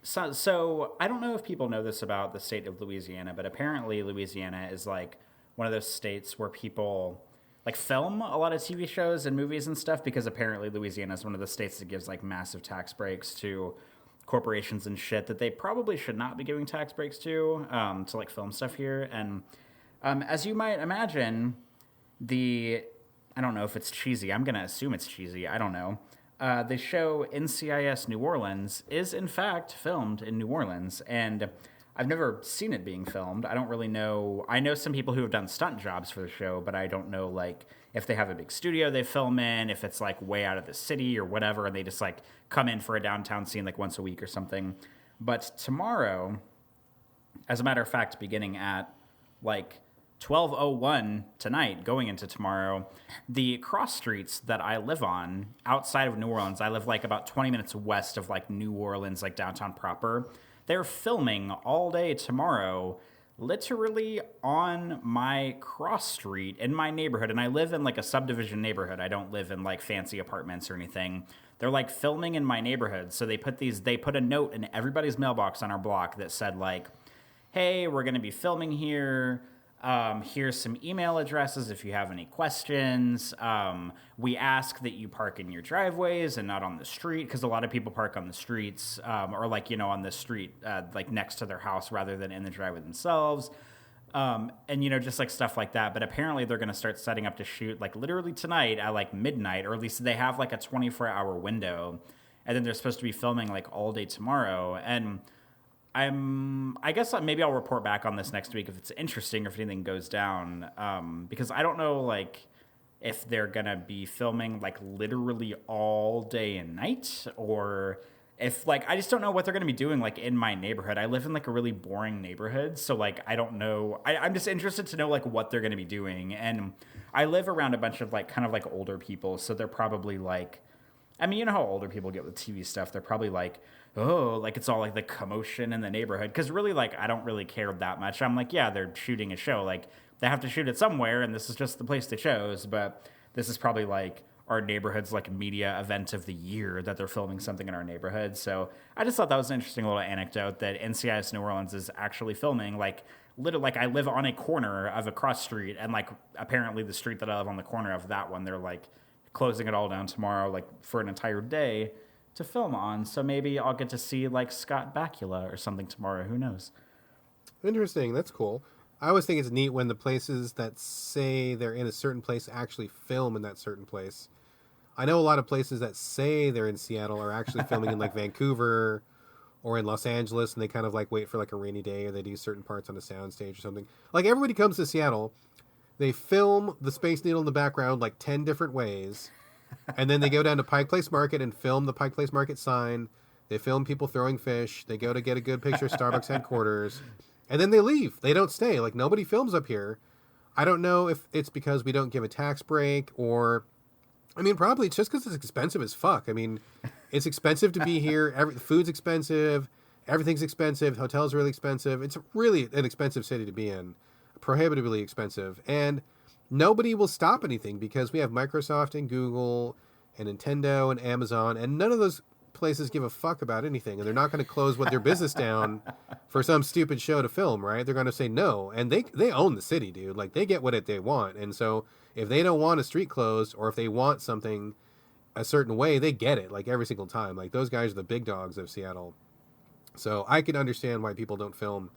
So I don't know if people know this about the state of Louisiana, but apparently Louisiana is like one of those states where people like film a lot of TV shows and movies and stuff, because apparently Louisiana is one of the states that gives like massive tax breaks to corporations and shit that they probably should not be giving tax breaks to like film stuff here. And As you might imagine, the I don't know if it's cheesy. I'm gonna assume it's cheesy. I don't know. The show NCIS New Orleans is in fact filmed in New Orleans, and I've never seen it being filmed. I don't really know. I know some people who have done stunt jobs for the show, but I don't know like if they have a big studio they film in, if it's like way out of the city or whatever, and they just like come in for a downtown scene like once a week or something. But tomorrow, as a matter of fact, beginning at like 12:01 tonight, going into tomorrow, the cross streets that I live on outside of New Orleans, I live like about 20 minutes west of like New Orleans, like downtown proper. They're filming all day tomorrow, literally on my cross street in my neighborhood. And I live in like a subdivision neighborhood. I don't live in like fancy apartments or anything. They're like filming in my neighborhood. So they put a note in everybody's mailbox on our block that said like, hey, we're going to be filming here. Here's some email addresses if you have any questions. We ask that you park in your driveways and not on the street, because a lot of people park on the streets, or like, on the street, like next to their house rather than in the driveway themselves. And, just like stuff like that. But apparently they're going to start setting up to shoot like literally tonight at like midnight, or at least they have like a 24-hour window. And then they're supposed to be filming like all day tomorrow. And I guess maybe I'll report back on this next week if it's interesting or if anything goes down, because I don't know like if they're gonna be filming like literally all day and night, or if like I just don't know what they're gonna be doing like in my neighborhood. I live in like a really boring neighborhood, so like I don't know. I'm just interested to know like what they're gonna be doing, and I live around a bunch of like kind of like older people, so they're probably like, I mean, you know how older people get with TV stuff. They're probably like, oh, like it's all like the commotion in the neighborhood. Because really, like, I don't really care that much. I'm like, yeah, they're shooting a show. Like, they have to shoot it somewhere, and this is just the place they chose. But this is probably like our neighborhood's like media event of the year that they're filming something in our neighborhood. So I just thought that was an interesting little anecdote that NCIS New Orleans is actually filming. Like, literally, like I live on a corner of a cross street, and like apparently the street that I live on the corner of, that one, they're like closing it all down tomorrow, like for an entire day to film on. So maybe I'll get to see like Scott Bakula or something tomorrow. Who knows? Interesting. That's cool. I always think it's neat when the places that say they're in a certain place actually film in that certain place. I know a lot of places that say they're in Seattle are actually filming in like Vancouver or in Los Angeles, and they kind of like wait for like a rainy day, or they do certain parts on a soundstage or something. Like everybody comes to Seattle, they film the Space Needle in the background like 10 different ways, and then they go down to Pike Place Market and film the Pike Place Market sign. They film people throwing fish. They go to get a good picture of Starbucks headquarters, and then they leave. They don't stay. Like, nobody films up here. I don't know if it's because we don't give a tax break, or, I mean, probably it's just because it's expensive as fuck. I mean, it's expensive to be here. The food's expensive. Everything's expensive. The hotel's really expensive. It's really an expensive city to be in. Prohibitively expensive. And nobody will stop anything because we have Microsoft and Google and Nintendo and Amazon, and none of those places give a fuck about anything, and they're not going to close their business down for some stupid show to film, right? They're going to say no, and they own the city, dude. Like, they get what they want, and so if they don't want a street closed, or if they want something a certain way, they get it, like, every single time. Like, those guys are the big dogs of Seattle. So I can understand why people don't film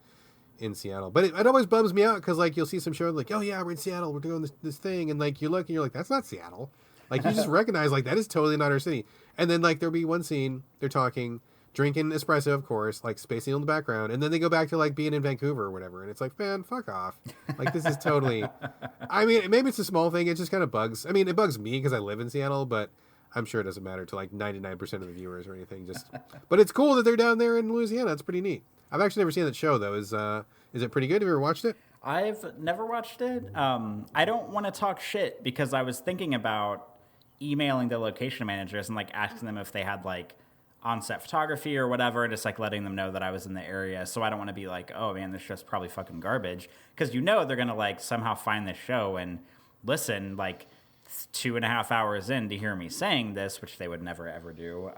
in Seattle, but it always bums me out because, like, you'll see some show like, oh yeah, we're in Seattle, we're doing this thing, and like you look and you're like, that's not Seattle. Like, you just recognize like that is totally not our city. And then like there'll be one scene, they're talking, drinking espresso, of course, like Space Needle in the background, and then they go back to like being in Vancouver or whatever, and it's like, man, fuck off. Like, this is totally. I mean, maybe it's a small thing. It just kind of bugs. I mean, it bugs me because I live in Seattle, but I'm sure it doesn't matter to like 99% of the viewers or anything. But it's cool that they're down there in Louisiana. It's pretty neat. I've actually never seen that show though. Is it pretty good? Have you ever watched it? I've never watched it. I don't want to talk shit because I was thinking about emailing the location managers and like asking them if they had like on-set photography or whatever, and just like letting them know that I was in the area. So I don't want to be like, oh man, this show's probably fucking garbage, because they're gonna like somehow find this show and listen like 2.5 hours in to hear me saying this, which they would never ever do.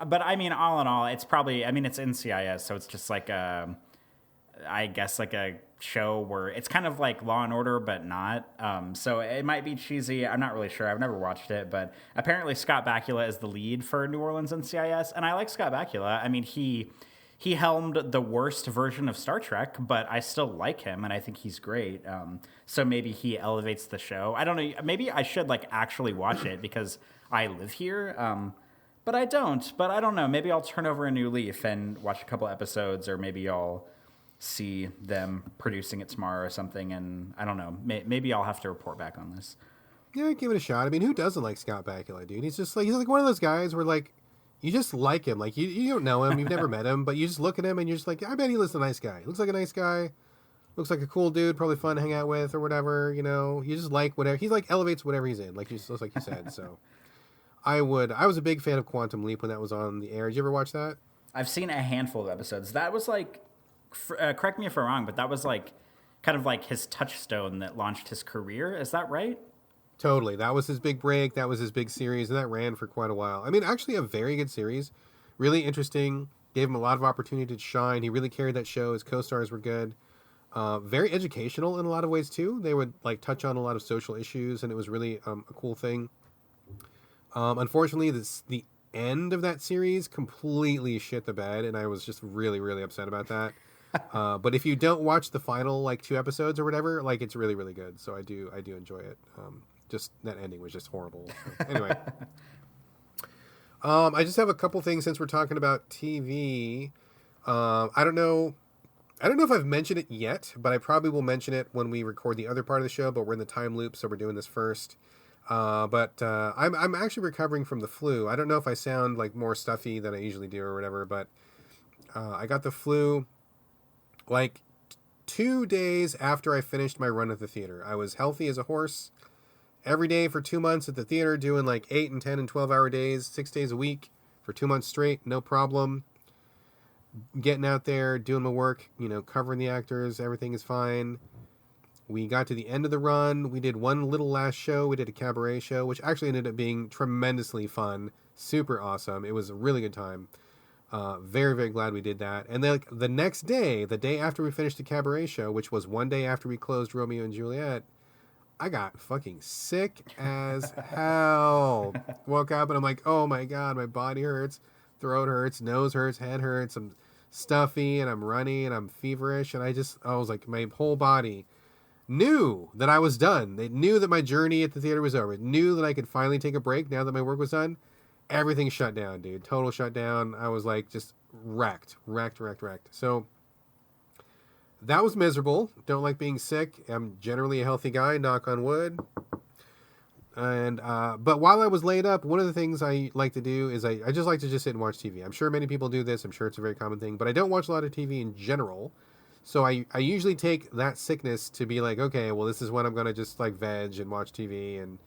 But I mean, all in all, it's probably, I mean, it's NCIS, so it's just like I guess like a show where it's kind of like Law and Order, but not. So it might be cheesy. I'm not really sure. I've never watched it, but apparently Scott Bakula is the lead for New Orleans NCIS, and I like Scott Bakula. I mean, he he helmed the worst version of Star Trek, but I still like him, and I think he's great. So maybe he elevates the show. I don't know. Maybe I should like actually watch it because I live here, but I don't. But I don't know. Maybe I'll turn over a new leaf and watch a couple episodes, or maybe I'll see them producing it tomorrow or something. And I don't know. Maybe I'll have to report back on this. Yeah, give it a shot. I mean, who doesn't like Scott Bakula, dude? He's like one of those guys where like you just like him. Like you don't know him, you've never met him, but you just look at him and you're just like, I bet he looks a nice guy. He looks like a nice guy. Looks like a cool dude, probably fun to hang out with or whatever. You know, you just like whatever he like elevates whatever he's in. Like you said. So I was a big fan of Quantum Leap when that was on the air. Did you ever watch that? I've seen a handful of episodes. That was like, correct me if I'm wrong, but that was like kind of like his touchstone that launched his career. Is that right? Totally. That was his big break. That was his big series, and that ran for quite a while. I mean, actually a very good series. Really interesting. Gave him a lot of opportunity to shine. He really carried that show. His co-stars were good. Very educational in a lot of ways, too. They would like touch on a lot of social issues, and it was really a cool thing. Unfortunately, the end of that series completely shit the bed, and I was just really, really upset about that. But if you don't watch the final like 2 episodes or whatever, like it's really, really good. So I do enjoy it. Just that ending was just horrible. So, anyway, I just have a couple things since we're talking about TV. I don't know if I've mentioned it yet, but I probably will mention it when we record the other part of the show. But we're in the time loop, so we're doing this first. But I'm actually recovering from the flu. I don't know if I sound like more stuffy than I usually do or whatever, but I got the flu like 2 days after I finished my run at the theater. I was healthy as a horse. Every day for 2 months at the theater, doing like 8 and 10 and 12-hour days, 6 days a week for 2 months straight, no problem. Getting out there, doing my work, covering the actors, everything is fine. We got to the end of the run. We did one little last show. We did a cabaret show, which actually ended up being tremendously fun, super awesome. It was a really good time. Very, very glad we did that. And then the next day, the day after we finished the cabaret show, which was one day after we closed Romeo and Juliet, I got fucking sick as hell. Woke up and I'm like, oh my God, my body hurts, throat hurts, nose hurts, head hurts. I'm stuffy and I'm runny and I'm feverish. And I was like, my whole body knew that I was done. They knew that my journey at the theater was over. It knew that I could finally take a break now that my work was done. Everything shut down, dude. Total shutdown. I was like just wrecked. So that was miserable. Don't like being sick. I'm generally a healthy guy, knock on wood. And but while I was laid up, one of the things I like to do is I just like to just sit and watch TV. I'm sure many people do this. I'm sure it's a very common thing. But I don't watch a lot of TV in general. So I usually take that sickness to be like, okay, well, this is when I'm going to just like veg and watch TV and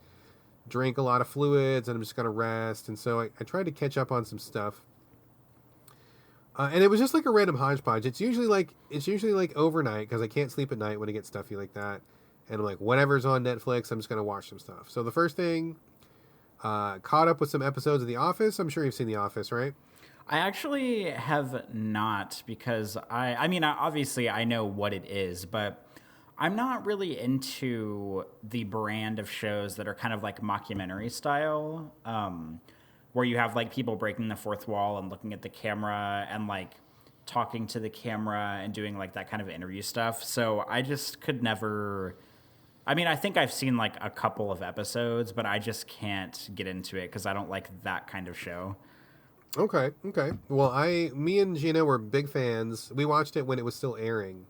drink a lot of fluids, and I'm just going to rest. And so I tried to catch up on some stuff. And it was just like a random hodgepodge. It's usually like overnight because I can't sleep at night when I get stuffy like that. And I'm like, whatever's on Netflix, I'm just going to watch some stuff. So the first thing, caught up with some episodes of The Office. I'm sure you've seen The Office, right? I actually have not, because I mean, obviously I know what it is, but I'm not really into the brand of shows that are kind of like mockumentary style, where you have like people breaking the fourth wall and looking at the camera and like talking to the camera and doing like that kind of interview stuff. So I just could never. I mean, I think I've seen like a couple of episodes, but I just can't get into it because I don't like that kind of show. Okay. Well, me and Gina were big fans. We watched it when it was still airing,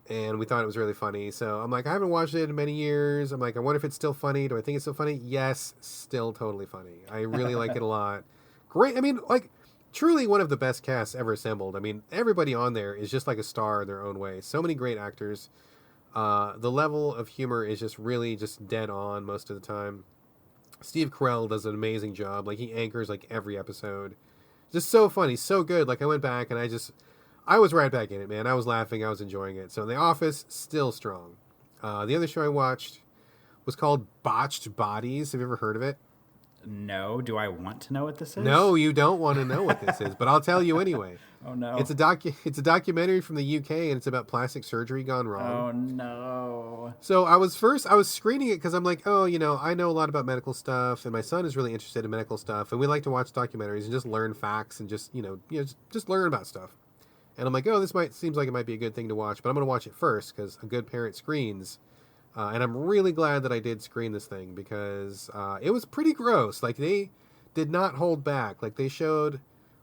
and we thought it was really funny. So I'm like, I haven't watched it in many years. I'm like, I wonder if it's still funny. Do I think it's still funny? Yes, still totally funny. I really like it a lot. Great. I mean, like, truly one of the best casts ever assembled. I mean, everybody on there is just like a star in their own way. So many great actors. The level of humor is just really just dead on most of the time. Steve Carell does an amazing job. Like, he anchors like every episode. Just so funny, so good. Like, I went back and I was right back in it, man. I was laughing. I was enjoying it. So The Office, still strong. The other show I watched was called Botched Bodies. Have you ever heard of it? No. Do I want to know what this is? No, you don't want to know what this is, but I'll tell you anyway. Oh, no. It's a documentary from the UK, and it's about plastic surgery gone wrong. Oh, no. So I was screening it because I'm like, oh, I know a lot about medical stuff, and my son is really interested in medical stuff, and we like to watch documentaries and just learn facts and just learn about stuff. And I'm like, oh, seems like it might be a good thing to watch, but I'm going to watch it first because a good parent screens. And I'm really glad that I did screen this thing because it was pretty gross. Like, they did not hold back. Like, they showed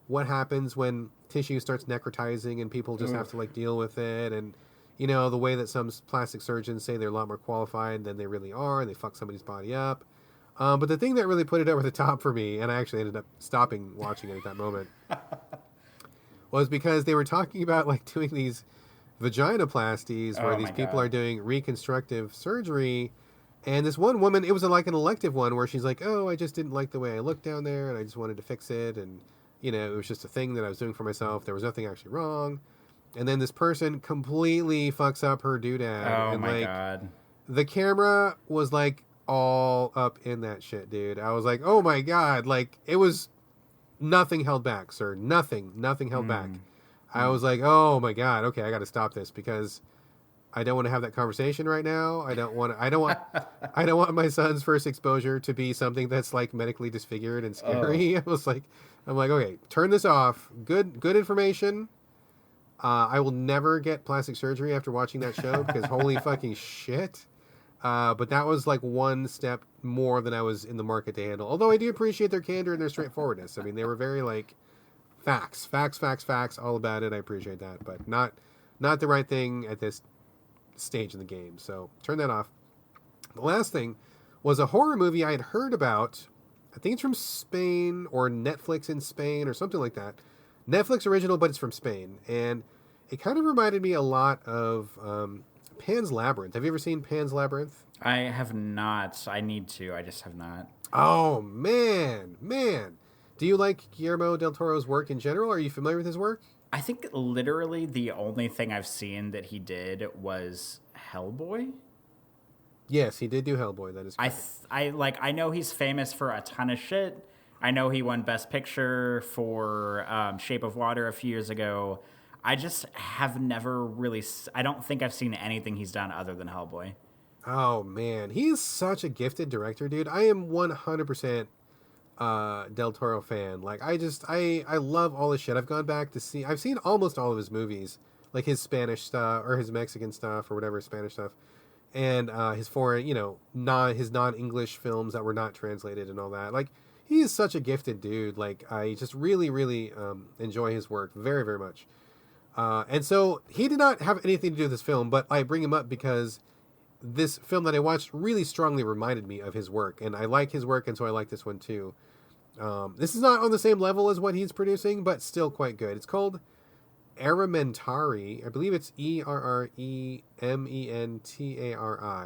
what happens when tissue starts necrotizing and people just have to, like, deal with it. And, you know, the way that some plastic surgeons say they're a lot more qualified than they really are, and they fuck somebody's body up. But the thing that really put it over the top for me, and I actually ended up stopping watching it at that moment, was because they were talking about, like, doing these vaginoplasties where these people are doing reconstructive surgery. And this one woman, it was like an elective one where she's like, oh, I just didn't like the way I looked down there and I just wanted to fix it. And, you know, it was just a thing that I was doing for myself. There was nothing actually wrong. And then this person completely fucks up her doodad. Oh and, my like, God. The camera was, like, all up in that shit, dude. I was like, oh my God. Like, it was nothing held back, sir. Nothing held back. I was like, oh my God, okay, I got to stop this because I don't want to have that conversation right now. I don't want my son's first exposure to be something that's like medically disfigured and scary. I'm like, okay, turn this off. Good information. I will never get plastic surgery after watching that show because holy fucking shit. But that was like one step more than I was in the market to handle. Although I do appreciate their candor and their straightforwardness. I mean, they were very like facts, all about it. I appreciate that, but not the right thing at this stage in the game. So turn that off. The last thing was a horror movie I had heard about. I think it's from Spain or Netflix in Spain or something like that. Netflix original, but it's from Spain. And it kind of reminded me a lot of Pan's Labyrinth. Have you ever seen Pan's Labyrinth? I have not. I need to. I just have not. Oh, man. Do you like Guillermo del Toro's work in general? Are you familiar with his work? I think literally the only thing I've seen that he did was Hellboy. Yes, he did do Hellboy. That is correct. I know he's famous for a ton of shit. I know he won Best Picture for Shape of Water a few years ago. I just have never really... I don't think I've seen anything he's done other than Hellboy. Oh, man. He is such a gifted director, dude. I am 100% Del Toro fan. Like, I love all his shit. I've seen almost all of his movies, like his Spanish stuff or his Mexican stuff or whatever, Spanish stuff, and his foreign, his non-English films that were not translated and all that. Like, he is such a gifted dude. Like, I just really, really enjoy his work very, very much. And so he did not have anything to do with this film, but I bring him up because this film that I watched really strongly reminded me of his work, and I like his work, and so I like this one too. This is not on the same level as what he's producing, but still quite good. It's called Aramentari. I believe it's Erementari,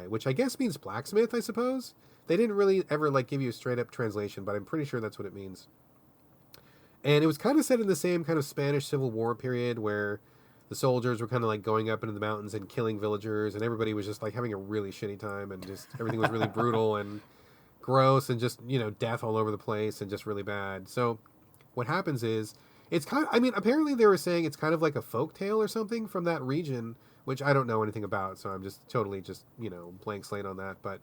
which I guess means blacksmith, I suppose. They didn't really ever like give you a straight up translation, but I'm pretty sure that's what it means. And it was kind of set in the same kind of Spanish Civil War period where the soldiers were kind of like going up into the mountains and killing villagers, and everybody was just like having a really shitty time, and just everything was really brutal and gross, and just, death all over the place and just really bad. So what happens is it's apparently they were saying it's kind of like a folk tale or something from that region, which I don't know anything about, so I'm just totally blank slate on that. But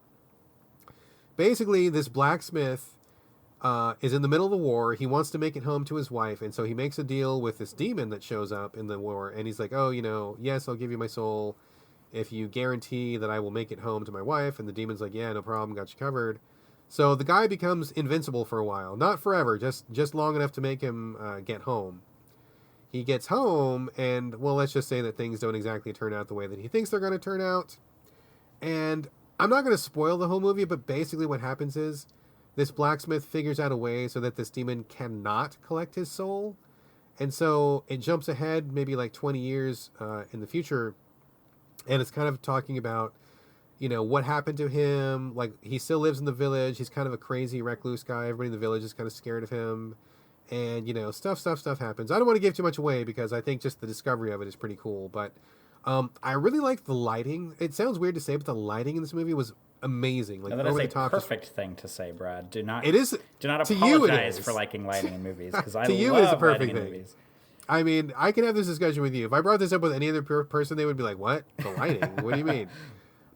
basically this blacksmith is in the middle of the war. He wants to make it home to his wife, and so he makes a deal with this demon that shows up in the war, and he's like, oh, yes, I'll give you my soul if you guarantee that I will make it home to my wife. And the demon's like, yeah, no problem, got you covered. So the guy becomes invincible for a while. Not forever, just long enough to make him get home. He gets home, and, well, let's just say that things don't exactly turn out the way that he thinks they're going to turn out. And I'm not going to spoil the whole movie, but basically what happens is this blacksmith figures out a way so that this demon cannot collect his soul. And so it jumps ahead maybe like 20 years in the future, and it's kind of talking about, what happened to him. Like, he still lives in the village. He's kind of a crazy recluse guy. Everybody in the village is kind of scared of him. And, stuff happens. I don't want to give too much away because I think just the discovery of it is pretty cool. But I really like the lighting. It sounds weird to say, but the lighting in this movie was amazing. Like, that is a perfect thing to say, Brad. Do not apologize for liking lighting in movies, because I to you love it is a perfect lighting in thing. movies. I mean, I can have this discussion with you. If I brought this up with any other person, they would be like, what? The lighting? What do you mean?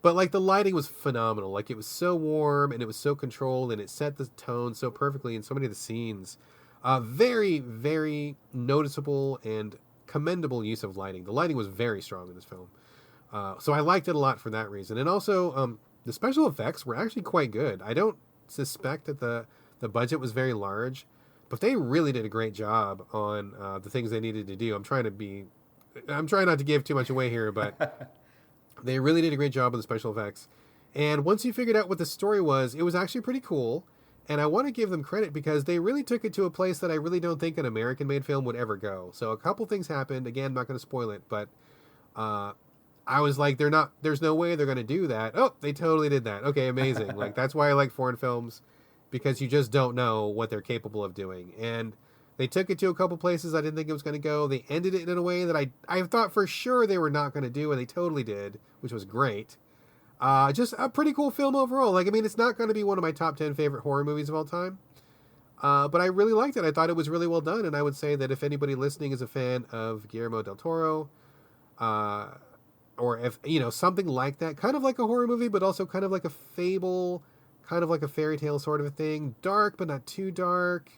But, like, the lighting was phenomenal. Like, it was so warm, and it was so controlled, and it set the tone so perfectly in so many of the scenes. Very, very noticeable and commendable use of lighting. The lighting was very strong in this film. So I liked it a lot for that reason. And also, the special effects were actually quite good. I don't suspect that the budget was very large, but they really did a great job on the things they needed to do. I'm trying not to give too much away here, but they really did a great job on the special effects. And once you figured out what the story was, it was actually pretty cool. And I want to give them credit because they really took it to a place that I really don't think an American-made film would ever go. So a couple things happened. Again, I'm not going to spoil it, but I was like, there's no way they're going to do that. Oh, they totally did that. Okay, amazing. Like, that's why I like foreign films, because you just don't know what they're capable of doing. And they took it to a couple places I didn't think it was going to go. They ended it in a way that I thought for sure they were not going to do, and they totally did, which was great. Just a pretty cool film overall. Like, I mean, it's not going to be one of my top 10 favorite horror movies of all time. But I really liked it. I thought it was really well done. And I would say that if anybody listening is a fan of Guillermo del Toro, or if, something like that, kind of like a horror movie, but also kind of like a fable, kind of like a fairy tale sort of a thing, dark, but not too dark,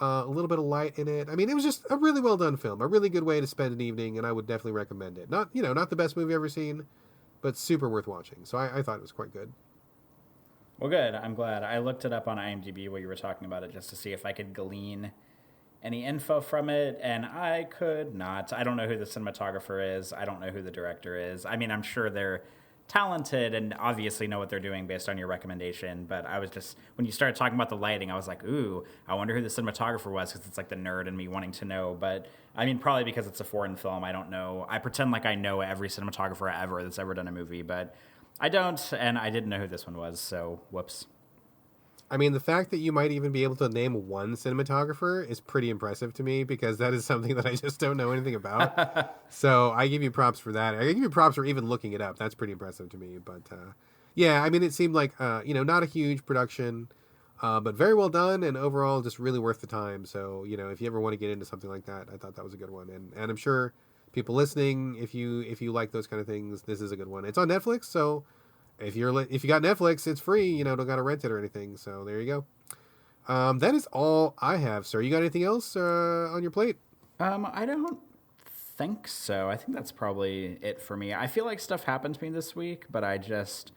a little bit of light in it. I mean, it was just a really well done film, a really good way to spend an evening. And I would definitely recommend it. Not the best movie I've ever seen, but super worth watching. So I thought it was quite good. Well, good. I'm glad. I looked it up on IMDb while you were talking about it just to see if I could glean any info from it, and I could not. I don't know who the cinematographer is. I don't know who the director is. I mean, I'm sure they're talented and obviously know what they're doing based on your recommendation, but I was just, when you started talking about the lighting, I was like, ooh, I wonder who the cinematographer was, because it's like the nerd in me wanting to know. But I mean, probably because it's a foreign film, I don't know. I pretend like I know every cinematographer ever that's ever done a movie, but I don't, and I didn't know who this one was, so whoops. I mean, the fact that you might even be able to name one cinematographer is pretty impressive to me, because that is something that I just don't know anything about. So I give you props for that. I give you props for even looking it up. That's pretty impressive to me. But yeah, I mean, it seemed like, not a huge production, but very well done, and overall just really worth the time. So, if you ever want to get into something like that, I thought that was a good one. And I'm sure people listening, if you like those kind of things, this is a good one. It's on Netflix, so if you got Netflix, it's free. Don't got to rent it or anything. So there you go. That is all I have, sir. You got anything else on your plate? I don't think so. I think that's probably it for me. I feel like stuff happened to me this week, but I just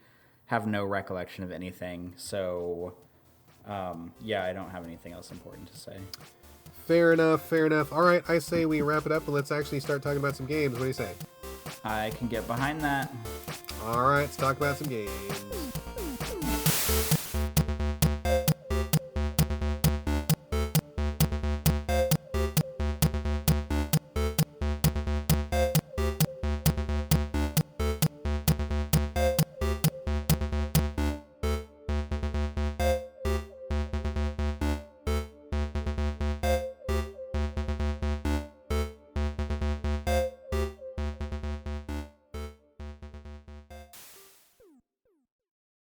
have no recollection of anything. So, yeah, I don't have anything else important to say. Fair enough. All right, I say we wrap it up and let's actually start talking about some games. What do you say? I can get behind that. All right, let's talk about some games.